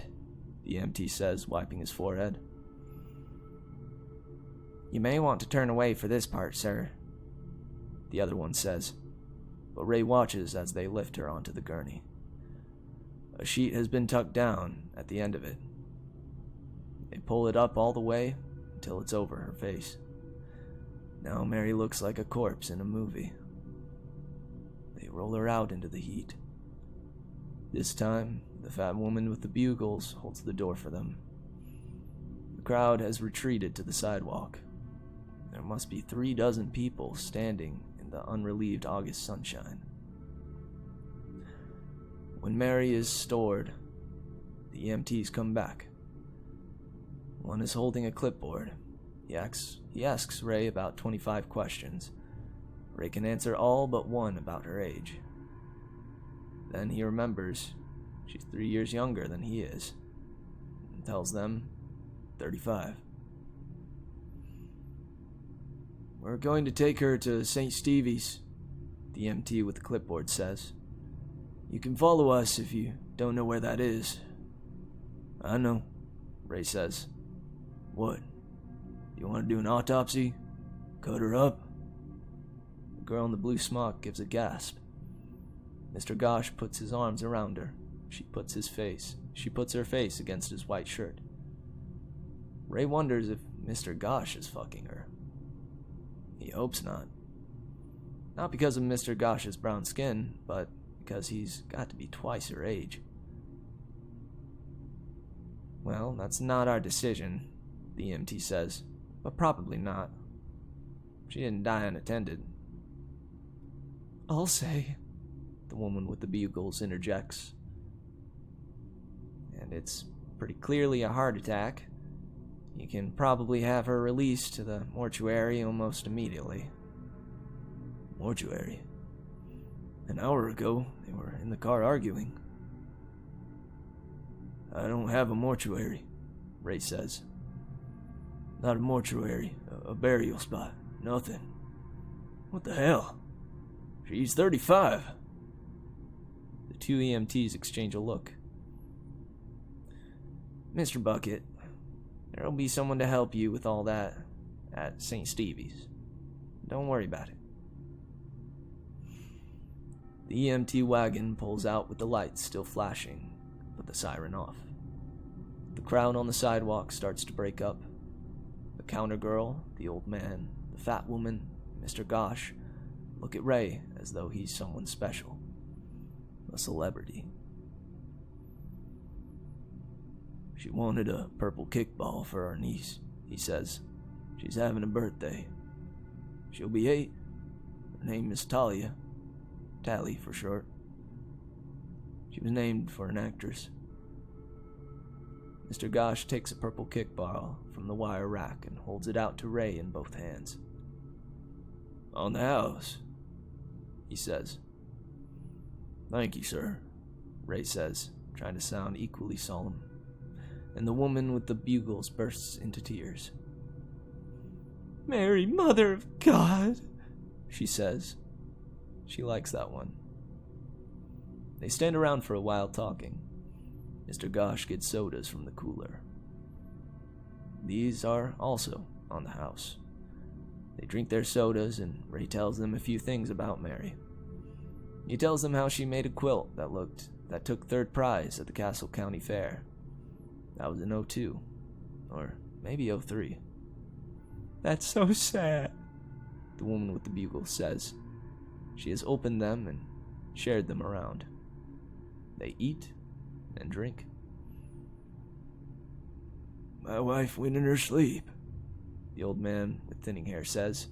the EMT says, wiping his forehead. "You may want to turn away for this part, sir," the other one says, but Ray watches as they lift her onto the gurney. A sheet has been tucked down at the end of it. They pull it up all the way until it's over her face. Now Mary looks like a corpse in a movie. They roll her out into the heat. This time, the fat woman with the bugles holds the door for them. The crowd has retreated to the sidewalk. There must be 36 people standing in the unrelieved August sunshine. When Mary is stored, the EMTs come back. One is holding a clipboard. He asks Ray about 25 questions. Ray can answer all but one about her age. Then he remembers she's 3 years younger than he is, and tells them 35. "We're going to take her to St. Stevie's," the EMT with the clipboard says. "You can follow us if you don't know where that is." "I know," Ray says. "What? You want to do an autopsy? Cut her up?" The girl in the blue smock gives a gasp. Mr. Gosh puts his arms around her. She puts her face against his white shirt. Ray wonders if Mr. Gosh is fucking her. He hopes not. Not because of Mr. Gosh's brown skin, but because he's got to be twice her age. "Well, that's not our decision," the EMT says, "but probably not. She didn't die unattended." "I'll say," the woman with the bugles interjects. "And it's pretty clearly a heart attack. You can probably have her released to the mortuary almost immediately." "Mortuary?" An hour ago, they were in the car arguing. I don't have a mortuary, Ray says. Not a mortuary, a burial spot, nothing. What the hell? She's 35. The two EMTs exchange a look. Mr. Bucket, there'll be someone to help you with all that at St. Stevie's. Don't worry about it. The EMT wagon pulls out with the lights still flashing, but the siren off. The crowd on the sidewalk starts to break up. The counter girl, the old man, the fat woman, Mr. Gosh, look at Ray as though he's someone special. A celebrity. She wanted a purple kickball for our niece, he says. She's having a birthday. She'll be 8. Her name is Talia. Tally for short. She was named for an actress. Mr. Gosh takes a purple kickball from the wire rack and holds it out to Ray in both hands. On the house, he says. Thank you, sir, Ray says, trying to sound equally solemn. And the woman with the bugles bursts into tears. Mary, Mother of God, she says. She likes that one. They stand around for a while talking. Mr. Gosh gets sodas from the cooler. These are also on the house. They drink their sodas and Ray tells them a few things about Mary. He tells them how she made a quilt that took 3rd prize at the Castle County Fair. That was in '02, or maybe '03. That's so sad, the woman with the bugle says. She has opened them and shared them around. They eat and drink. My wife went in her sleep, the old man with thinning hair says.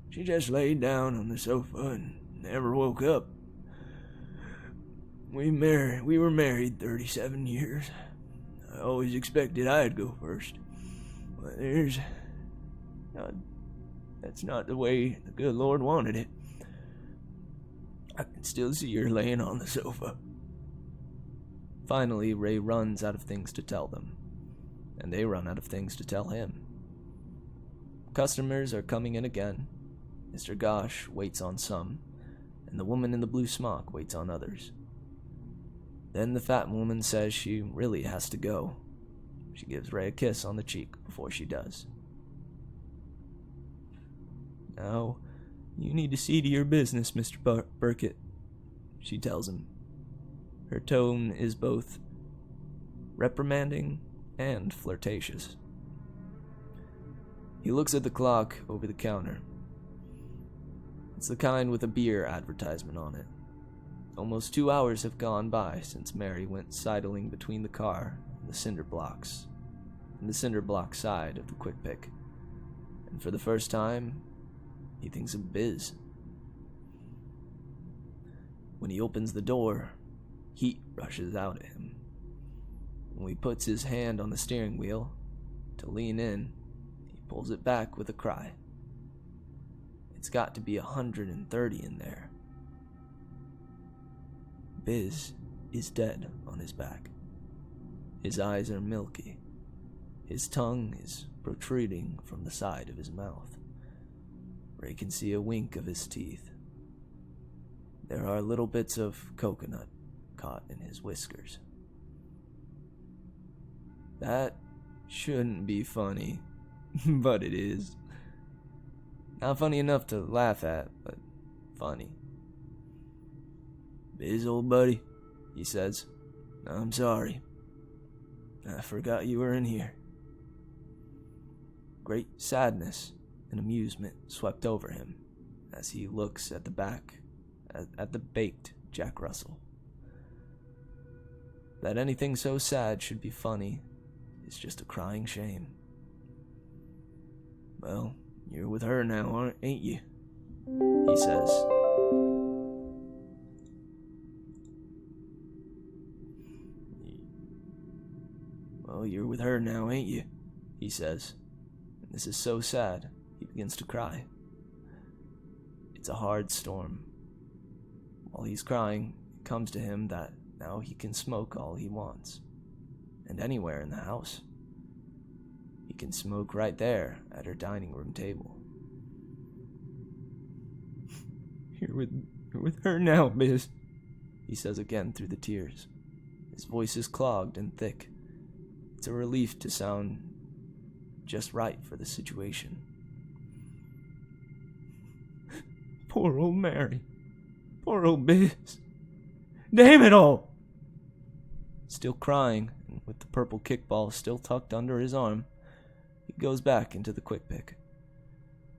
She just laid down on the sofa and never woke up. We were married 37 years. I always expected I'd go first. But that's not the way the good Lord wanted it. I can still see her laying on the sofa. Finally, Ray runs out of things to tell them, and they run out of things to tell him. Customers are coming in again. Mr. Gosh waits on some, and the woman in the blue smock waits on others. Then the fat woman says she really has to go. She gives Ray a kiss on the cheek before she does. Now, you need to see to your business, Mr. Burkett, she tells him. Her tone is both reprimanding and flirtatious. He looks at the clock over the counter. It's the kind with a beer advertisement on it. Almost 2 hours have gone by since Mary went sidling between the car and the cinder block side of the quick pick. And for the first time, he thinks of Biz. When he opens the door, heat rushes out at him. When he puts his hand on the steering wheel to lean in, he pulls it back with a cry. It's got to be 130 in there. Biz is dead on his back. His eyes are milky. His tongue is protruding from the side of his mouth. Ray can see a wink of his teeth. There are little bits of coconut caught in his whiskers. That shouldn't be funny, but it is. Not funny enough to laugh at, but funny. Biz, old buddy, he says. I'm sorry. I forgot you were in here. Great sadness and amusement swept over him as he looks at the baked Jack Russell. That anything so sad should be funny is just a crying shame. Well, you're with her now, ain't you? He says. Well, you're with her now, ain't you? He says. And this is so sad, he begins to cry. It's a hard storm. While he's crying, it comes to him that now he can smoke all he wants, and anywhere in the house. He can smoke right there at her dining room table. You're with her now, Biz, he says again through the tears. His voice is clogged and thick. It's a relief to sound just right for the situation. Poor old Mary. Poor old Biz. Damn it all! Still crying, and with the purple kickball still tucked under his arm, he goes back into the quick pick.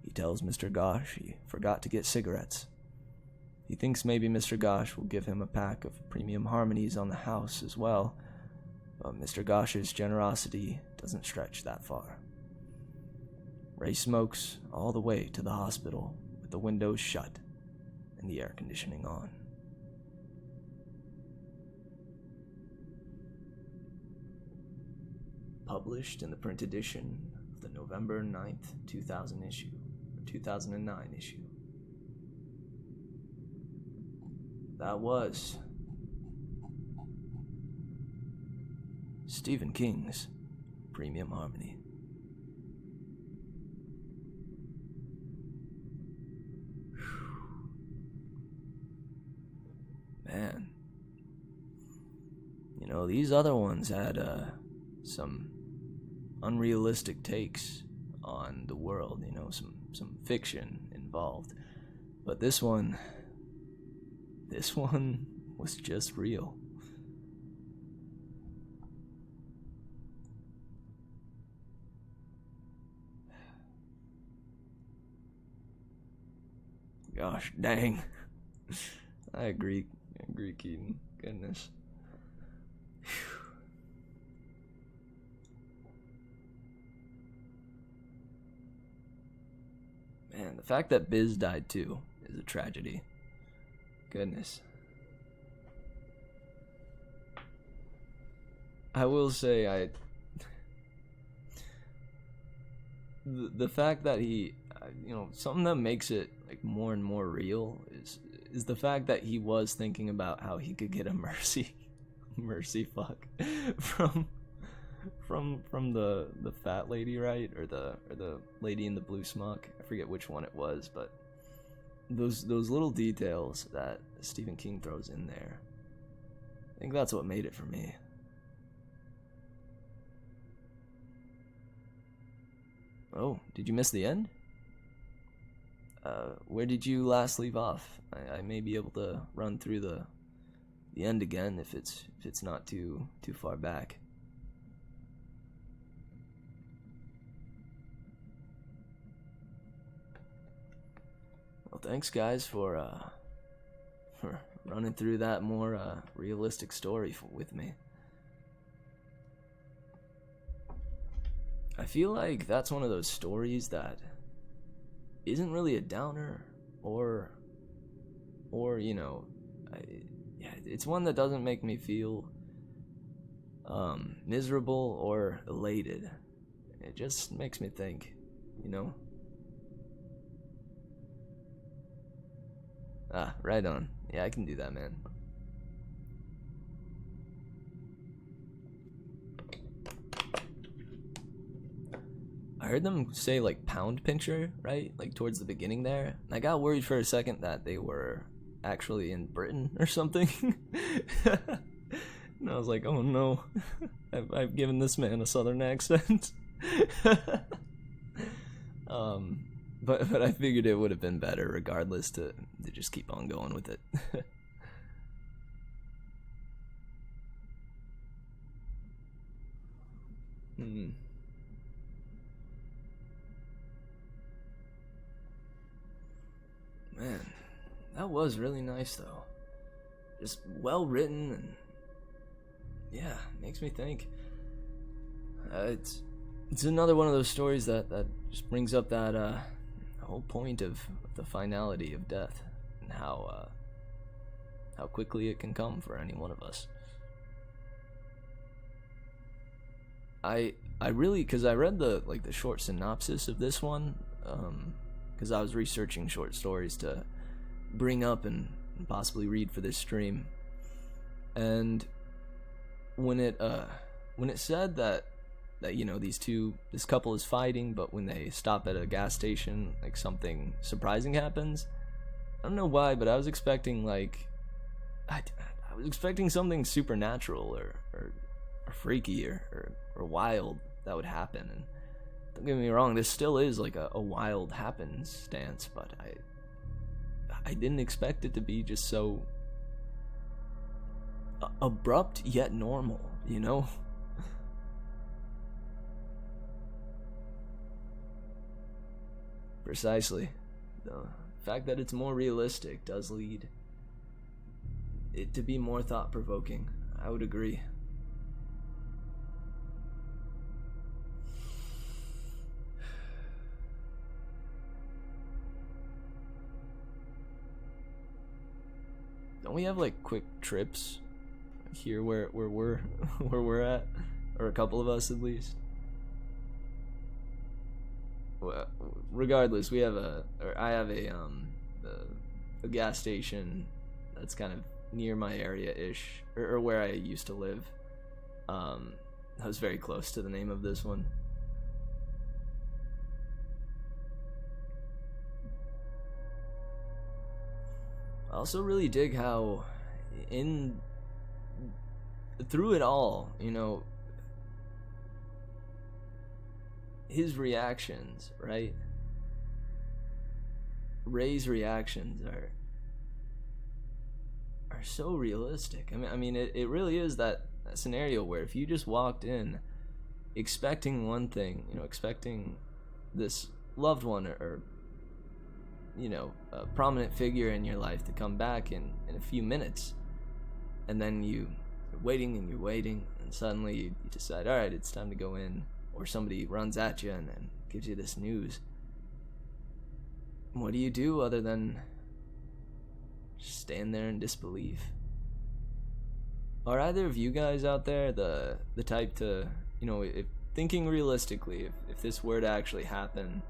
He tells Mr. Gosh he forgot to get cigarettes. He thinks maybe Mr. Gosh will give him a pack of premium harmonies on the house as well, but Mr. Gosh's generosity doesn't stretch that far. Ray smokes all the way to the hospital with the windows shut and the air conditioning on. Published in the print edition of the November 9th, 2009 issue. That was Stephen King's Premium Harmony. Man, you know, these other ones had some unrealistic takes on the world, you know, some fiction involved. But this one was just real. Gosh dang. I agree, Keaton. Goodness. Man, the fact that Biz died too is a tragedy. Goodness. I will say, the fact that he, you know, something that makes it like more and more real is the fact that he was thinking about how he could get a mercy fuck from the fat lady, right? Or the lady in the blue smock. I forget which one it was, but those little details that Stephen King throws in there, I think that's what made it for me. Oh, did you miss the end? Where did you last leave off? I may be able to run through the end again if it's not too far back. Well, thanks guys for running through that more realistic story with me. I feel like that's one of those stories that isn't really a downer, or you know, it's one that doesn't make me feel miserable or elated. It just makes me think, you know. Ah, right on. Yeah, I can do that, man. I heard them say like pound pincher, right? Like towards the beginning there. And I got worried for a second that they were actually in Britain or something. And I was like, oh no, I've given this man a southern accent. But I figured it would have been better regardless to just keep on going with it. Man, that was really nice though. Just well written, and yeah, makes me think. It's another one of those stories that just brings up that whole point of the finality of death and how quickly it can come for any one of us. I really, because I read the short synopsis of this one, because I was researching short stories to bring up and and possibly read for this stream. And when it said that this couple is fighting, but when they stop at a gas station, like something surprising happens. I don't know why, but I was expecting I was expecting something supernatural or freaky or wild that would happen. And don't get me wrong, this still is like a wild happenstance, but I didn't expect it to be just so abrupt yet normal, you know? Precisely. The fact that it's more realistic does lead it to be more thought-provoking. I would agree. Don't we have like quick trips here where we're where we're at, or a couple of us at least? Well, regardless, I have a gas station that's kind of near my area-ish, or where I used to live. I was very close to the name of this one. I also really dig how through it all, his reactions, right? Ray's reactions are so realistic. I mean, it really is that scenario where if you just walked in expecting one thing, expecting this loved one or a prominent figure in your life to come back in a few minutes, and then you're waiting and suddenly you decide, all right, it's time to go in, or somebody runs at you and gives you this news. What do you do other than just stand there in disbelief? Are either of you guys out there the type to, if thinking realistically, if this were to actually happen,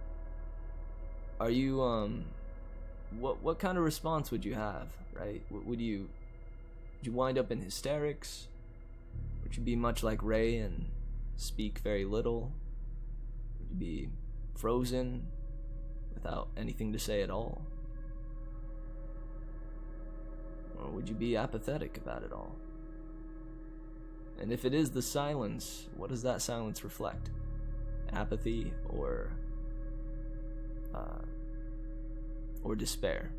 are you what kind of response would you have, right? Would you wind up in hysterics? Would you be much like Ray and speak very little? Would you be frozen without anything to say at all? Or would you be apathetic about it all? And if it is the silence, what does that silence reflect? Apathy or despair?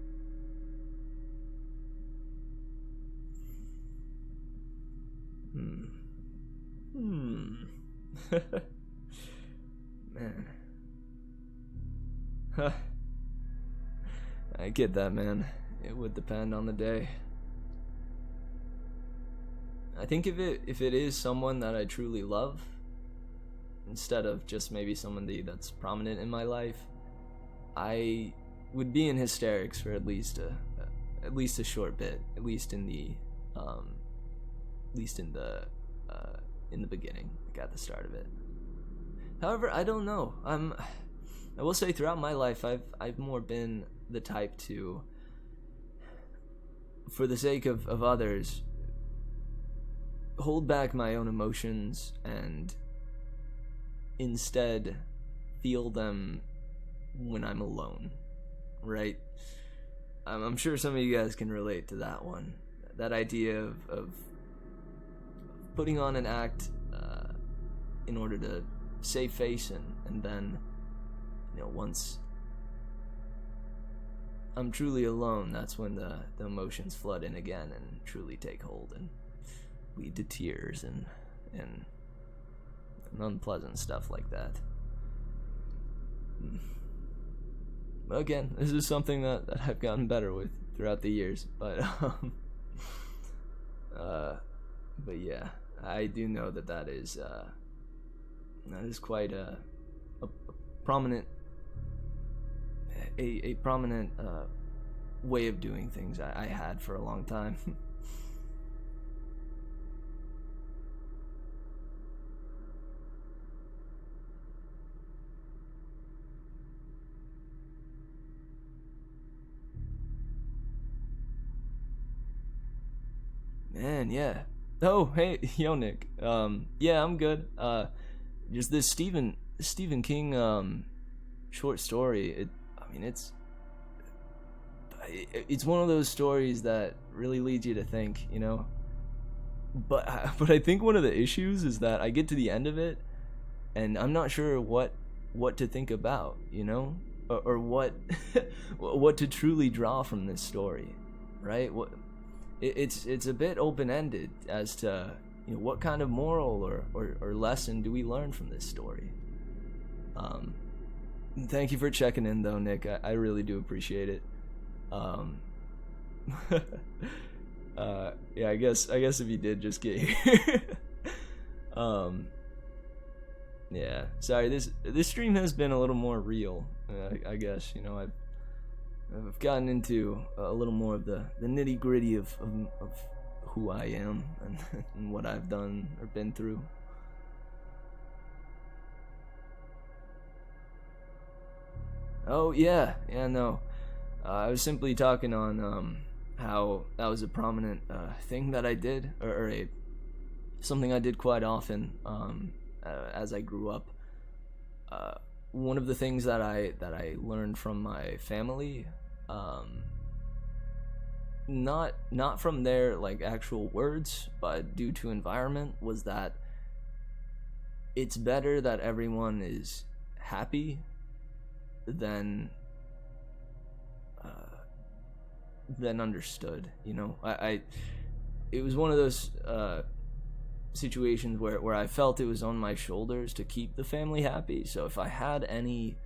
Man. I get that, man. It would depend on the day. I think if it is someone that I truly love, instead of just maybe somebody that's prominent in my life, I would be in hysterics for at least a short bit, at least in the beginning, like at the start of it. However, I don't know. I will say throughout my life, I've more been the type to, for the sake of others, hold back my own emotions and instead feel them when I'm alone, right? I'm sure some of you guys can relate to that one. That idea of putting on an act in order to save face, and then, once I'm truly alone, that's when the emotions flood in again and truly take hold and lead to tears and unpleasant stuff like that. Again, this is something that I've gotten better with throughout the years, but yeah, I do know that is quite a prominent way of doing things I had for a long time. Man, yeah. Oh, hey, yo, Nick. Yeah, I'm good. Just this Stephen King short story. I mean, it's one of those stories that really leads you to think, you know. But I think one of the issues is that I get to the end of it, and I'm not sure what to think about, you know, or what what to truly draw from this story, right? It's a bit open ended as to, you know, what kind of moral or lesson do we learn from this story. Thank you for checking in, though, Nick. I really do appreciate it. Um, yeah, I guess if you did just get here, um, yeah. Sorry, this stream has been a little more real. I guess, you know, I've gotten into a little more of the nitty gritty of who I am and what I've done or been through. Oh yeah, no. I was simply talking on how that was a prominent thing that I did, or something I did quite often as I grew up. One of the things that I learned from my family, not from their like actual words, but due to environment, was that it's better that everyone is happy than understood. You know, it was one of those situations where I felt it was on my shoulders to keep the family happy. So if I had any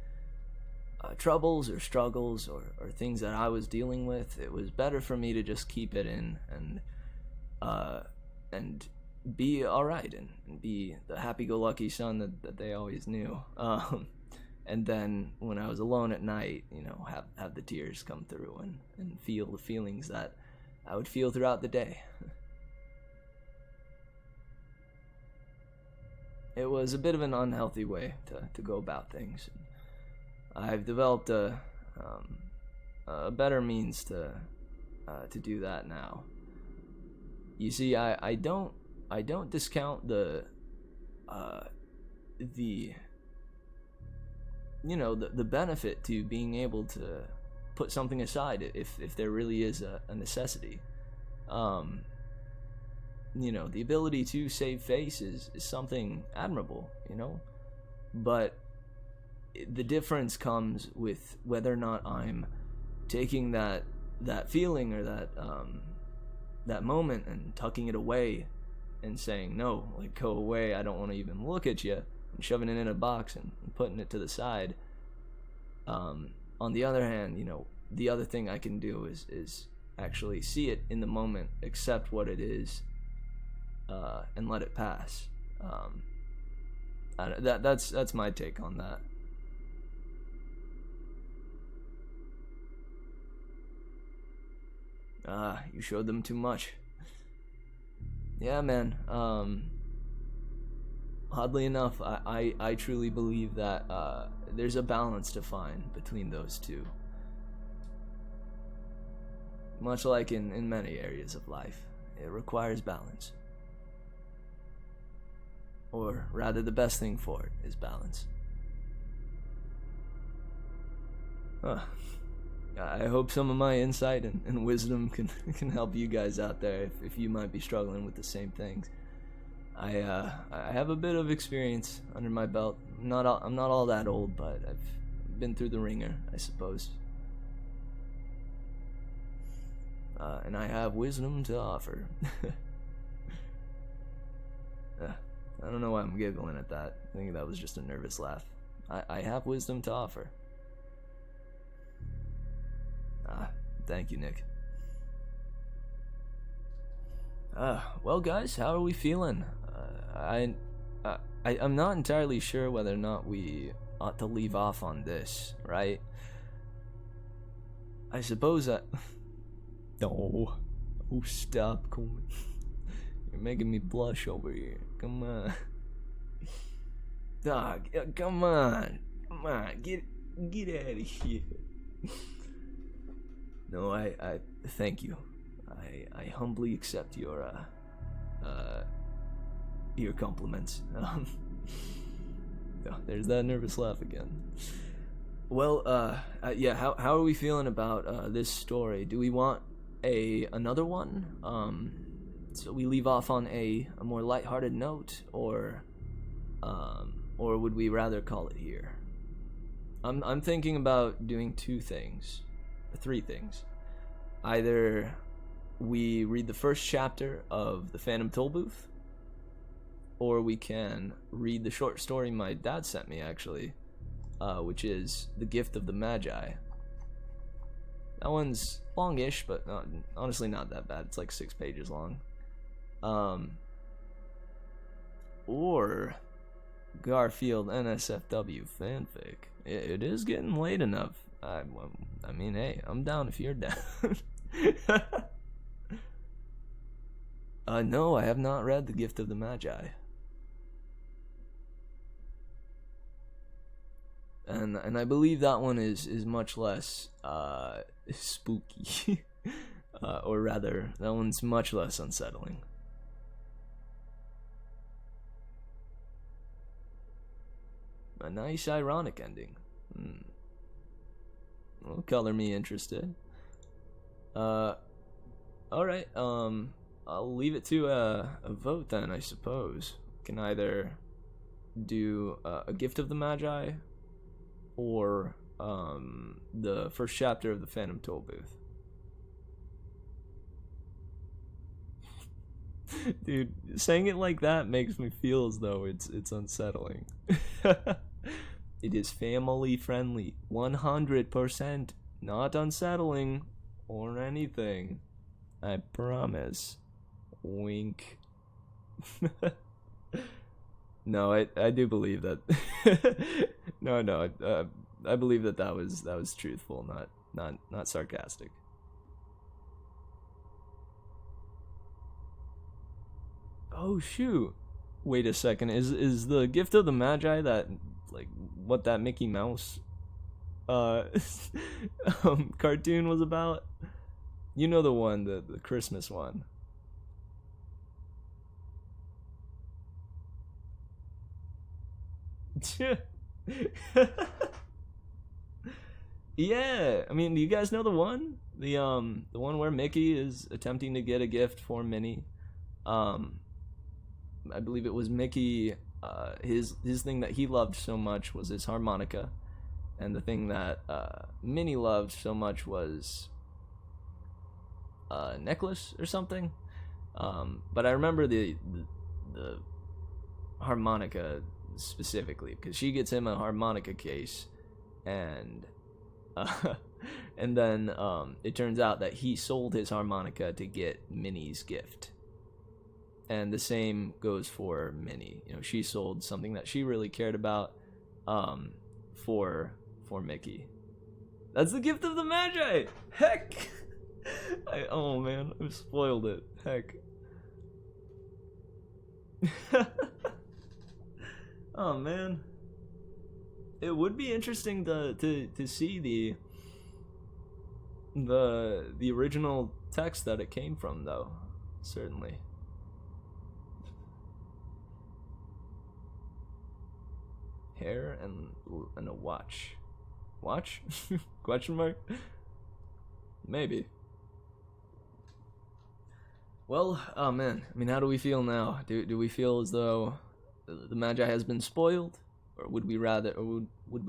troubles or struggles or things that I was dealing with, it was better for me to just keep it in and be all right and be the happy-go-lucky son that they always knew. And then when I was alone at night, you know, have the tears come through and feel the feelings that I would feel throughout the day. It was a bit of an unhealthy way to go about things. I've developed a better means to do that now. You see, I don't discount the you know, the benefit to being able to put something aside if there really is a necessity. You know, the ability to save face is something admirable, you know, but the difference comes with whether or not I'm taking that feeling or that moment and tucking it away and saying, no, like, go away, I don't want to even look at you, and shoving it in a box and putting it to the side. On the other hand, you know, the other thing I can do is actually see it in the moment, accept what it is, and let it pass. That's my take on that. You showed them too much. Yeah, man. Oddly enough, I truly believe that there's a balance to find between those two. Much like in many areas of life, it requires balance. Or rather, the best thing for it is balance. I hope some of my insight and wisdom can help you guys out there if you might be struggling with the same things. I have a bit of experience under my belt. I'm not all that old, but I've been through the ringer, I suppose. And I have wisdom to offer. I don't know why I'm giggling at that. I think that was just a nervous laugh. I have wisdom to offer. Thank you, Nick. Well, guys, how are we feeling? I'm not entirely sure whether or not we ought to leave off on this, right? I suppose that... No. Oh, stop, Coleman. You're making me blush over here. Come on. Dog, come on. Come on, get out of here. No, I thank you. I humbly accept your compliments. There's that nervous laugh again. Well, yeah. How are we feeling about this story? Do we want another one? So we leave off on a more lighthearted note, or would we rather call it here? I'm thinking about doing three things. Either we read the first chapter of The Phantom Tollbooth, or we can read the short story my dad sent me, actually, which is The Gift of the Magi. That one's longish, but honestly not that bad. It's like 6 pages long. Or Garfield NSFW fanfic. It is getting late enough. I mean, hey, I'm down if you're down. No, I have not read The Gift of the Magi. And I believe that one is much less spooky. Or rather, that one's much less unsettling. A nice ironic ending. Will color me interested. Alright, I'll leave it to a vote then, I suppose. Can either do A Gift of the Magi or the first chapter of The Phantom Tollbooth. Dude, saying it like that makes me feel as though it's unsettling. It is family friendly, 100%, not unsettling or anything. I promise. Wink. No, I do believe that. No, I believe that was truthful, not sarcastic. Oh shoot! Wait a second. Is the Gift of the Magi that, like, what that Mickey Mouse cartoon was about? You know the one, the Christmas one. Yeah, I mean, do you guys know the one? The one where Mickey is attempting to get a gift for Minnie. I believe it was Mickey. His thing that he loved so much was his harmonica, and the thing that Minnie loved so much was a necklace or something. But I remember the harmonica specifically because she gets him a harmonica case, and and then it turns out that he sold his harmonica to get Minnie's gift. And the same goes for Minnie. You know, she sold something that she really cared about for Mickey. That's the Gift of the Magi! Heck! Oh man, I've spoiled it. Heck. Oh man. It would be interesting to see the original text that it came from, though. Certainly. Hair and a watch. Watch? Question mark? Maybe. Well, oh man. I mean, how do we feel now? Do we feel as though the Magi has been spoiled, or would we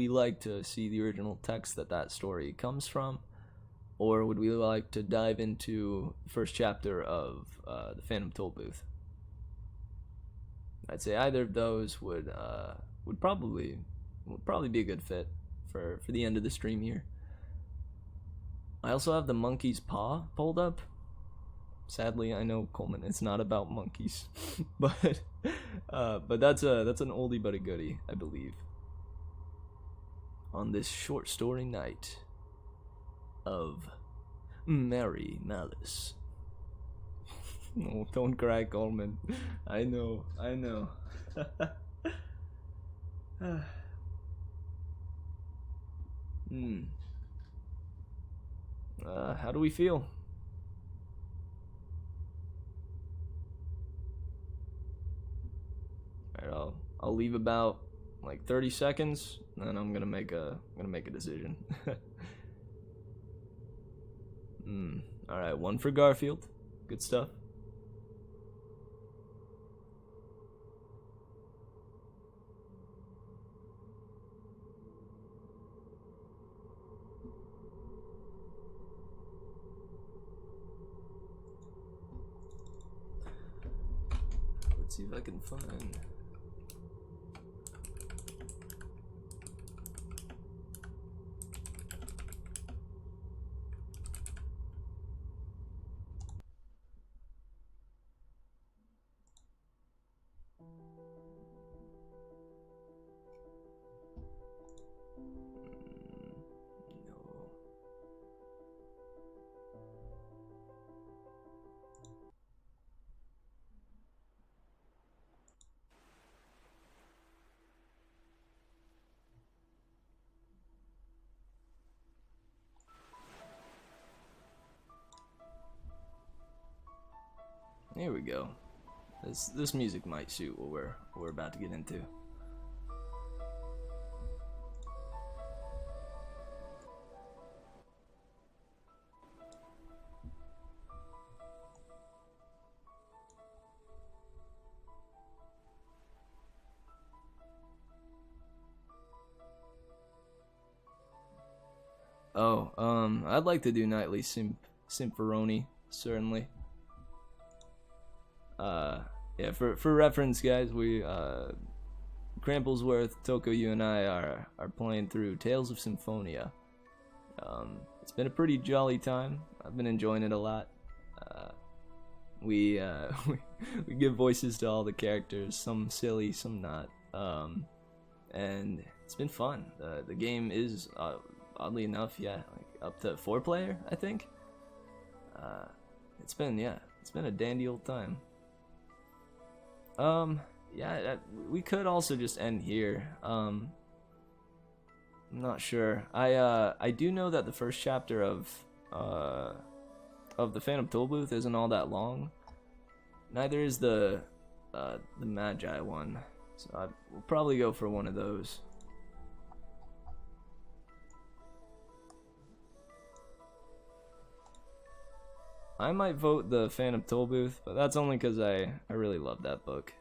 like to see the original text that story comes from, or would we like to dive into the first chapter of the Phantom Tollbooth? I'd say either of those would probably be a good fit for the end of the stream here. I also have the monkey's paw pulled up. Sadly, I know, Coleman, it's not about monkeys, but that's an oldie but a goodie, I believe. On this short story night of Merry Malice. Oh, don't cry, Coleman. I know. How do we feel? I'll leave about like 30 seconds, and then I'm gonna make a decision. All right, one for Garfield. Good stuff. Let's see if I can find. No. Here we go. This music might suit what we're about to get into. Oh, I'd like to do nightly Symphoroni, certainly. Yeah, for reference, guys, we, Cramplesworth, Toko, you and I are playing through Tales of Symphonia. It's been a pretty jolly time. I've been enjoying it a lot. We give voices to all the characters, some silly, some not. And it's been fun. The game is, oddly enough, yeah, like up to 4-player, I think. It's been a dandy old time. Yeah, we could also just end here. I'm not sure. I do know that the first chapter of the Phantom Tollbooth isn't all that long. Neither is the Magi one. So we'll probably go for one of those. I might vote the Phantom Tollbooth, but that's only because I really love that book.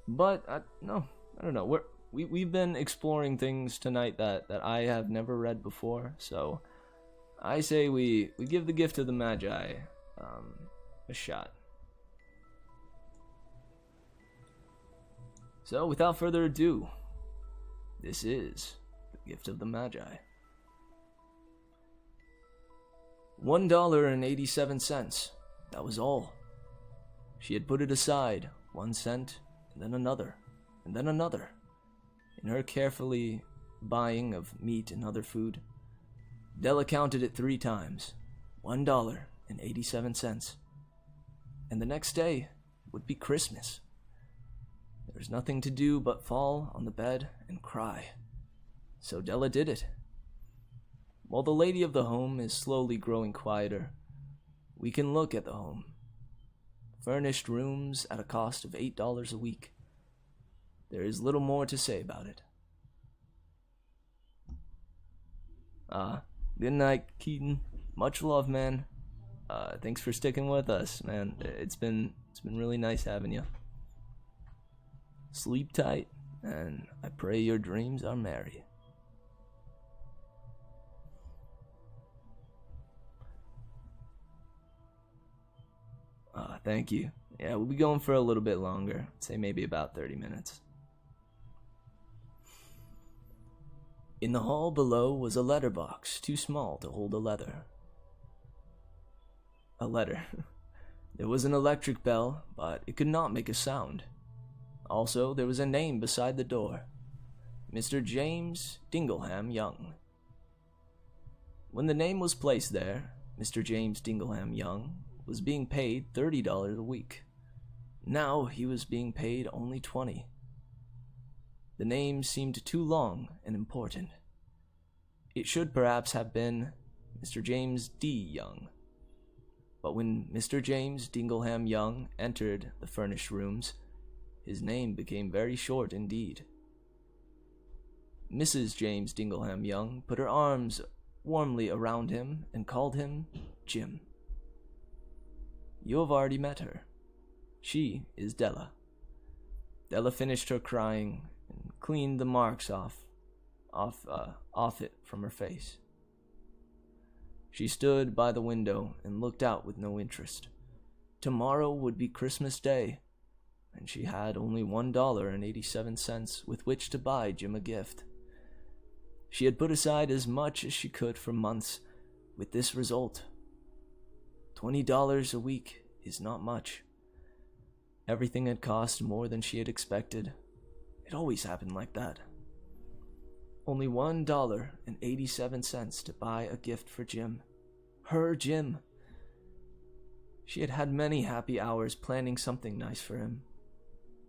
But no, I don't know. We've been exploring things tonight that I have never read before, so I say we give the Gift of the Magi a shot. So without further ado, this is the Gift of the Magi. $1.87. That was all. She had put it aside, 1 cent, and then another, and then another. In her carefully buying of meat and other food, Della counted it 3 times, $1.87. And the next day would be Christmas. There was nothing to do but fall on the bed and cry. So Della did it. While the lady of the home is slowly growing quieter, we can look at the home. Furnished rooms at a cost of $8 a week. There is little more to say about it. Good night, Keaton. Much love, man. Thanks for sticking with us, man. It's been really nice having you. Sleep tight, and I pray your dreams are merry. Thank you. Yeah, we'll be going for a little bit longer. Say maybe about 30 minutes. In the hall below was a letterbox, too small to hold a letter. A letter. There was an electric bell, but it could not make a sound. Also, there was a name beside the door. Mr. James Dingleham Young. When the name was placed there, Mr. James Dingleham Young was being paid $30 a week. Now he was being paid only $20. The name seemed too long and important. It should perhaps have been Mr. James D. Young. But when Mr. James Dingleham Young entered the furnished rooms, his name became very short indeed. Mrs. James Dingleham Young put her arms warmly around him and called him Jim. You have already met her. She is Della. Della finished her crying and cleaned the marks off it from her face. She stood by the window and looked out with no interest. Tomorrow would be Christmas Day, and she had only $1.87 with which to buy Jim a gift. She had put aside as much as she could for months, with this result. $20 a week is not much. Everything had cost more than she had expected. It always happened like that. Only $1.87 to buy a gift for Jim. Her Jim. She had had many happy hours planning something nice for him.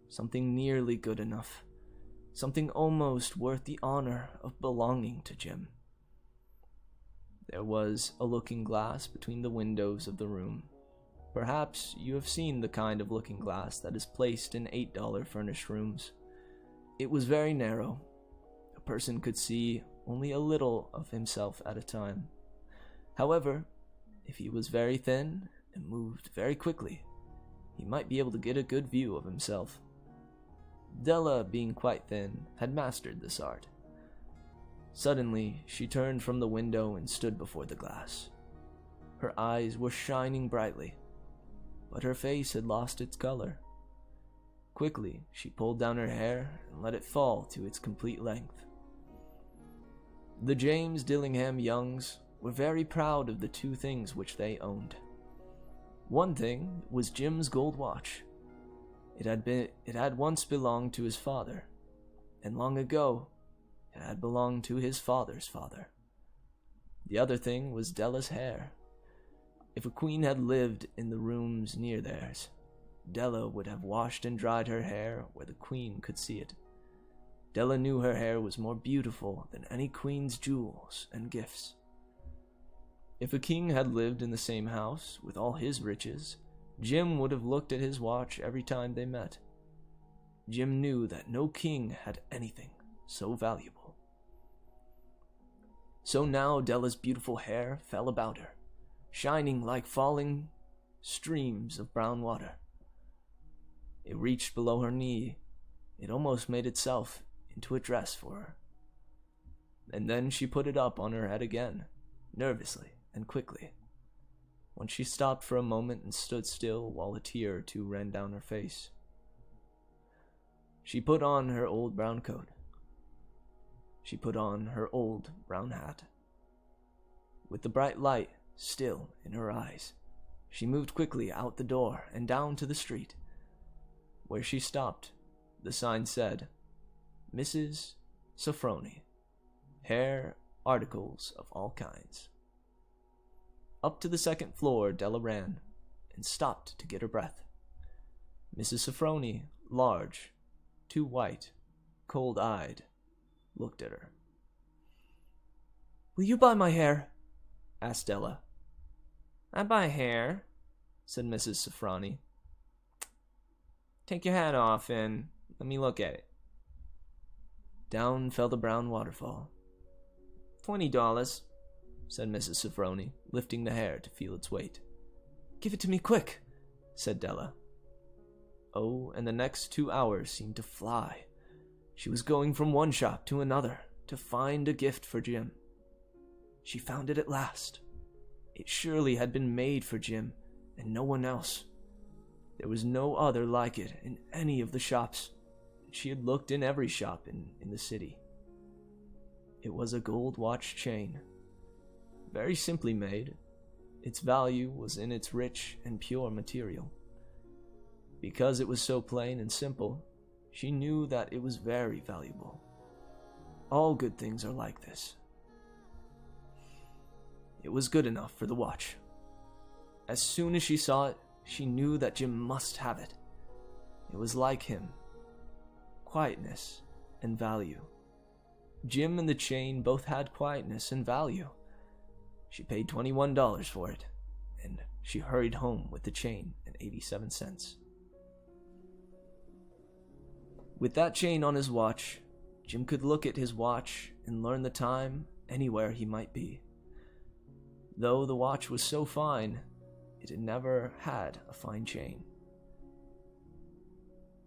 Something nearly good enough. Something almost worth the honor of belonging to Jim. There was a looking glass between the windows of the room. Perhaps you have seen the kind of looking glass that is placed in $8 furnished rooms. It was very narrow. A person could see only a little of himself at a time. However, if he was very thin and moved very quickly, he might be able to get a good view of himself. Della, being quite thin, had mastered this art. Suddenly, she turned from the window and stood before the glass. Her eyes were shining brightly, but her face had lost its color. Quickly, she pulled down her hair and let it fall to its complete length. The James Dillingham Youngs were very proud of the two things which they owned. One thing was Jim's gold watch. It had once belonged to his father, and long ago it had belonged to his father's father. The other thing was Della's hair. If a queen had lived in the rooms near theirs, Della would have washed and dried her hair where the queen could see it. Della knew her hair was more beautiful than any queen's jewels and gifts. If a king had lived in the same house with all his riches, Jim would have looked at his watch every time they met. Jim knew that no king had anything so valuable. So now Della's beautiful hair fell about her, shining like falling streams of brown water. It reached below her knee. It almost made itself into a dress for her. And then she put it up on her head again, nervously and quickly. When she stopped for a moment and stood still while a tear or two ran down her face. She put on her old brown coat. She put on her old brown hat. With the bright light still in her eyes, she moved quickly out the door and down to the street. Where she stopped, the sign said, Mrs. Sofroni, hair articles of all kinds. Up to the second floor Della ran, and stopped to get her breath. Mrs. Sofroni, large, too white, cold-eyed, looked at her. "Will you buy my hair?" asked Della. "I buy hair," said Mrs. Sofroni. "Take your hat off and let me look at it." Down fell the brown waterfall. $20, said Mrs. Sofroni, lifting the hair to feel its weight. "Give it to me quick," said Della. Oh, and the next 2 hours seemed to fly. She was going from one shop to another to find a gift for Jim. She found it at last. It surely had been made for Jim and no one else. There was no other like it in any of the shops. She had looked in every shop in the city. It was a gold watch chain. Very simply made, its value was in its rich and pure material. Because it was so plain and simple, she knew that it was very valuable. All good things are like this. It was good enough for the watch. As soon as she saw it, she knew that Jim must have it. It was like him. Quietness and value. Jim and the chain both had quietness and value. She paid $21 for it, and she hurried home with the chain and 87 cents. With that chain on his watch, Jim could look at his watch and learn the time anywhere he might be. Though the watch was so fine, it had never had a fine chain.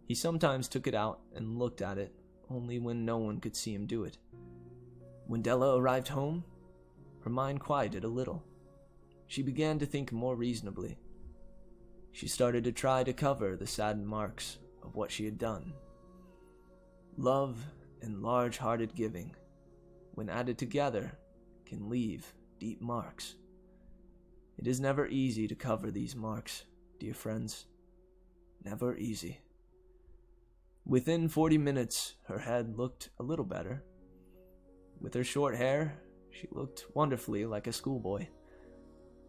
He sometimes took it out and looked at it, only when no one could see him do it. When Della arrived home, her mind quieted a little. She began to think more reasonably. She started to try to cover the saddened marks of what she had done. Love and large-hearted giving, when added together, can leave deep marks. It is never easy to cover these marks, dear friends. Never easy. Within 40 minutes, her head looked a little better. With her short hair, she looked wonderfully like a schoolboy.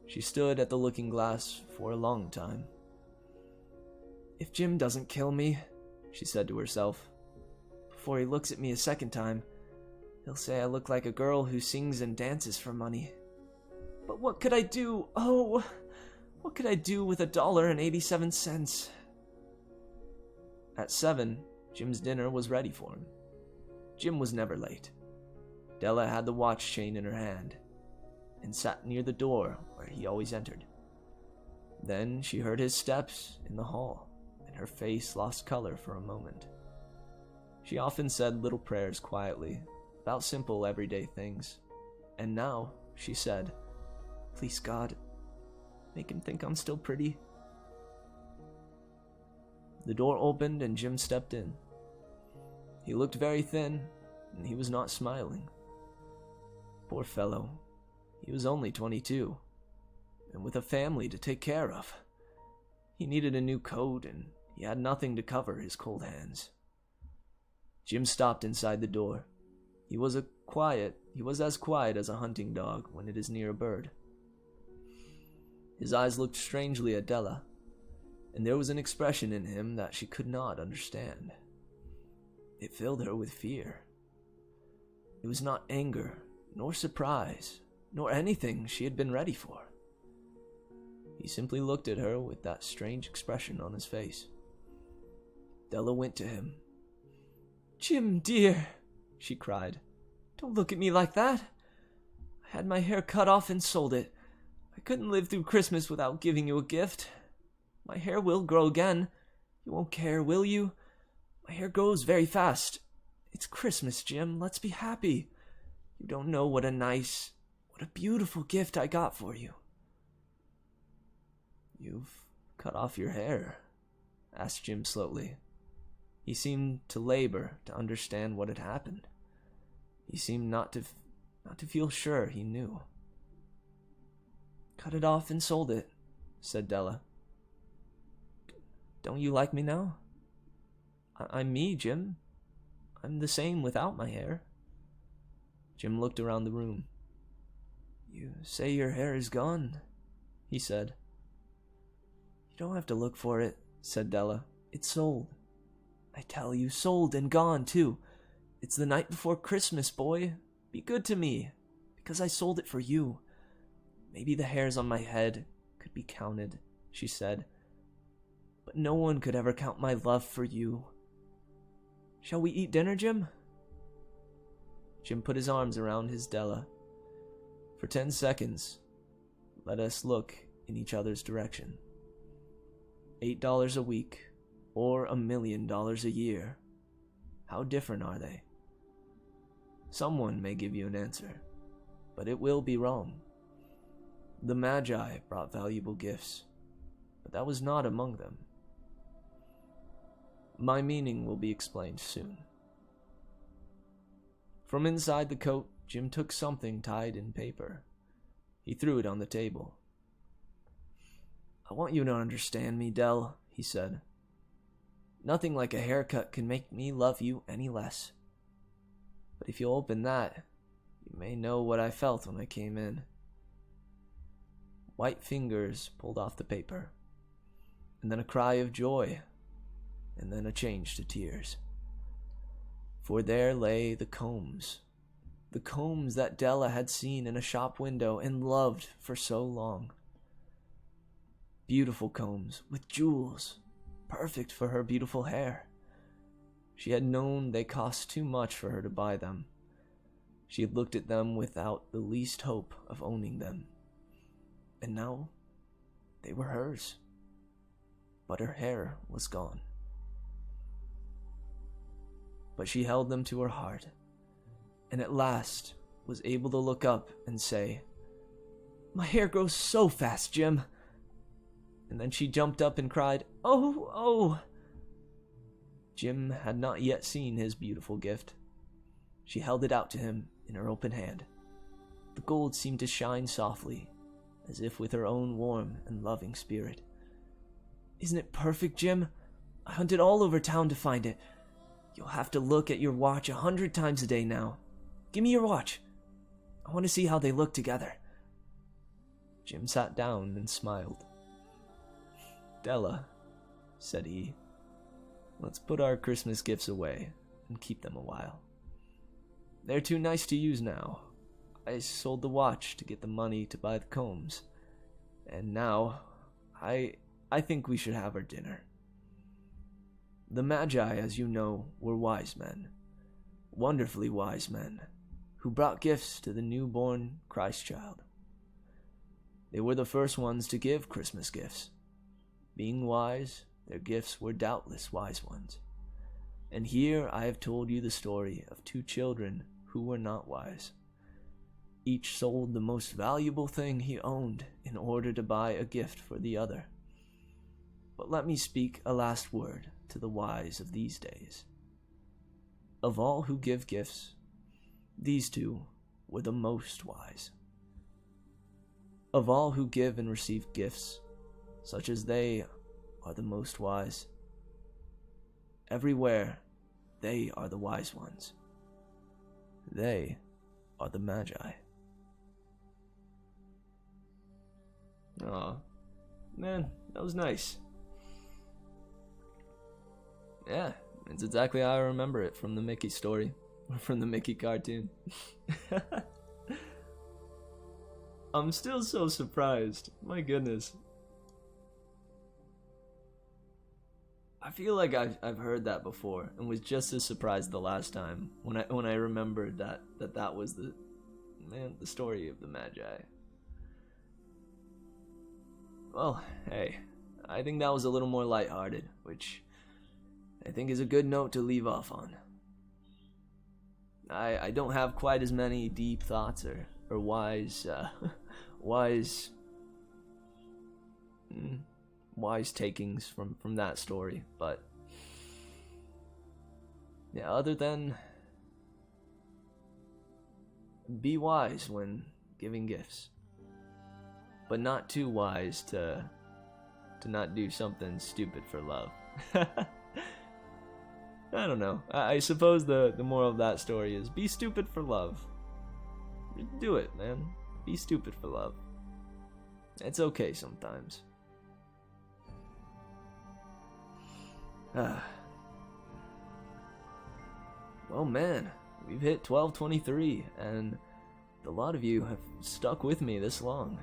She stood at the looking glass for a long time. "If Jim doesn't kill me," she said to herself, "before he looks at me a second time, he'll say I look like a girl who sings and dances for money. But what could I do? Oh, what could I do with $1.87? At 7, Jim's dinner was ready for him. Jim was never late. Della had the watch chain in her hand and sat near the door where he always entered. Then she heard his steps in the hall, and her face lost color for a moment. She often said little prayers quietly about simple everyday things, and now she said, "Please God, make him think I'm still pretty." The door opened and Jim stepped in. He looked very thin, and he was not smiling. Poor fellow, he was only 22, and with a family to take care of. He needed a new coat, and he had nothing to cover his cold hands. Jim stopped inside the door. He was as quiet as a hunting dog when it is near a bird. His eyes looked strangely at Della, and there was an expression in him that she could not understand. It filled her with fear. It was not anger, nor surprise, nor anything she had been ready for. He simply looked at her with that strange expression on his face. Della went to him. "Jim, dear," she cried, "don't look at me like that. I had my hair cut off and sold it. I couldn't live through Christmas without giving you a gift. My hair will grow again. You won't care, will you? My hair grows very fast. It's Christmas, Jim. Let's be happy. You don't know what a beautiful gift I got for you." "You've cut off your hair?" asked Jim slowly. He seemed to labor to understand what had happened. He seemed not to feel sure he knew. "Cut it off and sold it," said Della. "Don't you like me now? I'm me, Jim. I'm the same without my hair." Jim looked around the room. "You say your hair is gone," he said. "You don't have to look for it," said Della. "It's sold. I tell you, sold and gone, too. It's the night before Christmas, boy. Be good to me, because I sold it for you. Maybe the hairs on my head could be counted," she said. "But no one could ever count my love for you. Shall we eat dinner, Jim?" Jim put his arms around his Della. For 10 seconds, let us look in each other's direction. $8 a week, or $1 million a year. How different are they? Someone may give you an answer, but it will be wrong. The Magi brought valuable gifts, but that was not among them. My meaning will be explained soon. From inside the coat, Jim took something tied in paper. He threw it on the table. "I want you to understand me, Dell," he said. "Nothing like a haircut can make me love you any less. But if you'll open that, you may know what I felt when I came in." White fingers pulled off the paper, and then a cry of joy, and then a change to tears. For there lay the combs that Della had seen in a shop window and loved for so long. Beautiful combs with jewels, perfect for her beautiful hair. She had known they cost too much for her to buy them. She had looked at them without the least hope of owning them. And now, they were hers. But her hair was gone. But she held them to her heart, and at last was able to look up and say, "My hair grows so fast, Jim." And then she jumped up and cried, "Oh, oh." Jim had not yet seen his beautiful gift. She held it out to him in her open hand. The gold seemed to shine softly, as if with her own warm and loving spirit. "Isn't it perfect, Jim? I hunted all over town to find it. You'll have to look at your watch 100 times a day now. Give me your watch. I want to see how they look together." Jim sat down and smiled. "Della," said he, "let's put our Christmas gifts away and keep them a while. They're too nice to use now. I sold the watch to get the money to buy the combs. And now, I think we should have our dinner. The Magi, as you know, were wise men, wonderfully wise men, who brought gifts to the newborn Christ child. They were the first ones to give Christmas gifts. Being wise, their gifts were doubtless wise ones. And here I have told you the story of two children who were not wise. Each sold the most valuable thing he owned in order to buy a gift for the other. But let me speak a last word to the wise of these days. Of all who give gifts, these two were the most wise. Of all who give and receive gifts, such as they are the most wise. Everywhere, they are the wise ones. They are the Magi." Aw, man, that was nice. Yeah, it's exactly how I remember it from the Mickey story, or from the Mickey cartoon. I'm still so surprised. My goodness. I feel like I've heard that before and was just as surprised the last time when I remembered that was the story of the Magi. Well, hey, I think that was a little more lighthearted, which I think is a good note to leave off on. I don't have quite as many deep thoughts or wise takings from that story, but yeah, other than be wise when giving gifts, but not too wise to not do something stupid for love. I don't know. I suppose the moral of that story is be stupid for love. Do it, man. Be stupid for love. It's okay sometimes. Well, man, we've hit 12:23, and a lot of you have stuck with me this long.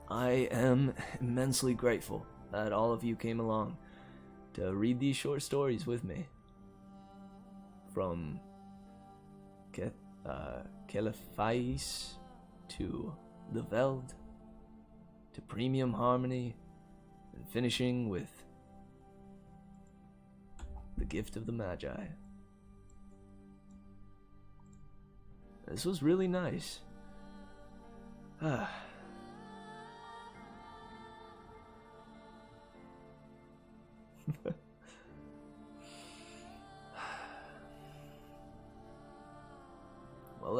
I am immensely grateful that all of you came along to read these short stories with me. From Kelefais to The Veld to Premium Harmony, and finishing with The Gift of the Magi. This was really nice. Well,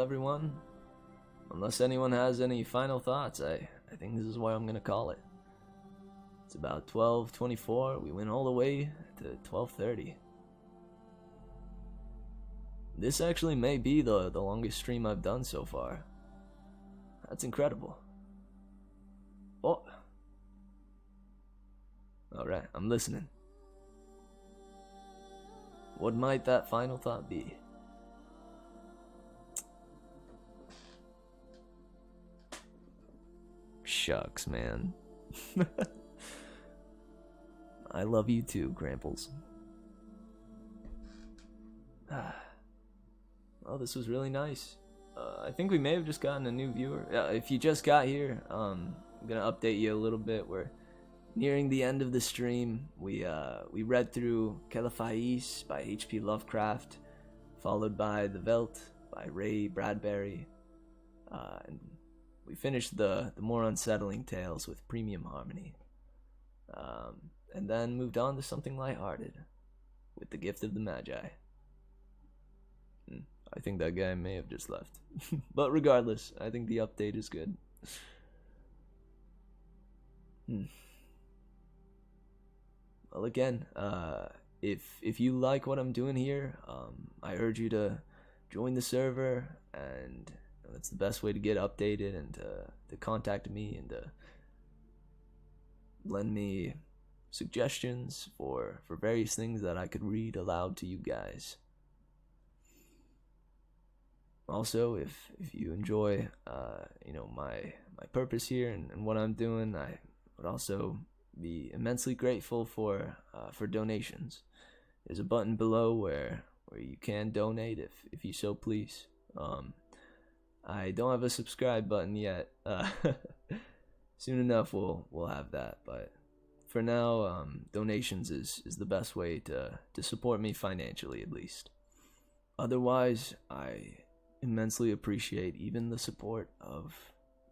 everyone, unless anyone has any final thoughts, I think this is where I'm gonna call it. It's about 12:24. We went all the way to 12:30. This actually may be the longest stream I've done so far. That's incredible. Oh. Alright, I'm listening. What might that final thought be? Shucks, man. I love you too, Gramples. Well, this was really nice. I think we may have just gotten a new viewer. If you just got here, I'm gonna update you a little bit. We're nearing the end of the stream. We read through Califais by H.P. Lovecraft, followed by The Velt by Ray Bradbury, and we finished the more unsettling tales with Premium Harmony, and then moved on to something lighthearted with The Gift of the Magi. I think that guy may have just left. But regardless, I think the update is good. Well, again, if you like what I'm doing here, I urge you to join the server, and that's the best way to get updated and to contact me and to lend me suggestions for various things that I could read aloud to you guys. Also, if you enjoy my purpose here and what I'm doing, I would also be immensely grateful for donations. There's a button below where you can donate if you so please. I don't have a subscribe button yet. Soon enough we'll have that, but for now, donations is the best way to support me financially, at least. Otherwise, I immensely appreciate even the support of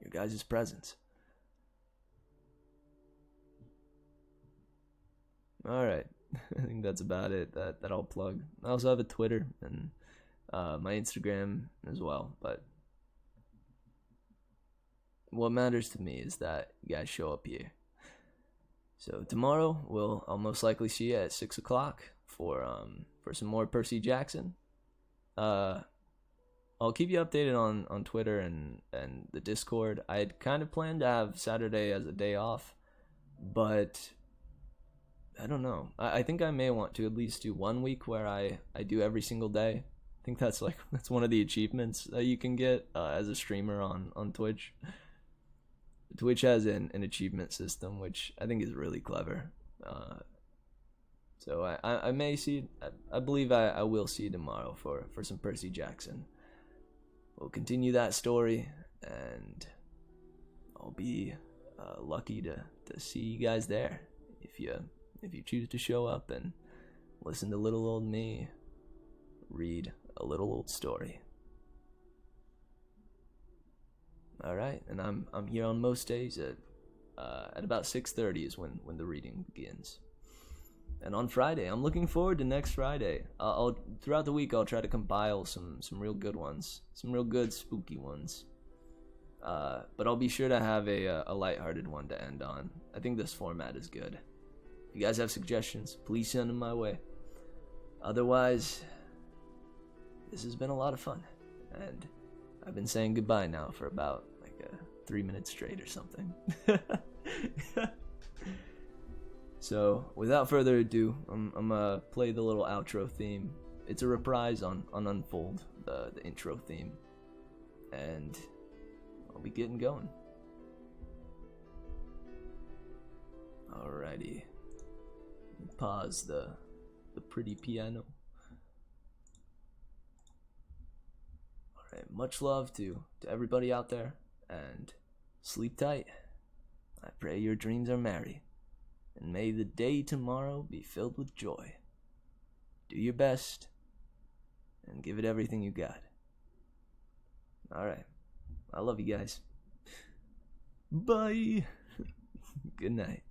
your guys' presence. Alright, I think that's about it that I'll plug. I also have a Twitter and my Instagram as well, but what matters to me is that you guys show up here. So tomorrow I'll most likely see you at 6 o'clock for some more Percy Jackson. I'll keep you updated on Twitter and the Discord. I had kind of planned to have Saturday as a day off, but I don't know. I think I may want to at least do 1 week where I do every single day. I think that's one of the achievements that you can get as a streamer on Twitch. Twitch has an achievement system, which I think is really clever. So I may see. I believe I will see you tomorrow for some Percy Jackson. We'll continue that story, and I'll be lucky to see you guys there if you choose to show up and listen to little old me read a little old story. All right, and I'm here on most days at about 6:30 is when the reading begins. And on Friday, I'm looking forward to next Friday. I'll throughout the week I'll try to compile some real good ones, some real good spooky ones. But I'll be sure to have a lighthearted one to end on. I think this format is good. If you guys have suggestions, please send them my way. Otherwise, this has been a lot of fun, and I've been saying goodbye now for about 3 minutes straight or something. So, without further ado, I'm gonna play the little outro theme. It's a reprise on Unfold, the intro theme. And I'll be getting going. Alrighty. Pause the pretty piano. Alright, much love to everybody out there, and sleep tight. I pray your dreams are merry, and may the day tomorrow be filled with joy. Do your best, and give it everything you got. Alright, I love you guys. Bye. Good night.